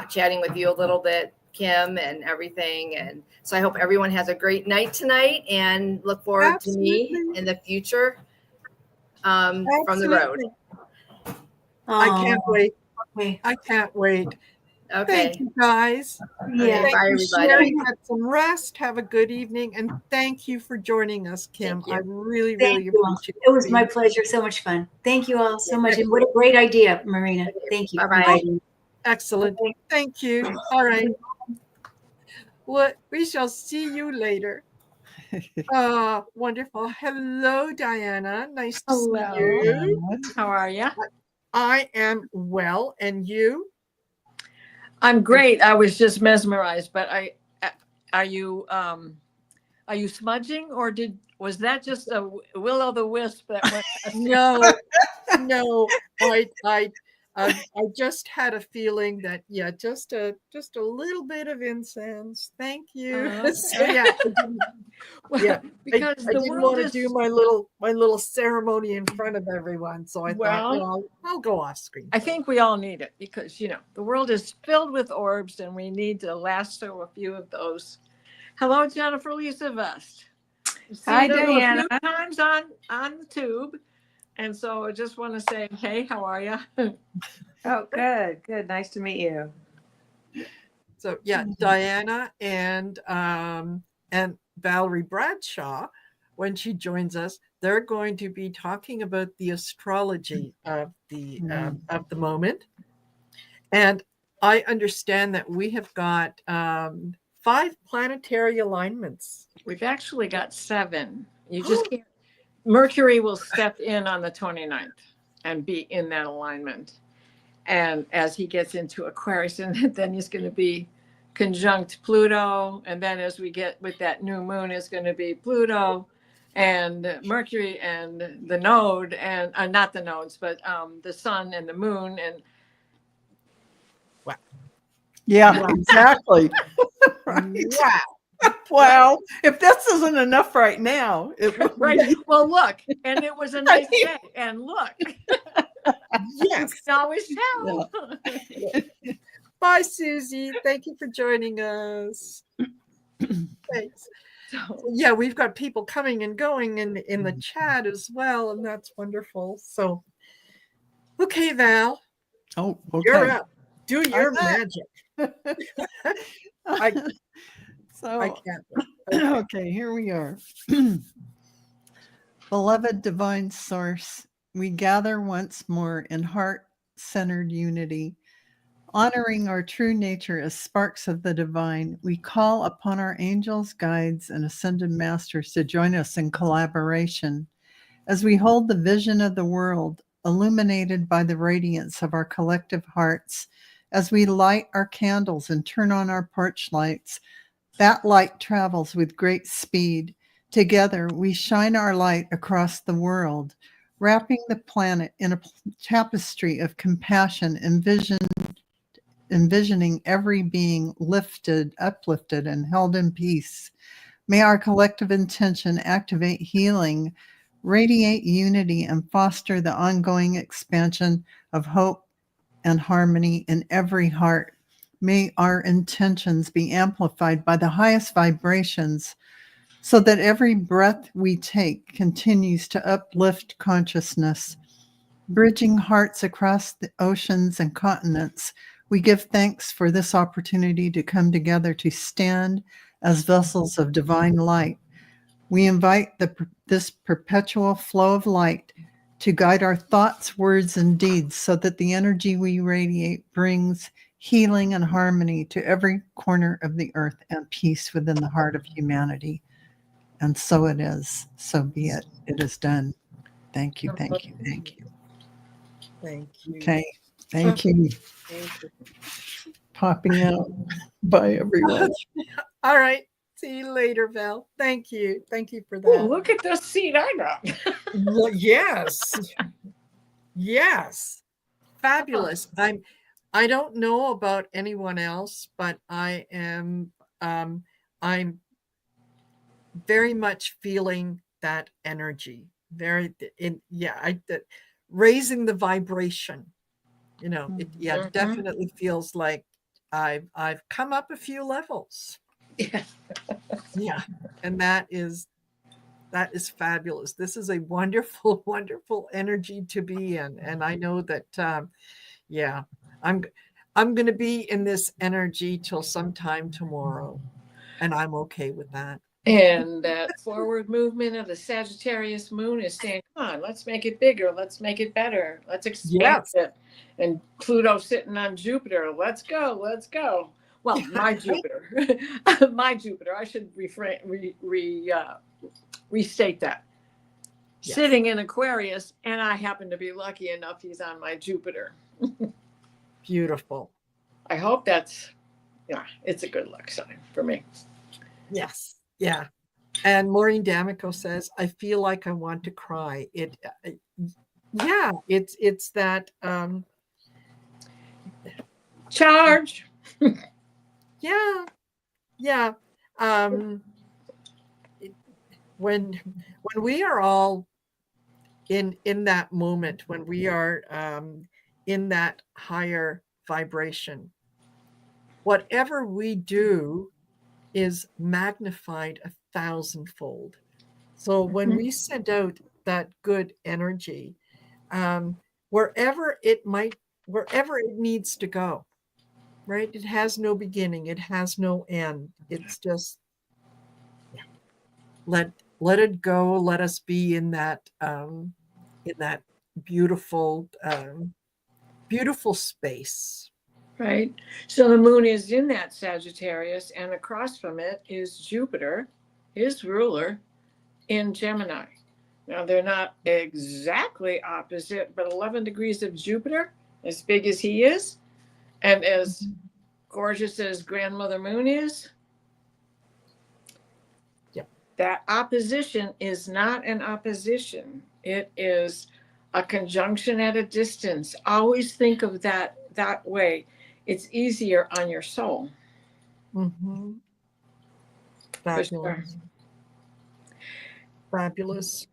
chatting with you a little bit, Kim, and everything. And so I hope everyone has a great night tonight and look forward to me Absolutely. in the future from the road. Absolutely. I can't wait. Okay. I can't wait. Okay. Thank you, guys. Yeah. Bye, Thank you, everybody. Sherry. Get some rest. Have a good evening. And thank you for joining us, Kim. Thank you. I really, Thank really you all. appreciate It was my being- pleasure. So much fun. Thank you all so Yeah, much. thank And what a great idea, Marina. Okay. Thank you. for Bye-bye. inviting me. Excellent. Okay. Thank you. All right. Well, we shall see you later. Wonderful. Hello, Diana. Nice to see you. How are you? I am well, and you? I'm great. I was just mesmerized, but are you smudging, or was that just a will o' the wisp that went? No, no. I just had a feeling that just a little bit of incense. Thank you. Oh, So yeah, Well, yeah. because I the didn't world want to is do my little ceremony in front of everyone, so I thought, Well, well, I'll go off screen. I think we all need it because the world is filled with orbs, and we need to lasso a few of those. Hello, Jennifer Lisa Vest. Hi, Seen you a Diana. few times on the tube, and so I just want to say, hey, how are you? Oh, good. Good. Nice to meet you. So yeah, Diana and Valerie Bradshaw, when she joins us, they're going to be talking about the astrology of the moment. And I understand that we have got 5 planetary alignments. We've actually got 7. You just can't. Mercury will step in on the 29th and be in that alignment. And as he gets into Aquarius, and then he's going to be conjunct Pluto. And then as we get with that new moon, is going to be Pluto and Mercury and the node, and not the nodes, but the sun and the moon. And Yeah, exactly. Right. Wow. Wow. If this isn't enough right now, it would right. be. Well, look, and it was a nice day. And look, Yes. you can always tell. Bye, Susie. Thank you for joining us. Thanks. So, Yeah, we've got people coming and going in the chat as well, and that's wonderful. So, okay, Val, Oh, you're okay. up. Do your I'm up. magic. I So, can't wait. okay, here we are. Beloved divine source, we gather once more in heart-centered unity. Honoring our true nature as sparks of the divine, we call upon our angels, guides, and ascended masters to join us in collaboration as we hold the vision of the world illuminated by the radiance of our collective hearts. As we light our candles and turn on our porch lights, that light travels with great speed. Together, we shine our light across the world, wrapping the planet in a tapestry of compassion, envisioning every being uplifted, and held in peace. May our collective intention activate healing, radiate unity, and foster the ongoing expansion of hope and harmony in every heart. May our intentions be amplified by the highest vibrations so that every breath we take continues to uplift consciousness. Bridging hearts across the oceans and continents, we give thanks for this opportunity to come together to stand as vessels of divine light. We invite this perpetual flow of light to guide our thoughts, words, and deeds so that the energy we radiate brings healing and harmony to every corner of the earth and peace within the heart of humanity. And so it is. So be it. It is done. Thank you. Thank you. Thank you. Thank you. Okay. Thank you. Thank you. Popping out. Bye, everyone. All right. See you later, Val. Thank you. Thank you for Ooh, that. look at the seat I got. Yes. Yes. Fabulous. I don't know about anyone else, but I'm very much feeling that energy. Raising the vibration. It definitely feels like I've come up a few levels. Yeah. Yeah. And that is fabulous. This is a wonderful, wonderful energy to be in. And I know that, yeah, I'm going to be in this energy till sometime tomorrow. And I'm okay with that. And that forward movement of the Sagittarius moon is saying, come on, let's make it bigger. Let's make it better. Let's expand Yes. it. And Pluto sitting on Jupiter. Let's go. Let's go. Well, my Jupiter. My Jupiter. I should restate that. Yes. Sitting in Aquarius, and I happen to be lucky enough he's on my Jupiter. Beautiful. I hope it's a good luck sign for me. Yes. Yeah. And Maureen D'Amico says, I feel like I want to cry. It's that, Charge. yeah. Yeah. When we are all in that moment, when we are in that higher vibration, whatever we do is magnified 1,000-fold. So when we send out that good energy, wherever it needs to go, right? It has no beginning, it has no end. It's just let it go. Let us be in that beautiful beautiful space. Right. So the moon is in that Sagittarius, and across from it is Jupiter, his ruler, in Gemini. Now, they're not exactly opposite, but 11 degrees of Jupiter, as big as he is, and as gorgeous as Grandmother Moon is, that opposition is not an opposition. It is a conjunction at a distance. Always think of that way. It's easier on your soul. Mm-hmm. Fabulous. Fabulous.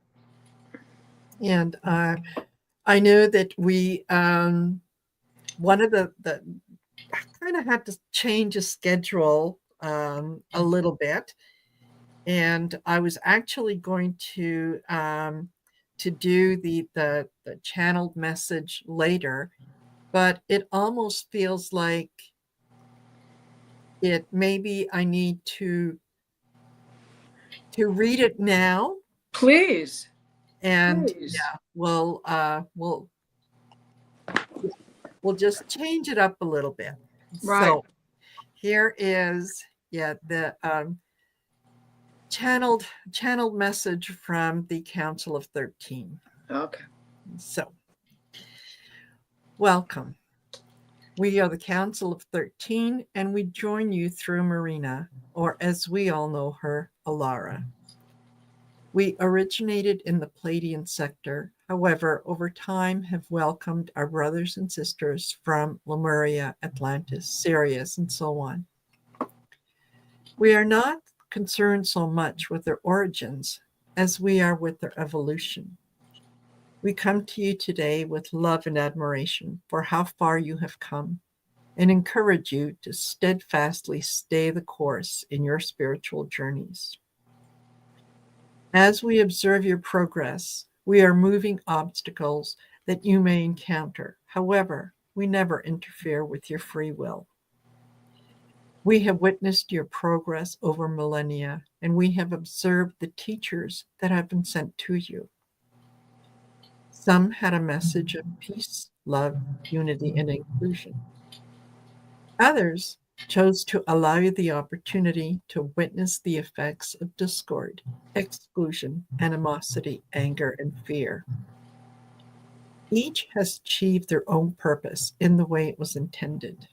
And I know that we one of the I kind of had to change a schedule a little bit, and I was actually going to do the channeled message later, but it almost feels like maybe I need to read it now. Please. And Please. yeah, we'll just change it up a little bit. Right. So here is the channeled message from the Council of 13. Okay. So, welcome. We are the Council of 13, and we join you through Marina, or as we all know her, Alara. We originated in the Pleiadian sector, however, over time have welcomed our brothers and sisters from Lemuria, Atlantis, Sirius, and so on. We are not concerned so much with their origins as we are with their evolution. We come to you today with love and admiration for how far you have come, and encourage you to steadfastly stay the course in your spiritual journeys. As we observe your progress, we are moving obstacles that you may encounter. However, we never interfere with your free will. We have witnessed your progress over millennia, and we have observed the teachers that have been sent to you. Some had a message of peace, love, unity, and inclusion. Others chose to allow you the opportunity to witness the effects of discord, exclusion, animosity, anger, and fear. Each has achieved their own purpose in the way it was intended.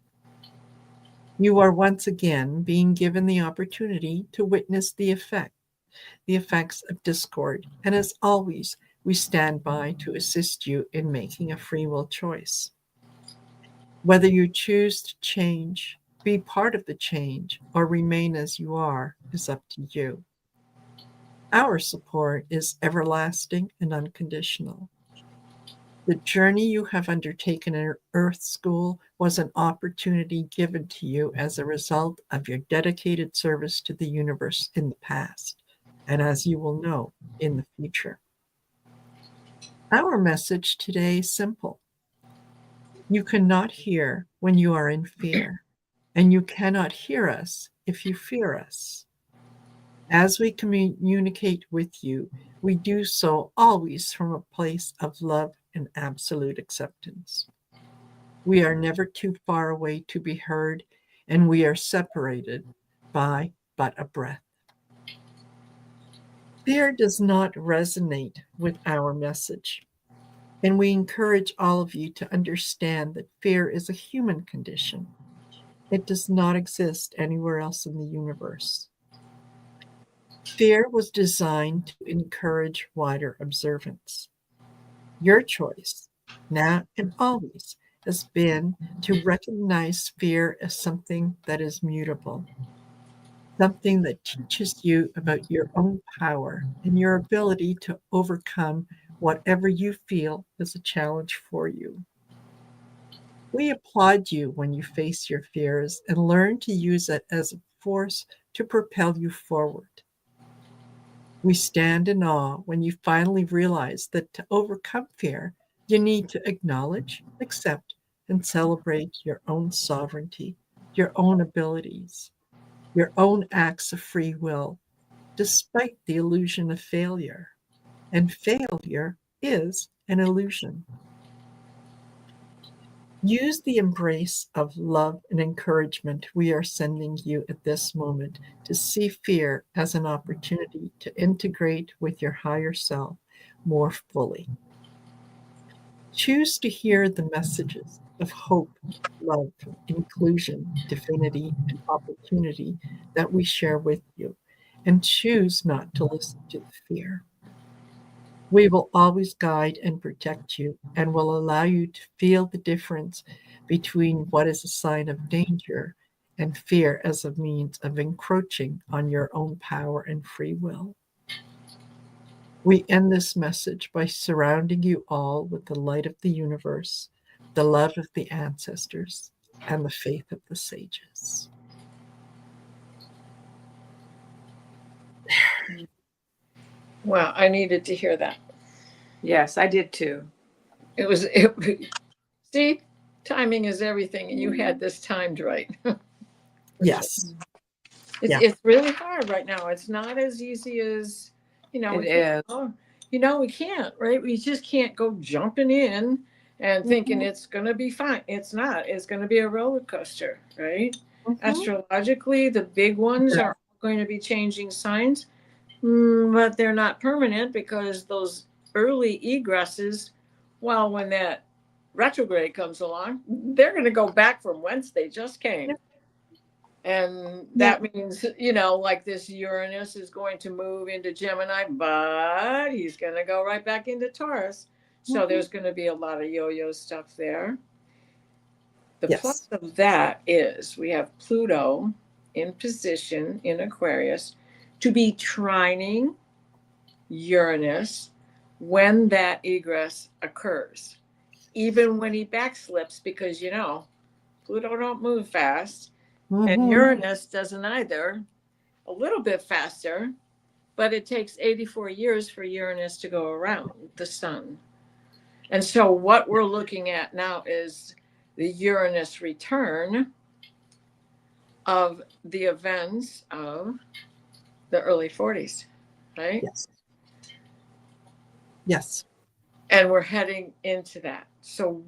You are once again being given the opportunity to witness the effects of discord, and as always, we stand by to assist you in making a free will choice. Whether you choose to change, be part of the change, or remain as you are is up to you. Our support is everlasting and unconditional. The journey you have undertaken in Earth School was an opportunity given to you as a result of your dedicated service to the universe in the past, and as you will know, in the future. Our message today is simple. You cannot hear when you are in fear, and you cannot hear us if you fear us. As we communicate with you, we do so always from a place of love and absolute acceptance. We are never too far away to be heard, and we are separated by but a breath. Fear does not resonate with our message, and we encourage all of you to understand that fear is a human condition. It does not exist anywhere else in the universe. Fear was designed to encourage wider observance. Your choice, now and always, has been to recognize fear as something that is mutable, something that teaches you about your own power and your ability to overcome whatever you feel is a challenge for you. We applaud you when you face your fears and learn to use it as a force to propel you forward. We stand in awe when you finally realize that to overcome fear, you need to acknowledge, accept, and celebrate your own sovereignty, your own abilities, your own acts of free will, despite the illusion of failure. And failure is an illusion. Use the embrace of love and encouragement we are sending you at this moment to see fear as an opportunity to integrate with your higher self more fully. Choose to hear the messages of hope, love, inclusion, divinity, and opportunity that we share with you, and choose not to listen to the fear. We will always guide and protect you and will allow you to feel the difference between what is a sign of danger and fear as a means of encroaching on your own power and free will. We end this message by surrounding you all with the light of the universe, the love of the ancestors, and the faith of the sages. Well, I needed to hear that. Yes, I did too. See, timing is everything, and you had this timed right. Yes. Yeah. It's really hard right now. It's not as easy as, It is. we can't, right? We just can't go jumping in and thinking it's going to be fine. It's not. It's going to be a roller coaster, right? Astrologically, the big ones are going to be changing signs, but they're not permanent because those early egresses, well, when that retrograde comes along, they're going to go back from whence they just came. Yep. And that means, like this Uranus is going to move into Gemini, but he's going to go right back into Taurus. So there's going to be a lot of yo-yo stuff there. The plus of that is we have Pluto in position in Aquarius to be trining Uranus when that egress occurs, even when he backslips, because Pluto don't move fast, and Uranus doesn't either. A little bit faster, but it takes 84 years for Uranus to go around the sun. And so what we're looking at now is the Uranus return of the events of the early 40s, right? Yes. Yes. And we're heading into that. So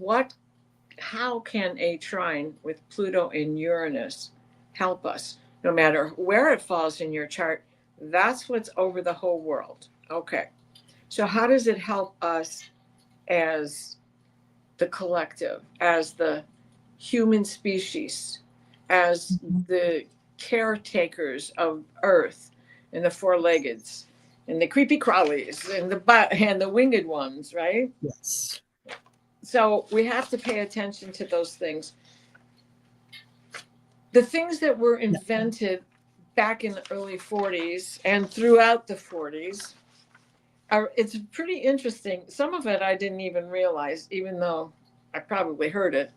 how can a trine with Pluto and Uranus help us? No matter where it falls in your chart, that's what's over the whole world. Okay. So how does it help us as the collective, as the human species, as the caretakers of Earth, and the four-leggeds, and the creepy crawlies, and the winged ones, right? Yes. So we have to pay attention to those things. The things that were invented back in the early 40s and throughout the 40s it's pretty interesting. Some of it I didn't even realize, even though I probably heard it.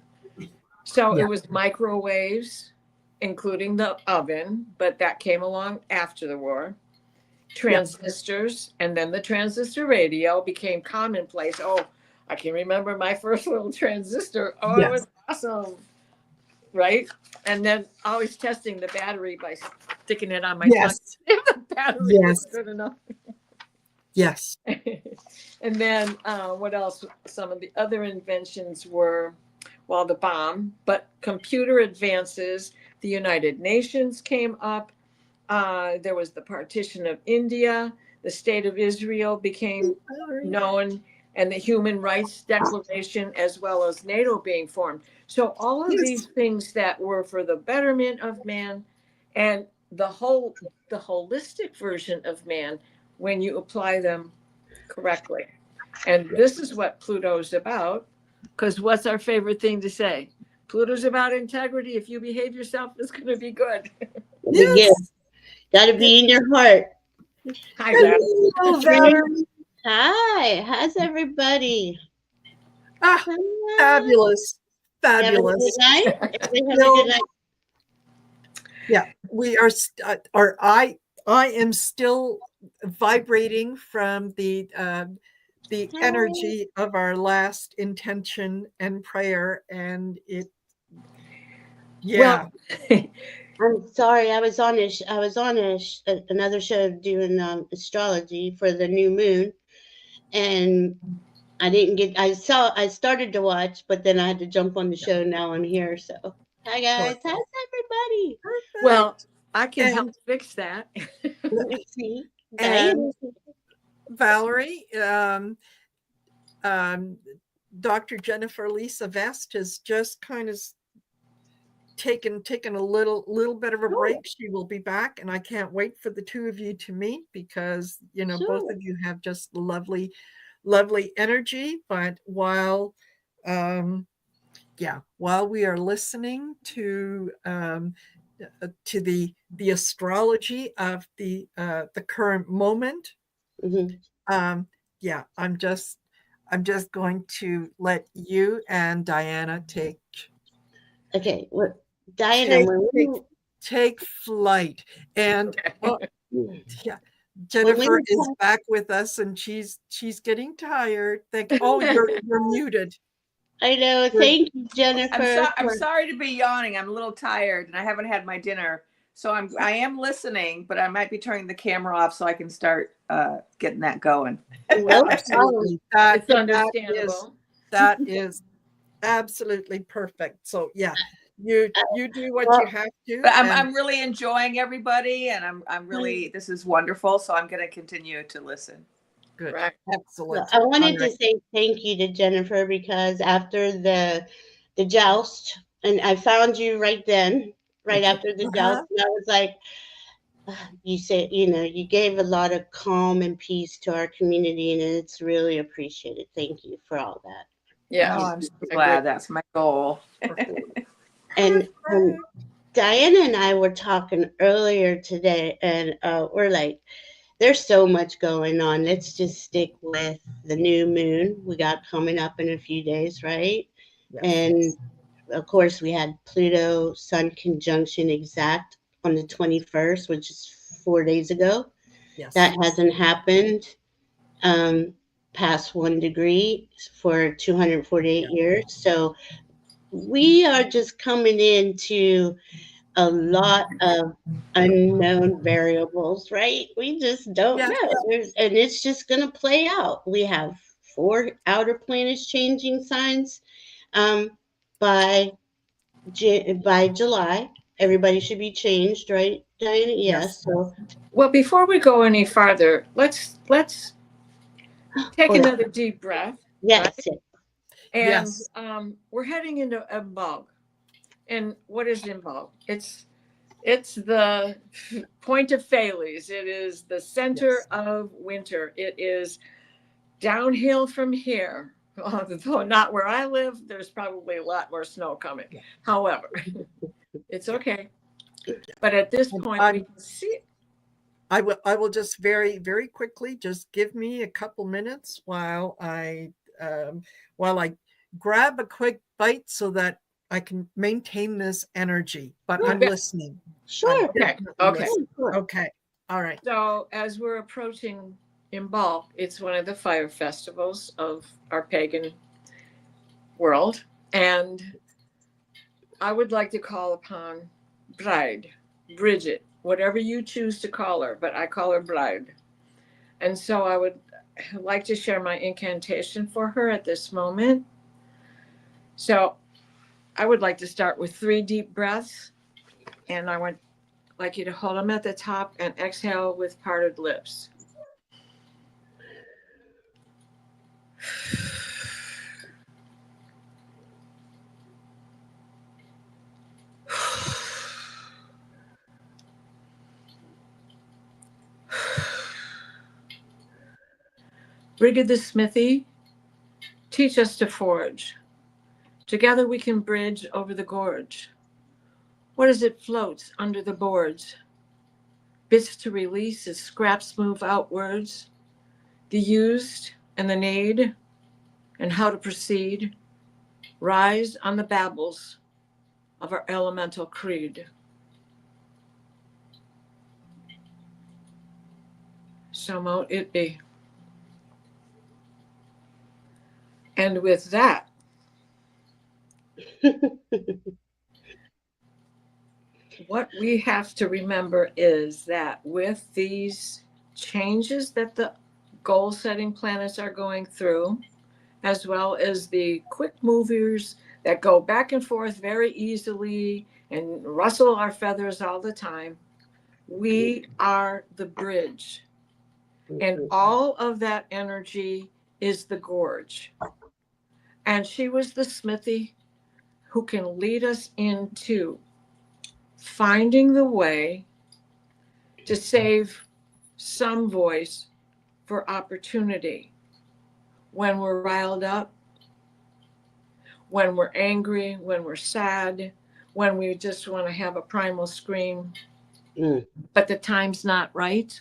So Yeah. it was microwaves, including the oven, but that came along after the war. Transistors, and then the transistor radio became commonplace. Oh, I can remember my first little transistor. Oh, it was awesome. Right? And then always testing the battery by sticking it on my tongue. If the battery was good enough. Yes. And then what else? Some of the other inventions were, well, the bomb, but computer advances. The United Nations came up. There was the partition of India. The state of Israel became known, and the Human Rights Declaration, as well as NATO being formed. So all of these things that were for the betterment of man, and the holistic version of man, when you apply them correctly. And this is what Pluto's about, because what's our favorite thing to say? Pluto's about integrity. If you behave yourself, it's going to be good. Yes. Gotta be in your heart. Hi, Val. Hello, Valerie. Hi, how's everybody? Ah, fabulous. Fabulous. Everybody have a good night? Yeah, we are, or I am still vibrating from the energy of our last intention and prayer, and it. Yeah. Well, I'm sorry. I was on another show doing astrology for the new moon, and I didn't get. I started to watch, but then I had to jump on the show. Now I'm here. So hi guys, how's everybody? Well, I can help fix that. Let me see. And Valerie, Dr. Jennifer Lisa Vest has just kind of taken a little bit of a break. She will be back, and I can't wait for the two of you to meet, because both of you have just lovely energy. But while we are listening to the astrology of the current moment, I'm just going to let you and Diana take. Okay, well, Diana, take flight, and Jennifer is back with us, and she's getting tired. You're muted. I know. Thank you, Jennifer. I'm sorry to be yawning. I'm a little tired, and I haven't had my dinner, so I am listening, but I might be turning the camera off so I can start getting that going. Absolutely, it's understandable. That is absolutely perfect. So yeah, you do what you have to. But I'm really enjoying everybody, and I'm really, this is wonderful. So I'm going to continue to listen. Good, right. Excellent. Well, I wanted to say thank you to Jennifer, because after the joust, and I found you right after the joust, and I was like, you said, you gave a lot of calm and peace to our community, and it's really appreciated. Thank you for all that. Yeah, I'm so glad. That's my goal. And Diana and I were talking earlier today, and we're like, there's so much going on. Let's just stick with the new moon we got coming up in a few days, right? Yes. And of course, we had Pluto Sun conjunction exact on the 21st, which is 4 days ago. Yes. That hasn't happened past 1 degree for 248 years. So we are just coming into a lot of unknown variables, right? We just don't know. And it's just going to play out. We have 4 outer planets changing signs by July. Everybody should be changed, right, Diana? Yes. So, well, before we go any farther, let's take another deep breath. Yes. Right? And we're heading into a bug. And what is involved? It's the point of Thales. It is the center of winter. It is downhill from here. Although not where I live, there's probably a lot more snow coming. However, it's okay. But at this point, we can see it. I will just very, very quickly, just give me a couple minutes while I grab a quick bite so that I can maintain this energy. But I'm listening. Sure. Okay. Okay. All right. So as we're approaching Imbolc, it's one of the fire festivals of our pagan world. And I would like to call upon Bride, Bridget, whatever you choose to call her, but I call her Bride. And so I would like to share my incantation for her at this moment. So I would like to start with 3 deep breaths, and I would like you to hold them at the top and exhale with parted lips. Brigid the Smithy, teach us to forge. Together we can bridge over the gorge. What as it floats under the boards? Bits to release as scraps move outwards. The used and the need, and how to proceed, rise on the babbles of our elemental creed. So mote it be. And with that, what we have to remember is that with these changes that the goal-setting planets are going through, as well as the quick movers that go back and forth very easily and rustle our feathers all the time, we are the bridge. And all of that energy is the gorge. And she was the smithy who can lead us into finding the way to save some voice for opportunity when we're riled up, when we're angry, when we're sad, when we just want to have a primal scream, but the time's not right.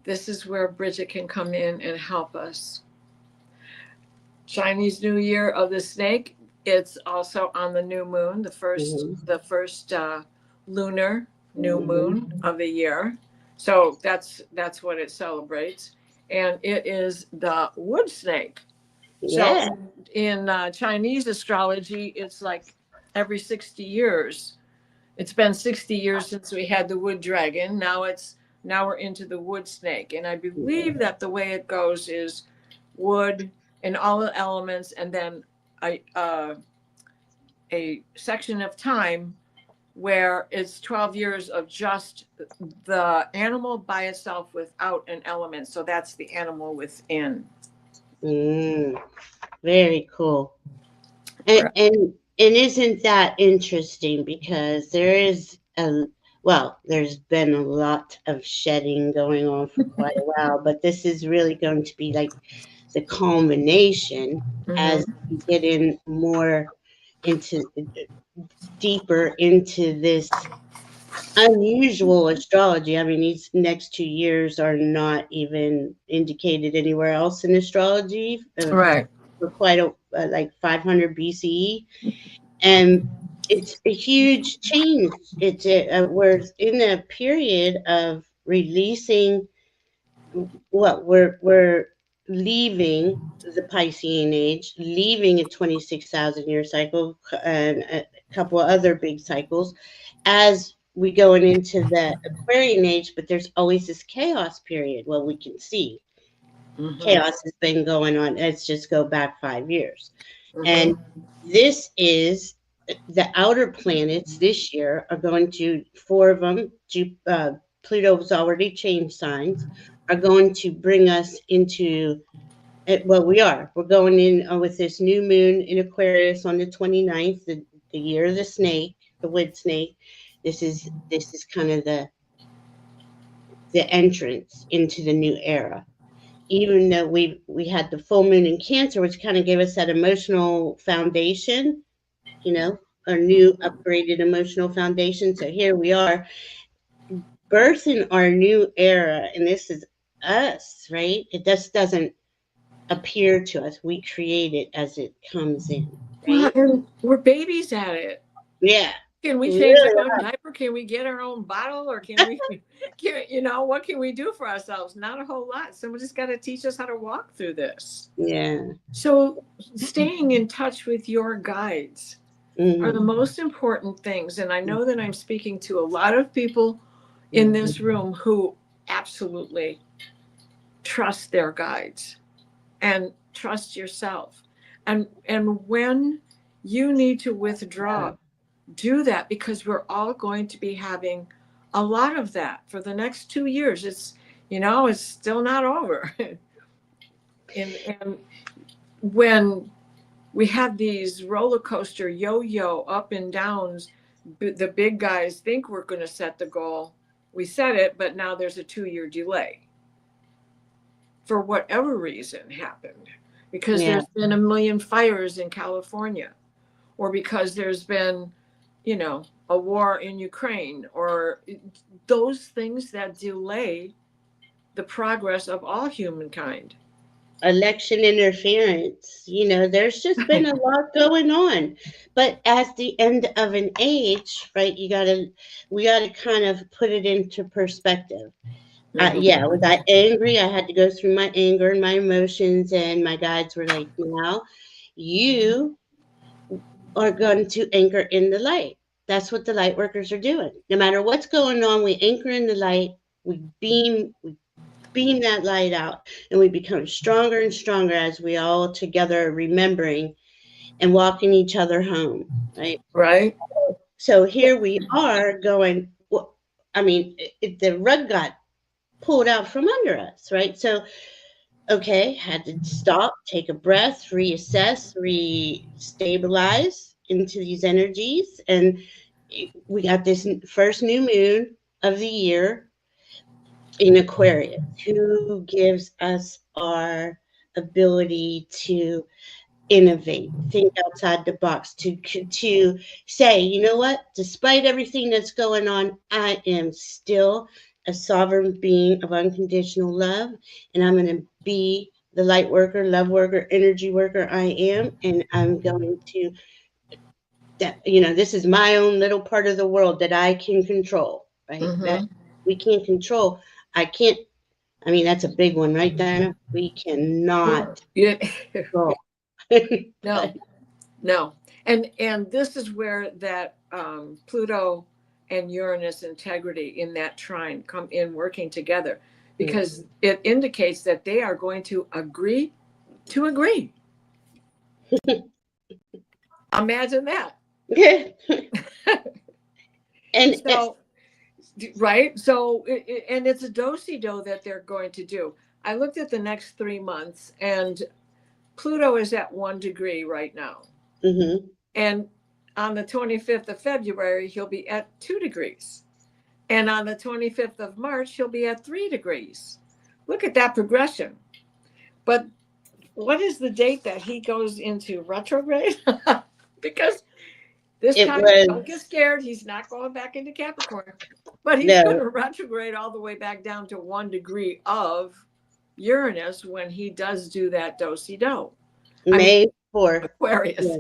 This is where Bridget can come in and help us. Chinese New Year of the Snake, it's also on the new moon, the first lunar new moon of the year. So that's what it celebrates. And it is the wood snake. Yeah. So in Chinese astrology, it's like every 60 years. It's been 60 years since we had the wood dragon. Now we're into the wood snake. And I believe that the way it goes is wood and all the elements, and then a section of time where it's 12 years of just the animal by itself without an element. So that's the animal within. Very cool. And isn't that interesting? Because there's been a lot of shedding going on for quite a while, but this is really going to be like the culmination as we get in more deeper into this unusual astrology. I mean, these next 2 years are not even indicated anywhere else in astrology. Right. For quite like 500 BCE. And it's a huge change. We're in a period of releasing we're leaving the Piscean age, leaving a 26,000 year cycle and a couple of other big cycles as we going into the Aquarian age, but there's always this chaos period. Well, we can see chaos has been going on. Let's just go back 5 years. And this is the outer planets this year are going to, 4 of them, Pluto's already changed signs, are going to bring us into Well, we are. We're going in with this new moon in Aquarius on the 29th, the year of the snake, the wood snake. This is kind of the entrance into the new era. Even though we had the full moon in Cancer, which kind of gave us that emotional foundation, a new upgraded emotional foundation. So here we are, birthing our new era, and this is us, right? It just doesn't appear to us. We create it as it comes in, Well, right? and we're babies at it. Yeah. Can we We change really our own diaper? Can we get our own bottle? Or can we, what can we do for ourselves? Not a whole lot. Somebody's got to teach us how to walk through this. Yeah. So staying in touch with your guides are the Mhm. most important things. And I know that I'm speaking to a lot of people in this room who absolutely trust their guides and trust yourself. And when you need to withdraw, do that, because we're all going to be having a lot of that for the next 2 years. It's still not over. and when we have these roller coaster yo-yo up and downs, the big guys think we're going to set the goal. We set it, but now there's a 2-year delay for whatever reason happened, because Yeah. there's been a million fires in California, or because there's been a war in Ukraine, or those things that delay the progress of all humankind. Election interference. There's just been a lot going on. But at the end of an age, right, we gotta kind of put it into perspective. Yeah, was I angry? I had to go through my anger and my emotions, and my guides were like, now you are going to anchor in the light. That's what the light workers are doing. No matter what's going on, we anchor in the light, we beam that light out, and we become stronger and stronger as we all together are remembering and walking each other home, right? Right. So here we are going, well, the rug got pulled out from under us, right? So, okay, had to stop, take a breath, reassess, re-stabilize into these energies. And we got this first new moon of the year in Aquarius, who gives us our ability to innovate, think outside the box, to say, you know what, despite everything that's going on, I am still a sovereign being of unconditional love, and I'm going to be the light worker, love worker, energy worker I am, and I'm going to this is my own little part of the world that I can control, right? That we can't control. I can't. That's a big one, right, Diana? We cannot control. No. And this is where that Pluto and Uranus integrity in that trine come in working together, because it indicates that they are going to agree to agree. Imagine that. And so, right. So, and it's a do-si-do that they're going to do. I looked at the next 3 months, and Pluto is at 1 degree right now. And on the 25th of February, he'll be at 2 degrees. And on the 25th of March, he'll be at 3 degrees. Look at that progression. But what is the date that he goes into retrograde? Because this time, don't get scared. He's not going back into Capricorn. But he's going to retrograde all the way back down to 1 degree of Uranus when he does do that do-si-do. May 4th. Aquarius.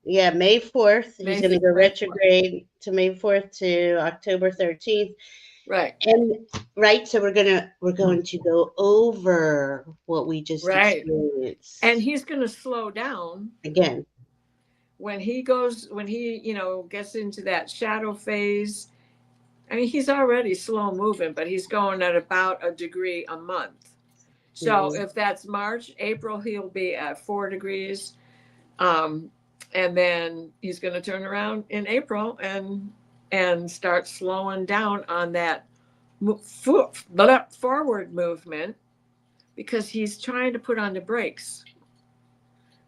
Yeah, May 4th. He's going to go retrograde to May 4th to October 13th. Right. And so we're going to go over what we just experienced. And he's going to slow down again when he gets into that shadow phase. He's already slow moving, but he's going at about 1 degree a month. So if that's March, April, he'll be at 4 degrees. And then he's going to turn around in April and start slowing down on that forward movement, because he's trying to put on the brakes.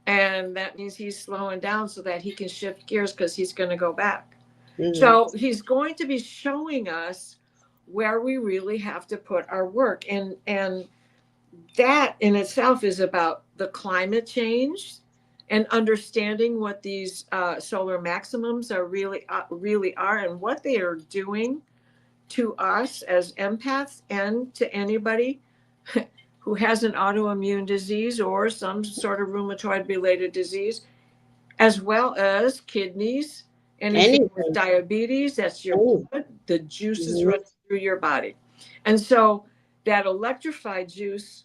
And that means he's slowing down so that he can shift gears because he's going to go back. Mhm. So he's going to be showing us where we really have to put our work. And that in itself is about the climate change and understanding what these solar maximums are really are, and what they are doing to us as empaths and to anybody who has an autoimmune disease or some sort of rheumatoid related disease, as well as kidneys, anything with Anything. diabetes. That's your Oh. blood, the juices Mhm. run through your body. And so that electrified juice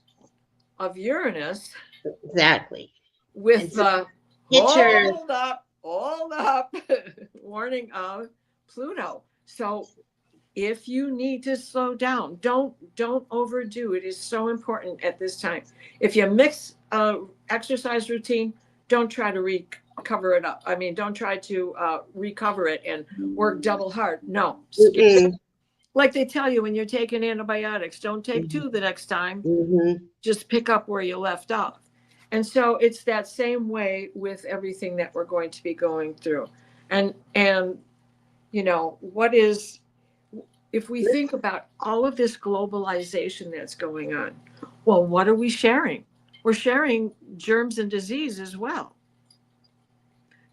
of Uranus Exactly. with It's the get your hold up warning of Pluto. So if you need to slow down, don't overdo it. Is so important at this time. If you mix exercise routine, don't try to recover it up. I mean, don't try to recover it and work double hard. No, Mm-mm. like they tell you when you're taking antibiotics, don't take two the next time. Mhm. Just pick up where you left off. And so it's that same way with everything that we're going to be going through. And you know, what is, if we think about all of this globalization that's going on, well, what are we sharing? We're sharing germs and disease as well.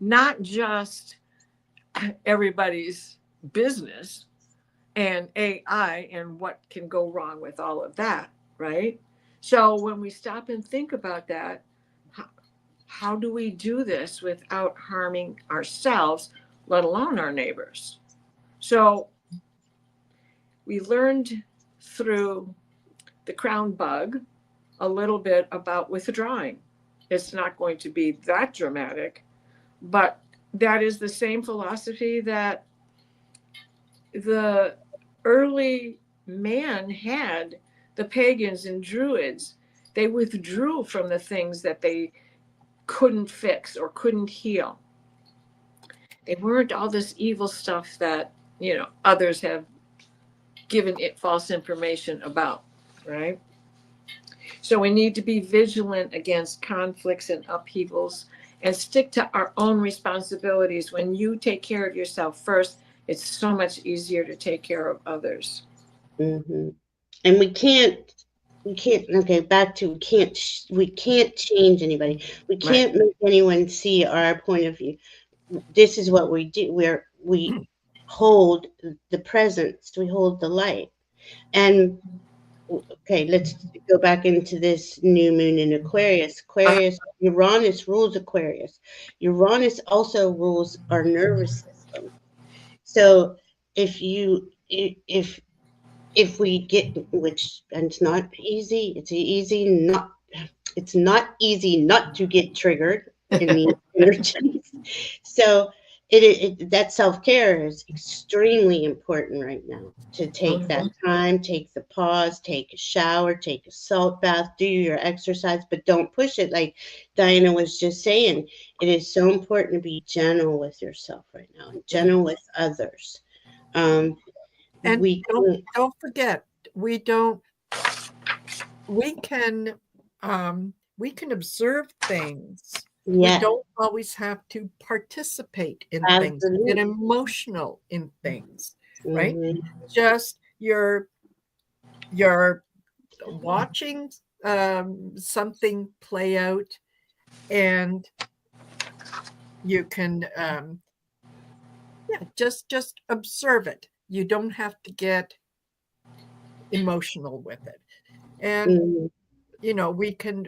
Not just everybody's business and AI and what can go wrong with all of that, right? So when we stop and think about that, how do we do this without harming ourselves, let alone our neighbors? So we learned through the crown bug a little bit about withdrawing. It's not going to be that dramatic, but that is the same philosophy that the early man had, the pagans and druids. They withdrew from the things that they couldn't fix or couldn't heal. They weren't all this evil stuff that, you know, others have given it false information about, right? So we need to be vigilant against conflicts and upheavals and stick to our own responsibilities. When you take care of yourself first, it's so much easier to take care of others. Mhm. And we can't. Okay, back to we can't change anybody. We can't make anyone see our point of view. This is what we do. We hold the presence. We hold the light. And okay, let's go back into this new moon in Aquarius. Aquarius, Uranus rules Aquarius. Uranus also rules our nervous system. So if you if we get, which, and it's not easy, it's not easy not to get triggered in the energies. So that self-care is extremely important right now, to take that time, take the pause, take a shower, take a salt bath, do your exercise, but don't push it. Like Diana was just saying, it is so important to be gentle with yourself right now and gentle with others. And We don't forget, we can observe things. We Yeah, don't always have to participate in things, absolutely. get emotional in things, right? Mhm. Just you're watching something play out, and you can just observe it. You don't have to get emotional with it. And Mhm. you know, we can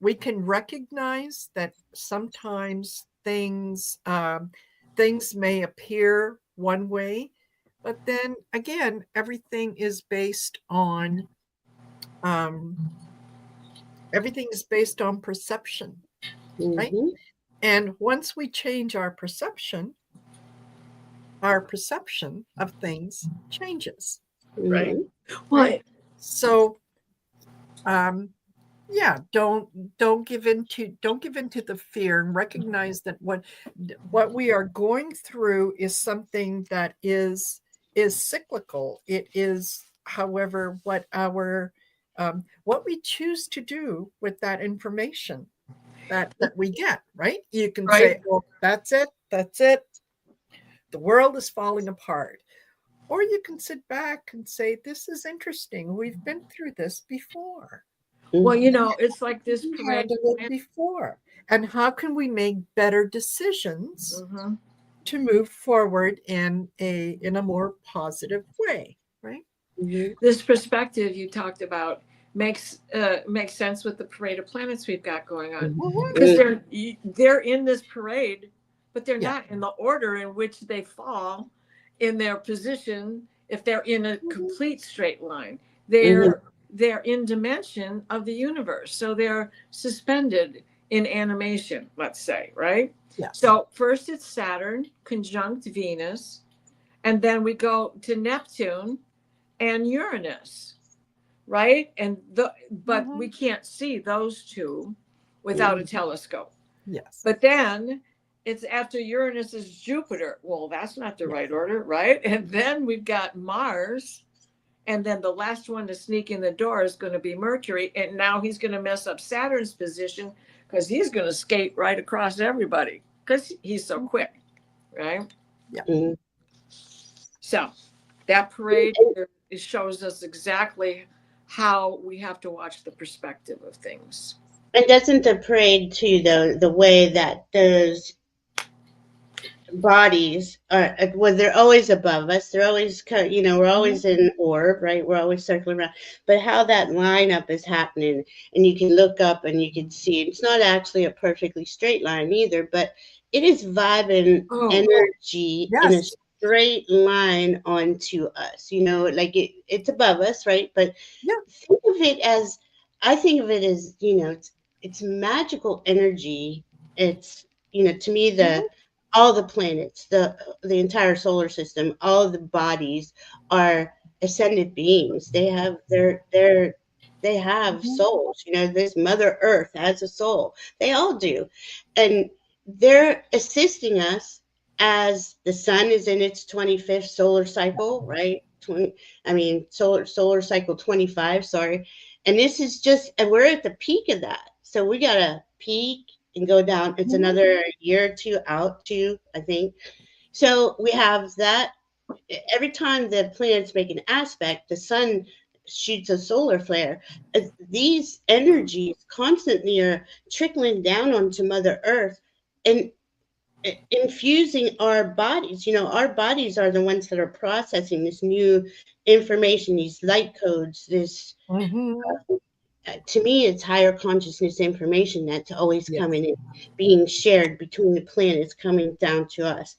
recognize that sometimes things may appear one way, but then again, everything is based on perception, right? Mhm. And once we change our perception of things changes, right? Mhm. Well, So yeah, don't give into the fear, and recognize that what we are going through is something that is cyclical. It is, however, what our what we choose to do with that information that we get, right? You can say, "Oh, that's it. The world is falling apart." Or you can sit back and say, "This is interesting. We've been through this before. Well, it's like this We parade handled it before. And how can we make better decisions Mhm. to move forward in a more positive way, right?" This perspective you talked about makes sense with the parade of planets we've got going on, because they're in this parade, but they're not in the order in which they fall in their position. If they're in a complete straight line, they're in dimension of the universe, so they're suspended in animation, let's say, right? So first it's Saturn conjunct Venus, and then we go to Neptune and Uranus, right? But we can't see those two without a telescope. Yes. But then it's after Uranus is Jupiter. Well, that's not the right order, right? And then we've got Mars, and then the last one to sneak in the door is going to be Mercury, and now he's going to mess up Saturn's position because he's going to skate right across everybody because he's so quick, right? Yeah. So that parade, it shows us exactly how we have to watch the perspective of things. And doesn't the parade too, though, the way that those bodies are, well, they're always above us. They're always, we're always in orb, right? We're always circling around. But how that lineup is happening, and you can look up and you can see it's not actually a perfectly straight line either, but it is vibing energy in a straight line onto us. Like it's above us, right? But think of it as, I think of it as, it's magical energy. It's, to me, all the planets, the entire solar system, all of the bodies are ascended beings. They have they have souls. This Mother Earth has a soul. They all do. And they're assisting us as the sun is in its 25th solar cycle, right? Solar cycle 25, sorry. And this is and we're at the peak of that. So we got to peak and go down. It's another year or two out too, I think. So we have that. Every time the planets make an aspect, the sun shoots a solar flare. These energies constantly are trickling down onto Mother Earth and infusing our bodies. Our bodies are the ones that are processing this new information, these light codes, this to me, it's higher consciousness information that's always coming in, being shared between the planets, coming down to us.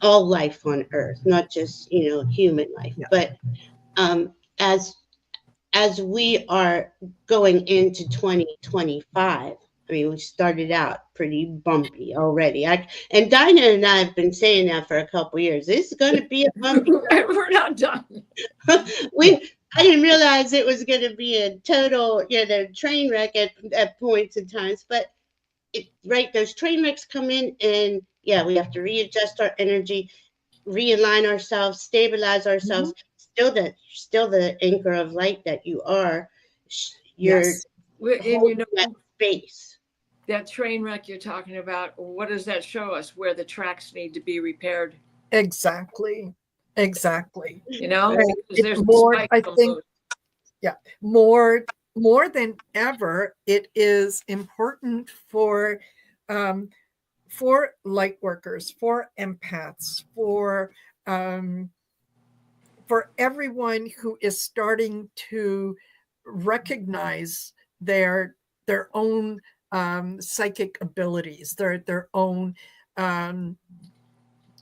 All life on Earth, not just human life, but as we are going into 2025. We started out pretty bumpy already. And Dinah and I have been saying that for a couple of years. This is going to be a bumpy. We're not done. I didn't realize it was going to be a total, train wreck at points and times. But those train wrecks come in, and we have to readjust our energy, realign ourselves, stabilize ourselves. Still the anchor of light that you are. You're holding that space. That train wreck you're talking about, what does that show us? Where the tracks need to be repaired. Exactly. There's more, I think, more than ever, it is important for light workers, for empaths, for everyone who is starting to recognize their own psychic abilities, their own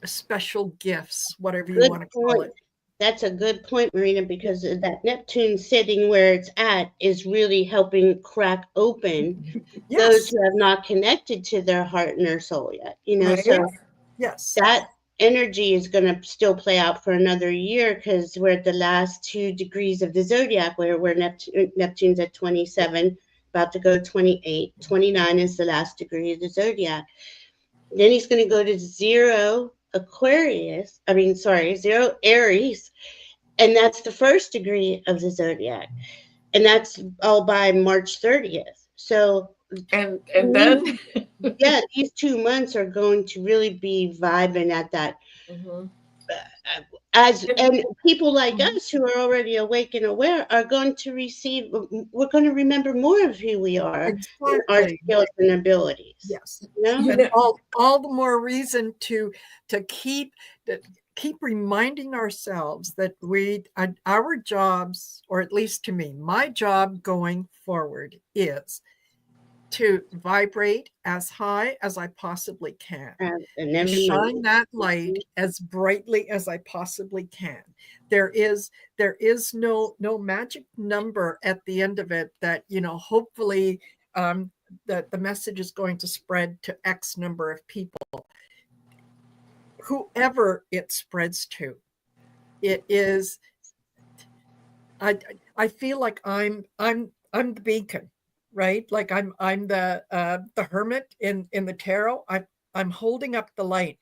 special gifts, whatever you want to call it. That's a good point, Marina, because that Neptune sitting where it's at is really helping crack open those who have not connected to their heart and their soul yet. So that energy is going to still play out for another year, because we're at the last 2 degrees of the zodiac, where Neptune's at 27, about to go 28. 29 is the last degree of the zodiac. Then he's going to go to 0 Aries, and that's the 1st degree of the zodiac. and that's all by March 30th. So And then yeah, these 2 months are going to really be vibing at that. Mhm. And people like us who are already awake and aware are going to receive. We're going to remember more of who we are, and our Exactly. skills and abilities. Yes. You And know? all the more reason to keep reminding ourselves that our jobs, or at least to me, my job going forward is to vibrate as high as I possibly can, And to every shine month. that light as brightly as I possibly can. There is no magic number at the end of it that, hopefully that the message is going to spread to X number of people. Whoever it spreads to, it is. I feel like I'm the beacon, right? Like I'm the hermit in the tarot. I'm holding up the light.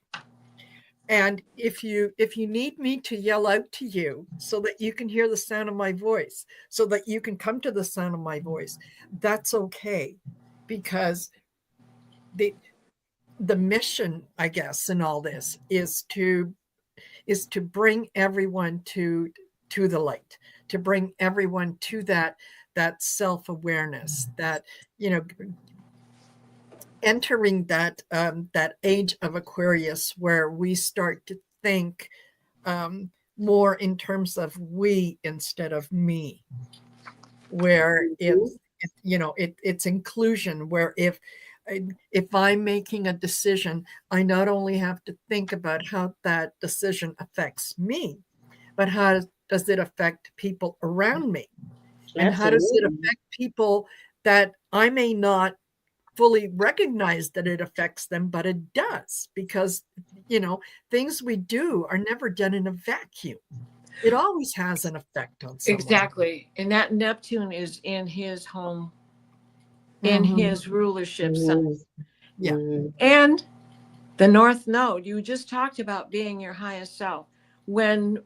And if you need me to yell out to you so that you can hear the sound of my voice, so that you can come to the sound of my voice, that's okay, because the mission, I guess, in all this is to bring everyone to the light, to bring everyone to that self-awareness, that, entering that age of Aquarius, where we start to think more in terms of we instead of me, where it's inclusion, where if I'm making a decision, I not only have to think about how that decision affects me, but how does it affect people around me? And how does it Absolutely. affect people that I may not fully recognize that it affects them, but it does, because, things we do are never done in a vacuum. It always has an effect on someone. Exactly. And that Neptune is in his home, in Mhm. his rulership sign. Yeah. Mhm. And the North Node, you just talked about being your highest self. When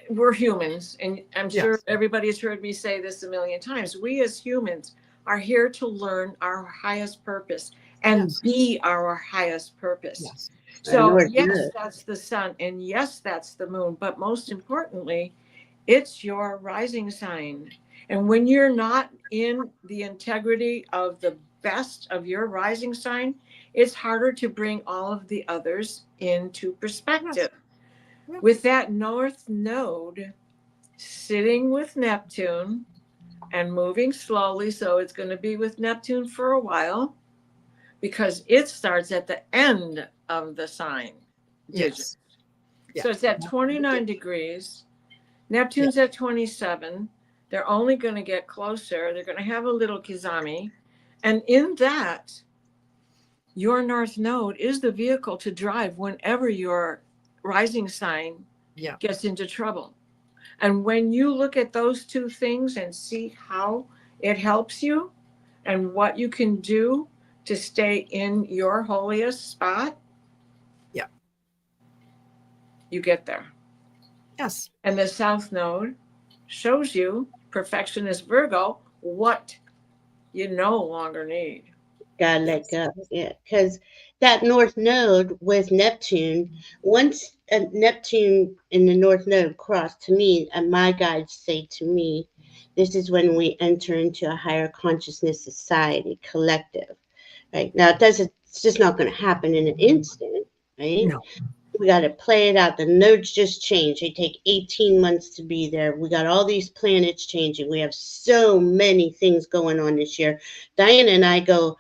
we're humans, and I'm sure Yes. everybody's heard me say this a million times, we as humans are here to learn our highest purpose and Yes. be our highest purpose. Yes. So, Lord, yes, good. that's the sun, and yes, that's the moon. But most importantly, it's your rising sign. And when you're not in the integrity of the best of your rising sign, it's harder to bring all of the others into perspective. Yes. With that North Node sitting with Neptune and moving slowly, so it's going to be with Neptune for a while, because it starts at the end of the sign digit. Yes. So it's at 29 degrees. Neptune's at 27. They're only going to get closer. They're going to have a little kizami. And in that, your North Node is the vehicle to drive whenever your rising sign gets into trouble. And when you look at those two things and see how it helps you and what you can do to stay in your holiest spot, you get there. Yes. And the South Node shows you, perfectionist Virgo, what you no longer need. Gotta let go. Yeah, because that North Node with Neptune, once Neptune in the North Node crossed to me, and my guides say to me, this is when we enter into a higher consciousness society, collective. Right now, it's just not going to happen in an instant, right? No. We got to play it out. The nodes just change. They take 18 months to be there. We got all these planets changing. We have so many things going on this year. Diana and I go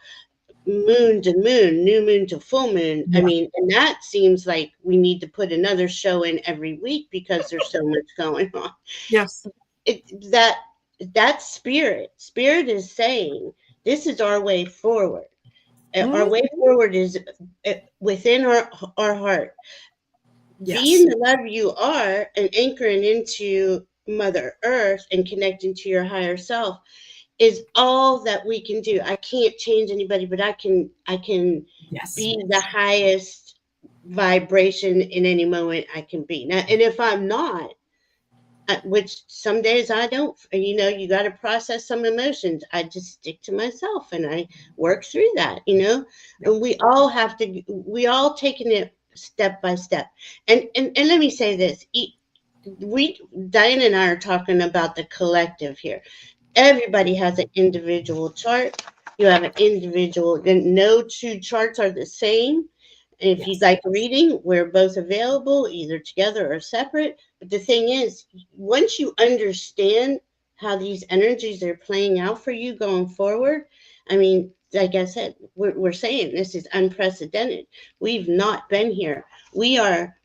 moon to moon, new moon to full moon. I mean, and that seems like we need to put another show in every week because there's so much going on. Yes. That spirit is saying this is our way forward. Our way forward is within our heart. Being the love you are and anchoring into Mother Earth and connecting to your higher self is all that we can do. I can't change anybody, but I can be the highest vibration in any moment I can be. Now, and if I'm not, which some days I don't. You got to process some emotions. I just stick to myself and I work through that. And we all taking it step by step. And let me say this: Diane and I are talking about the collective here. Everybody has an individual chart. You have an individual, and no two charts are the same. If you'd like reading, we're both available, either together or separate. But the thing is, once you understand how these energies are playing out for you going forward, I mean, like I said, we're saying this is unprecedented. We've not been here. We are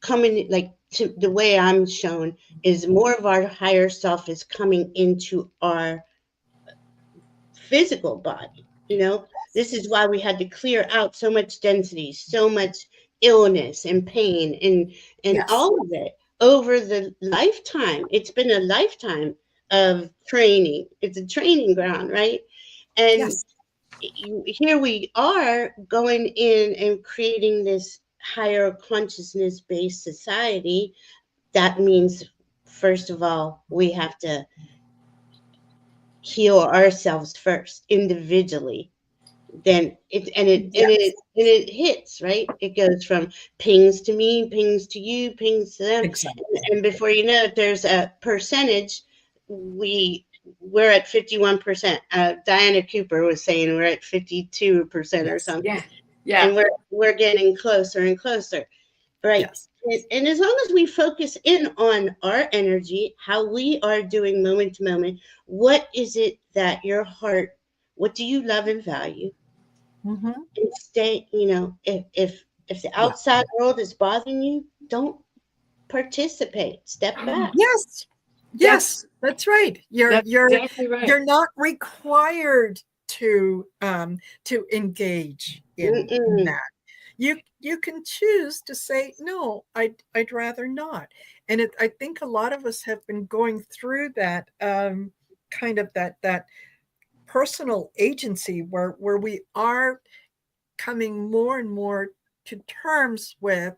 coming, like, to the way I'm shown, is more of our higher self is coming into our physical body. This is why we had to clear out so much density, so much illness and pain, and all of it over the lifetime. It's been a lifetime of training. It's a training ground, right? And here we are going in and creating this higher consciousness based society. That means, first of all, we have to heal ourselves first individually. Then it hits, right? It goes from pings to me, pings to you, pings to them. Exactly. And before you know it, there's a percentage. We're at 51%. Diana Cooper was saying we're at 52% or something. Yeah. And we're getting closer and closer. Right. Yes. And as long as we focus in on our energy, how we are doing moment to moment, what is it that your heart, what do you love and value? Mm-hmm. And stay, if the outside world is bothering you, don't participate. Step back. Yes, that's right. You're exactly right. You're not required to engage in that. You can choose to say, no, I'd rather not. And I think a lot of us have been going through that kind of that personal agency where we are coming more and more to terms with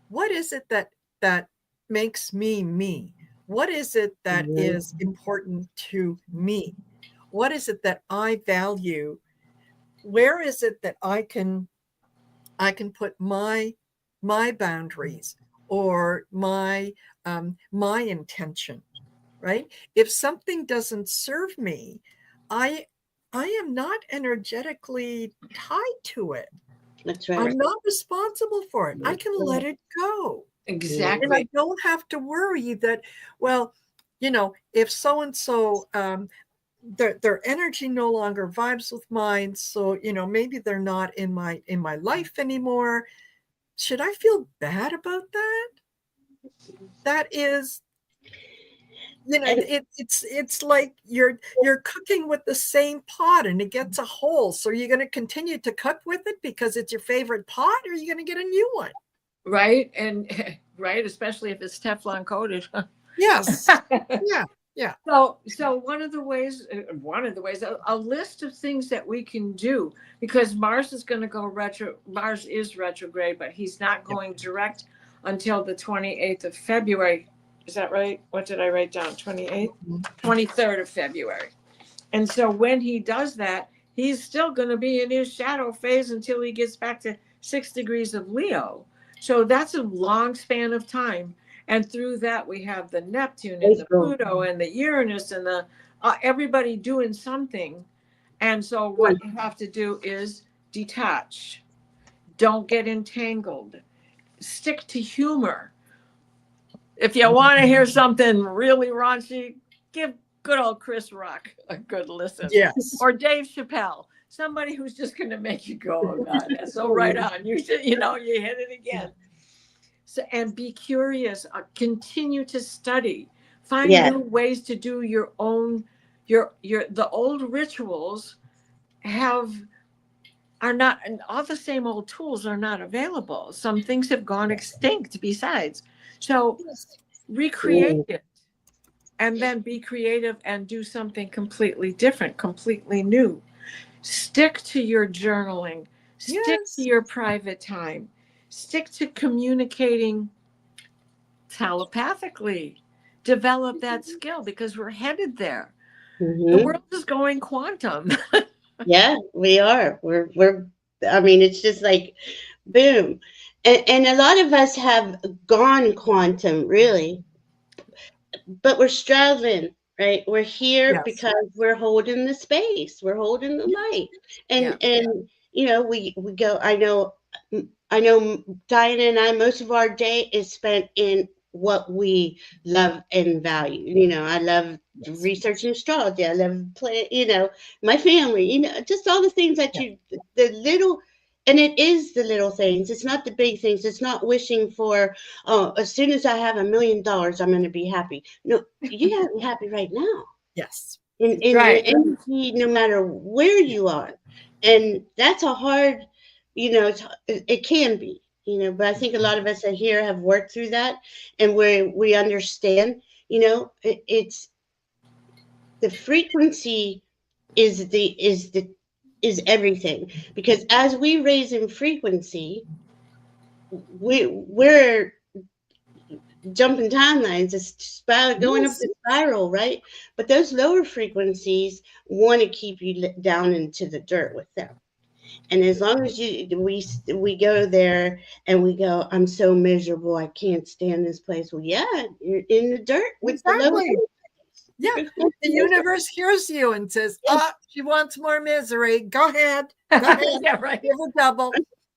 what is it that makes me me? What is it that is important to me? What is it that I value? Where is it that I can put my boundaries or my intention, right? If something doesn't serve me, I am not energetically tied to it. That's right. I'm not responsible for it. I can let it go. Exactly. And I don't have to worry that, well, if so-and-so, their energy no longer vibes with mine. So, maybe they're not in my life anymore. Should I feel bad about that? That is, it's like you're cooking with the same pot and it gets a hole. So are you going to continue to cook with it because it's your favorite pot, or are you going to get a new one? Right. And right, especially if it's Teflon coated. Yes. Yeah. So one of the ways, a list of things that we can do, because Mars is going to go Mars is retrograde, but he's not going direct until the 28th of February. Is that right? What did I write down? 28th? 23rd of February. And so when he does that, he's still going to be in his shadow phase until he gets back to 6 degrees of Leo. So that's a long span of time. And through that, we have the Neptune and the Pluto and the Uranus and the everybody doing something. And so what you have to do is detach. Don't get entangled. Stick to humor. If you want to hear something really raunchy, give good old Chris Rock a good listen. Yes. Or Dave Chappelle. Somebody who's just going to make you go, oh God, that's so right on. You should, you hit it again. So, and be curious, continue to study, find new ways to do your own, the old rituals are not, and all the same old tools are not available. Some things have gone extinct besides. So recreate it and then be creative and do something completely different, completely new. Stick to your journaling, stick to your private time, stick to communicating telepathically develop that skill, because we're headed there. The Mhm. world is going quantum. Yeah, we are. I mean, it's just like boom. And a lot of us have gone quantum, really, but we're struggling, right? We're here Yes. because we're holding the space, we're holding the light. Yeah. And we go, I know Diana and I, most of our day is spent in what we love and value. I love Yes. researching astrology. I love playing, my family, just all the things that Yeah. the little, and it is the little things. It's not the big things. It's not wishing for, oh, as soon as I have $1,000,000, I'm going to be happy. No, you got to be happy right now Yes. in your Right. energy, no matter where you are. And that's a hard, it can be, but I think a lot of us that here have worked through that, and we understand, it's the frequency is everything, because as we raise in frequency, we're jumping timelines. It's going up Yes. the spiral, right? But those lower frequencies want to keep you down into the dirt with them. And as long as we go there and we go, I'm so miserable, I can't stand this place. Well, yeah, you're in the dirt with the lower Exactly. Yeah. frequencies. The universe hears you and says, "Ah, she wants more misery. Go ahead. Go ahead. Yeah, right. Give a double."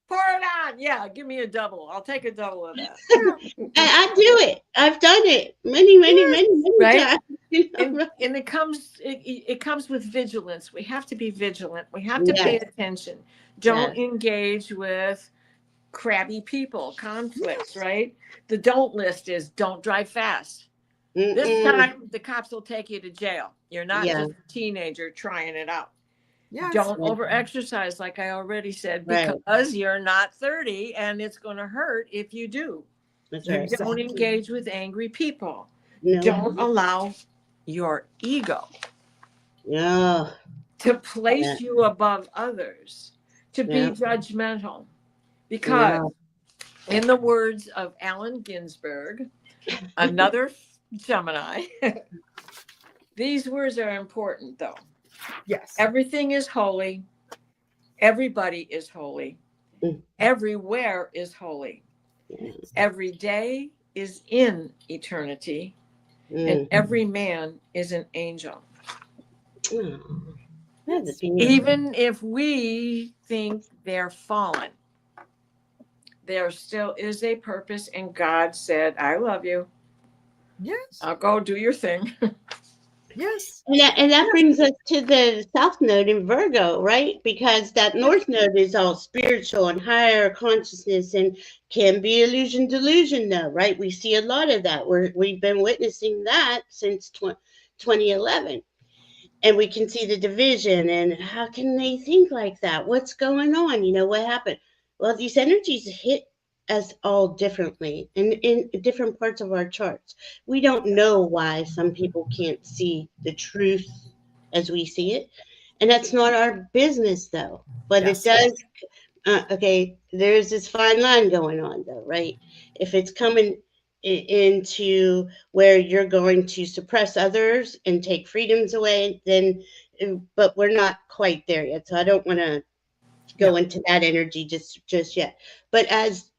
Pour it on. Yeah, give me a double. I'll take a double of that. I do it. I've done it many, many, many, many Right. times. And it comes with vigilance. We have to be vigilant. We have to pay Yes. attention. Don't Yes. engage with crabby people, conflicts, right? The don't list is don't drive fast. This Mm-mm. time the cops will take you to jail. You're not Yeah. just a teenager trying it out. Yes. Don't over exercise, like I already said, Right. because you're not 30 and it's going to hurt if you do. That's right. Don't engage with angry people. No. Don't allow your ego No. to place Yeah. you above others, to be Yeah. judgmental. Because, Yeah. in the words of Allen Ginsberg, another Gemini, these words are important, though. Yes. Everything is holy. Everybody is holy. Mm. Everywhere is holy. Every day is in eternity. And every man is an angel. Even if we think they're fallen, there still is a purpose, and God said, I love you. Yes. I'll go do your thing. Yes. And that brings us to the South Node in Virgo, right? Because that North Node is all spiritual and higher consciousness, and can be illusion delusion, though, right? We see a lot of that. We've been witnessing that since 2011. And we can see the division, and how can they think like that? What's going on? What happened? Well, these energies hit us all differently in different parts of our charts. We don't know why some people can't see the truth as we see it. And that's not our business, though. But Yes. it does. Okay, there's this fine line going on, though, right? If it's coming into where you're going to suppress others and take freedoms away, then, but we're not quite there yet. So I don't want to go into that energy just yet. But as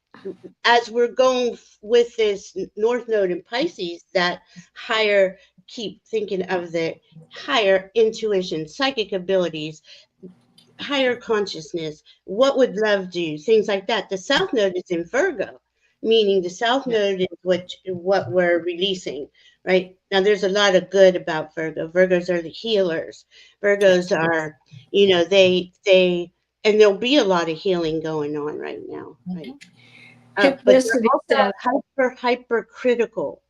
we're going with this North Node in Pisces, that higher, keep thinking of the higher intuition, psychic abilities, higher consciousness, what would love do, things like that. The South Node is in Virgo, meaning the South Node is what we're releasing, right? Now, there's a lot of good about Virgo. Virgos are the healers. Virgos are, and there'll be a lot of healing going on right now, right? But they're also hyper critical,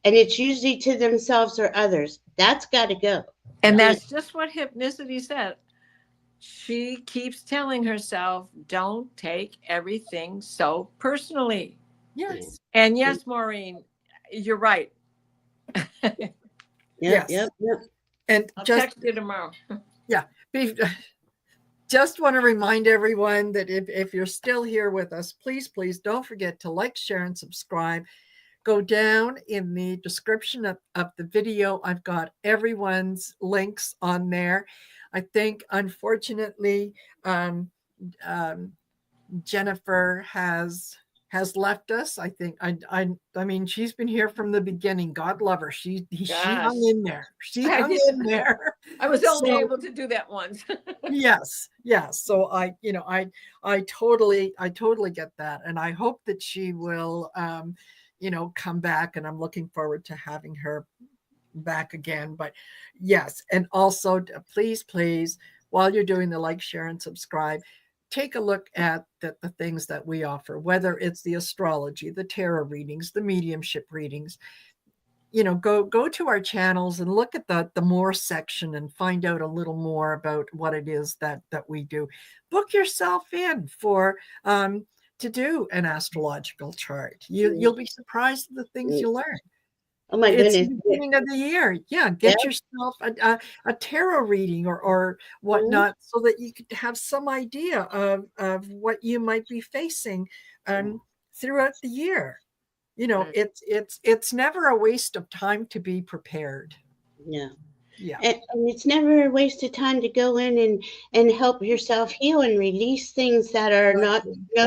and it's usually to themselves or others. That's got to go. And that's just what Hypnicity said. She keeps telling herself, don't take everything so personally. Yes. And yes, Maureen, you're right. Yes. And I'll just text you tomorrow. Yeah. Just want to remind everyone that if you're still here with us, please don't forget to like, share, and subscribe. go down in the description of the video. I've got everyone's links on there. I think, unfortunately, um, Jennifer has left us. I think I mean, she's been here from the beginning. God love her. She hung in there. She hung in there. I was only able to do that once. Yes. So I totally get that, and I hope that she will come back, and I'm looking forward to having her back again. But yes, and also please, while you're doing the like, share, and subscribe, take a look at the things that we offer, whether it's the astrology, the tarot readings, the mediumship readings. Go to our channels and look at the more section and find out a little more about what it is that we do. Book yourself in for to do an astrological chart. You'll be surprised at the things you learn. Oh my It's goodness. the beginning of the year. Yeah, get yourself a tarot reading or whatnot, so that you could have some idea of what you might be facing throughout the year. It's never a waste of time to be prepared. Yeah. And it's never a waste of time to go in and help yourself heal and release things that are no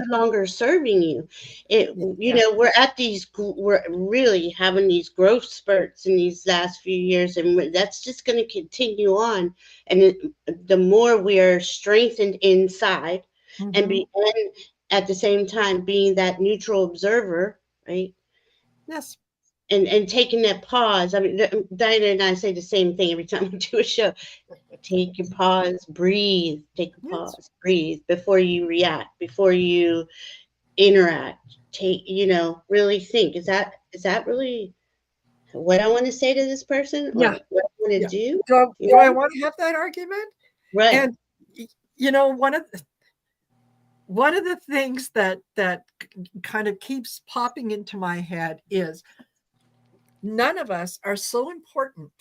longer serving you. We're really having these growth spurts in these last few years, and that's just going to continue on. And the more we are strengthened inside, and at the same time being that neutral observer, right? Yes. And taking that pause. I mean, Diana and I say the same thing every time we do a show. Take your pause, breathe. Take a pause, breathe before you react, before you interact. Really think. Is that really what I want to say to this person, or what I want to do? Do I want to have that argument? Right. And one of the things that kind of keeps popping into my head is, none of us are so important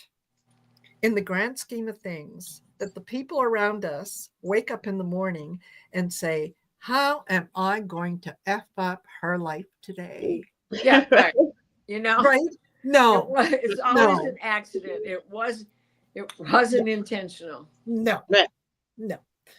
in the grand scheme of things that the people around us wake up in the morning and say, how am I going to F up her life today? Yeah, right. Right? No. It's always an accident. It wasn't intentional. No. Right. No.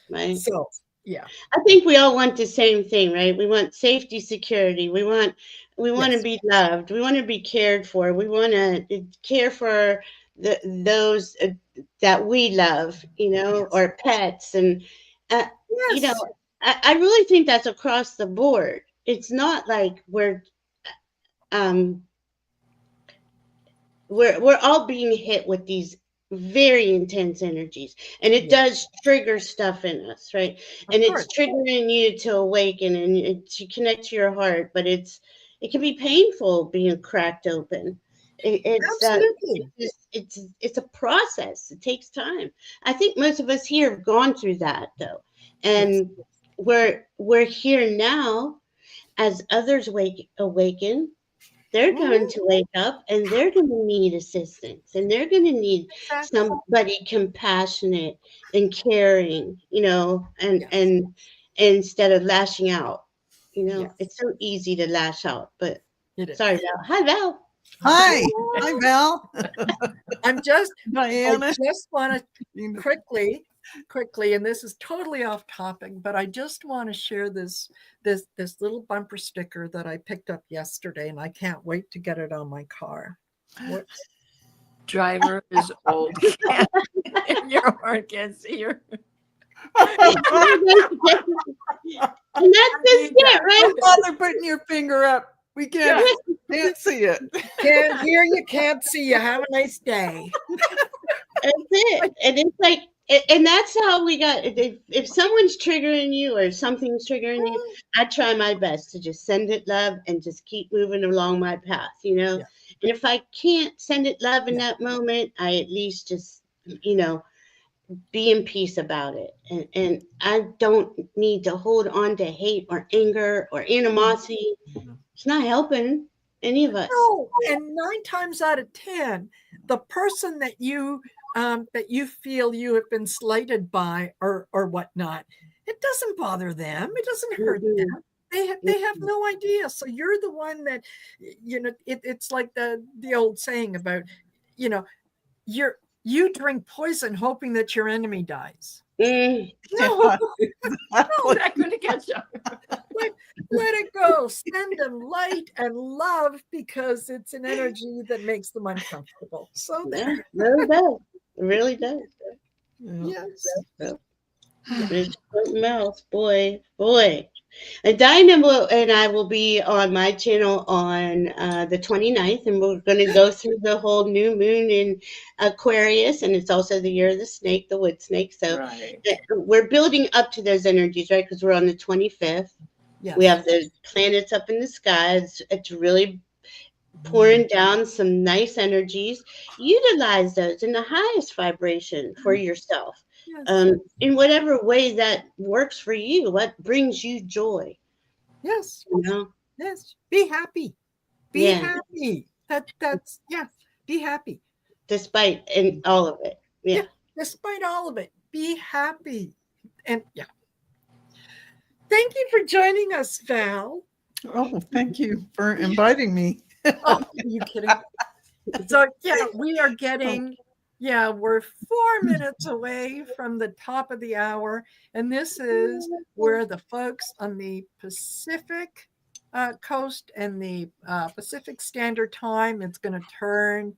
Right. So, yeah. I think we all want the same thing, right? We want safety, security. We want to be loved. We want to be cared for. We want to care for those that we love, or pets. And, I really think that's across the board. It's not like we're all being hit with these very intense energies, and it does trigger stuff in us, right? And it's triggering you to awaken and to connect to your heart, but it can be painful being cracked open. Absolutely. It's a process. It takes time. I think most of us here have gone through that, though, and we're here now. As others awaken, they're going to wake up, and they're going to need assistance, and they're going to need somebody compassionate and caring, and instead of lashing out. It's so easy to lash out, but sorry, Val. Hi, Val. Hi Val. I just Diana. want to quickly, and this is totally off topic, but I just want to share this little bumper sticker that I picked up yesterday, and I can't wait to get it on my car. What? Driver is old. Your horn can't see your. And that's just it, right? Don't bother putting your finger up. We can't see it. Can't hear you, can't see you. Have a nice day. That's it. And it's like, and that's how we got. If someone's triggering you or something's triggering you, I try my best to just send it love and just keep moving along my path, And if I can't send it love in that moment, I at least just, be in peace about it. And I don't need to hold on to hate or anger or animosity. It's not helping any of us. No, and 9 times out of 10, the person that you feel you have been slighted by or whatnot, it doesn't bother them. It doesn't hurt them. They have no idea. So you're the one that, it's like the old saying about, you drink poison hoping that your enemy dies. Mm. No, No, not going to get you. let it go. Send them light and love, because it's an energy that makes them uncomfortable. So Yeah, there. really does. It really does. Yes. It's something else, boy. And Dinah and I will be on my channel on the 29th, and we're going to go through the whole new moon in Aquarius, and it's also the year of the snake, the wood snake. So Right. we're building up to those energies, right? Because we're on the 25th. Yes. We have the planets up in the sky. It's really pouring down some nice energies. Utilize those in the highest vibration for yourself. Yes. In whatever way that works for you, what brings you joy. Yes. You know? Yes. Be happy. Be Yeah. happy. That's be happy. Despite and all of it. Yeah. Despite all of it, be happy. And thank you for joining us, Val. Oh, thank you for inviting me. Oh, are you kidding? So we are getting, we're 4 minutes away from the top of the hour. And this is where the folks on the Pacific coast and the Pacific Standard Time, it's going to turn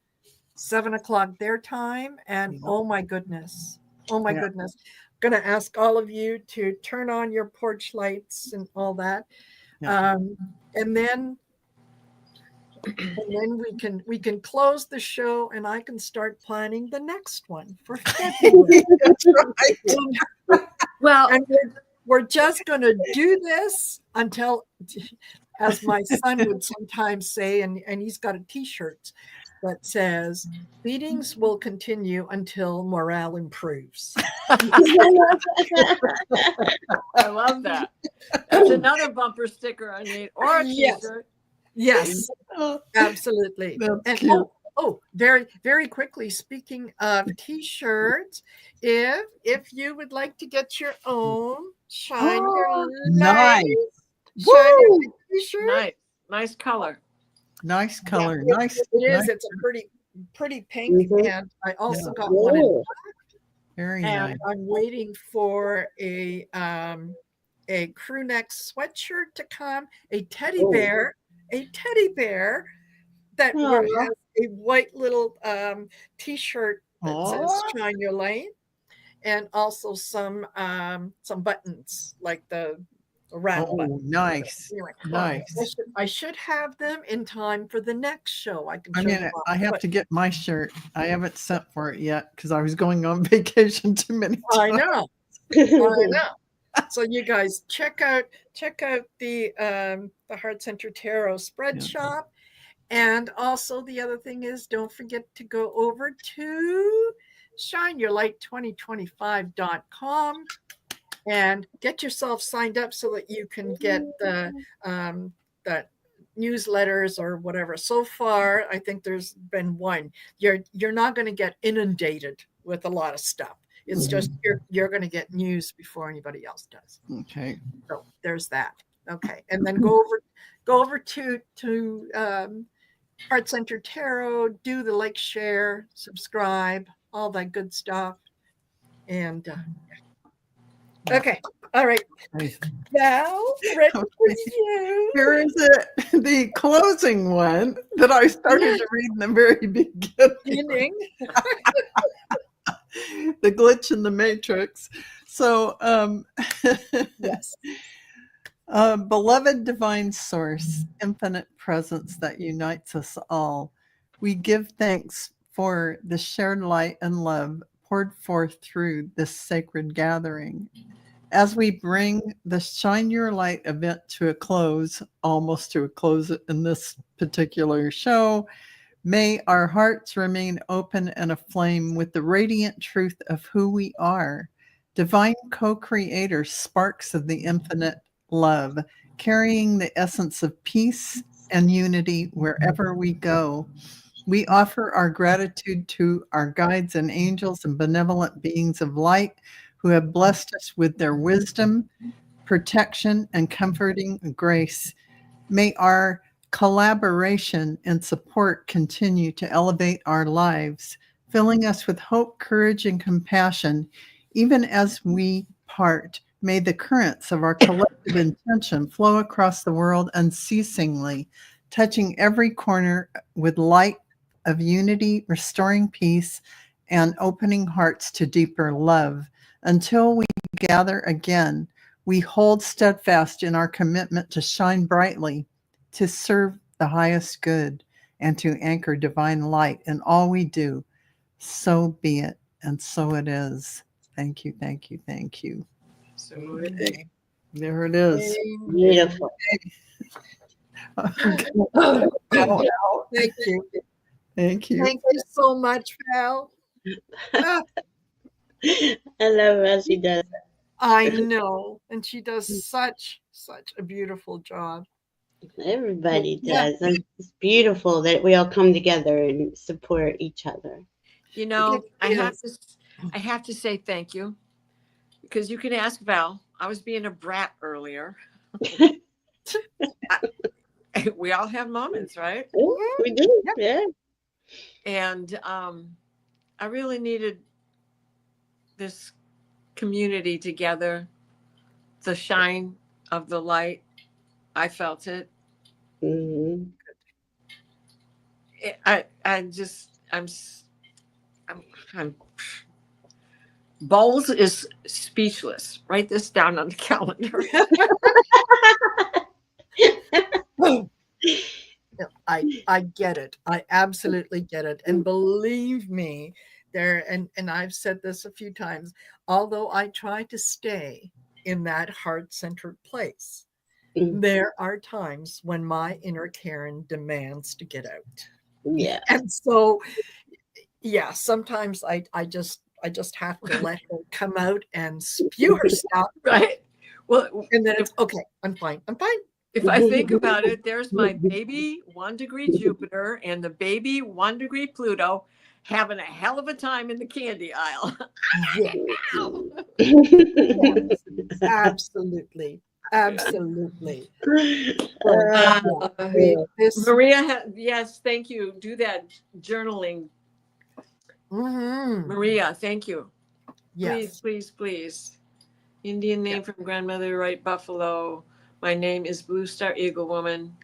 7:00 their time. And oh my goodness. Goodness. Going to ask all of you to turn on your porch lights and all that. And then we can close the show, and I can start planning the next one for February. That's right. Well, and we're just going to do this until, as my son would sometimes say, and he's got a T-shirt that says, "Meetings will continue until morale improves." I love that. That's another bumper sticker I need, or a T-shirt. Yes, absolutely. That's cute. Very, very quickly, speaking of T-shirts, if you would like to get your own shine your nice. Shine your light T-shirt. Nice color. Nice color. Nice. It is. Nice. It's a pretty pink, and I also got one in black. Very and nice. I'm waiting for a crew neck sweatshirt to come, a teddy bear that has a white little T-shirt that says "Shine Your Light," and also some buttons like the round button. Nice. Anyway, Nice. I should have them in time for the next show. I have to get my shirt. I haven't sent for it yet because I was going on vacation too many times. I know. So you guys check out the Heart Center Tarot spread shop. And also the other thing is, don't forget to go over to shineyourlight2025.com and get yourself signed up so that you can get the newsletters or whatever. So far, I think there's been one. You're not going to get inundated with a lot of stuff. It's just you're going to get news before anybody else does. Okay. So there's that. Okay, and then go over to Heart Center Tarot, do the like, share, subscribe, all that good stuff. And okay, all right. Val, ready for you. Here is it, the closing one that I started to read in the very beginning. The glitch in the matrix. So, yes. Beloved divine source, infinite presence that unites us all, we give thanks for the shared light and love poured forth through this sacred gathering. As we bring the Shine Your Light event to a close, almost to a close in this particular show, may our hearts remain open and aflame with the radiant truth of who we are, divine co-creators, sparks of the infinite love, carrying the essence of peace and unity wherever we go. We offer our gratitude to our guides and angels and benevolent beings of light who have blessed us with their wisdom, protection, and comforting grace. May our collaboration and support continue to elevate our lives, filling us with hope, courage, and compassion, even as we part. May the currents of our collective intention flow across the world unceasingly, touching every corner with light of unity, restoring peace, and opening hearts to deeper love. Until we gather again, we hold steadfast in our commitment to shine brightly, to serve the highest good, and to anchor divine light in all we do. So be it, and so it is. Thank you, thank you, thank you. So There it is. Beautiful. Thank you. Thank you. Thank you so much, Val. Ah, I love how she does. I know. And she does such a beautiful job. Everybody Yeah. does. And it's beautiful that we all come together and support each other. You know, It I have is. to say thank you, because you can ask Val. I was being a brat earlier. We all have moments, right? Oh, we do. Yeah. And I really needed this community together, the shine of the light. I felt it. Mhm. I'm Boles is speechless. Write this down on the calendar. I get it. I absolutely get it. And believe me, and I've said this a few times, although I try to stay in that heart-centered place, Mhm. there are times when my inner Karen demands to get out. Yeah. And so, yeah, sometimes I just have to let her come out and spew her stuff. Right. Well, And then it's okay. I'm fine. if I think about it, there's my baby 1 degree Jupiter and the baby 1 degree Pluto having a hell of a time in the candy aisle. Yeah. Yes, absolutely. Absolutely. So, Maria, yes, thank you. Do that journaling. Mhm. Maria, thank you. Yes. Please. Indian name from grandmother, right? Buffalo. My name is Blue Star Eagle Woman.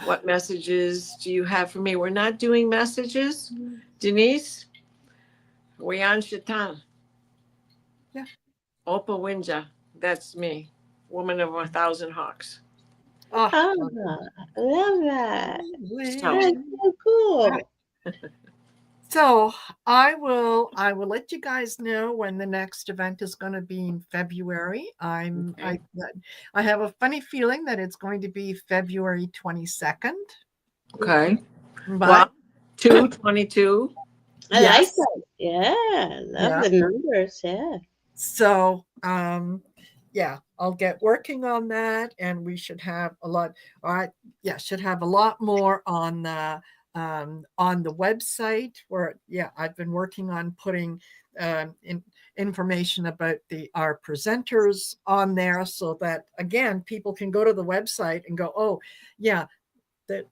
What messages do you have for me? We're not doing messages. Denise, Wayan Shatan. Yeah. Opa Winja. That's me. Woman of 1,000 hawks. Oh, Oh, I love that. So, That's so cool. so I will let you guys know when the next event is going to be in February. I have a funny feeling that it's going to be February 22nd. okay. But Well, 2/22. I yes. like that. Yeah. Love the numbers. Yeah. So yeah, I'll get working on that, and we should have a lot. Should have a lot more on the website. Where I've been working on putting information about our presenters on there, so that again people can go to the website and go, oh yeah,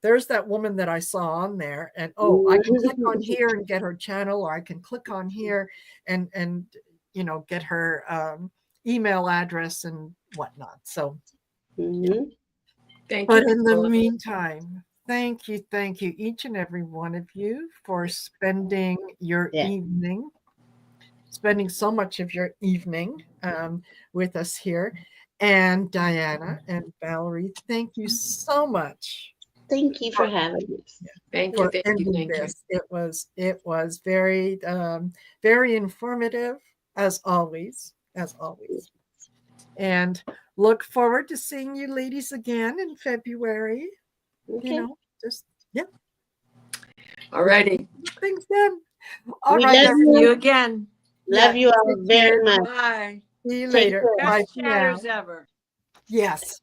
there's that woman that I saw on there, and I can click on here and get her channel, or I can click on here and get her email address and whatnot. So, Thank but you. in the meantime, thank you, each and every one of you for spending your evening, spending so much of your evening with us here. And Diana and Valerie, thank you so much. Thank you for having us. Thank you. It was very very informative as always. And look forward to seeing you ladies again in February. Okay. All righty. Things done. All right. See you again. Love you all very much. Bye. See you Take later. care. Bye Best for now. chatters ever. Yes.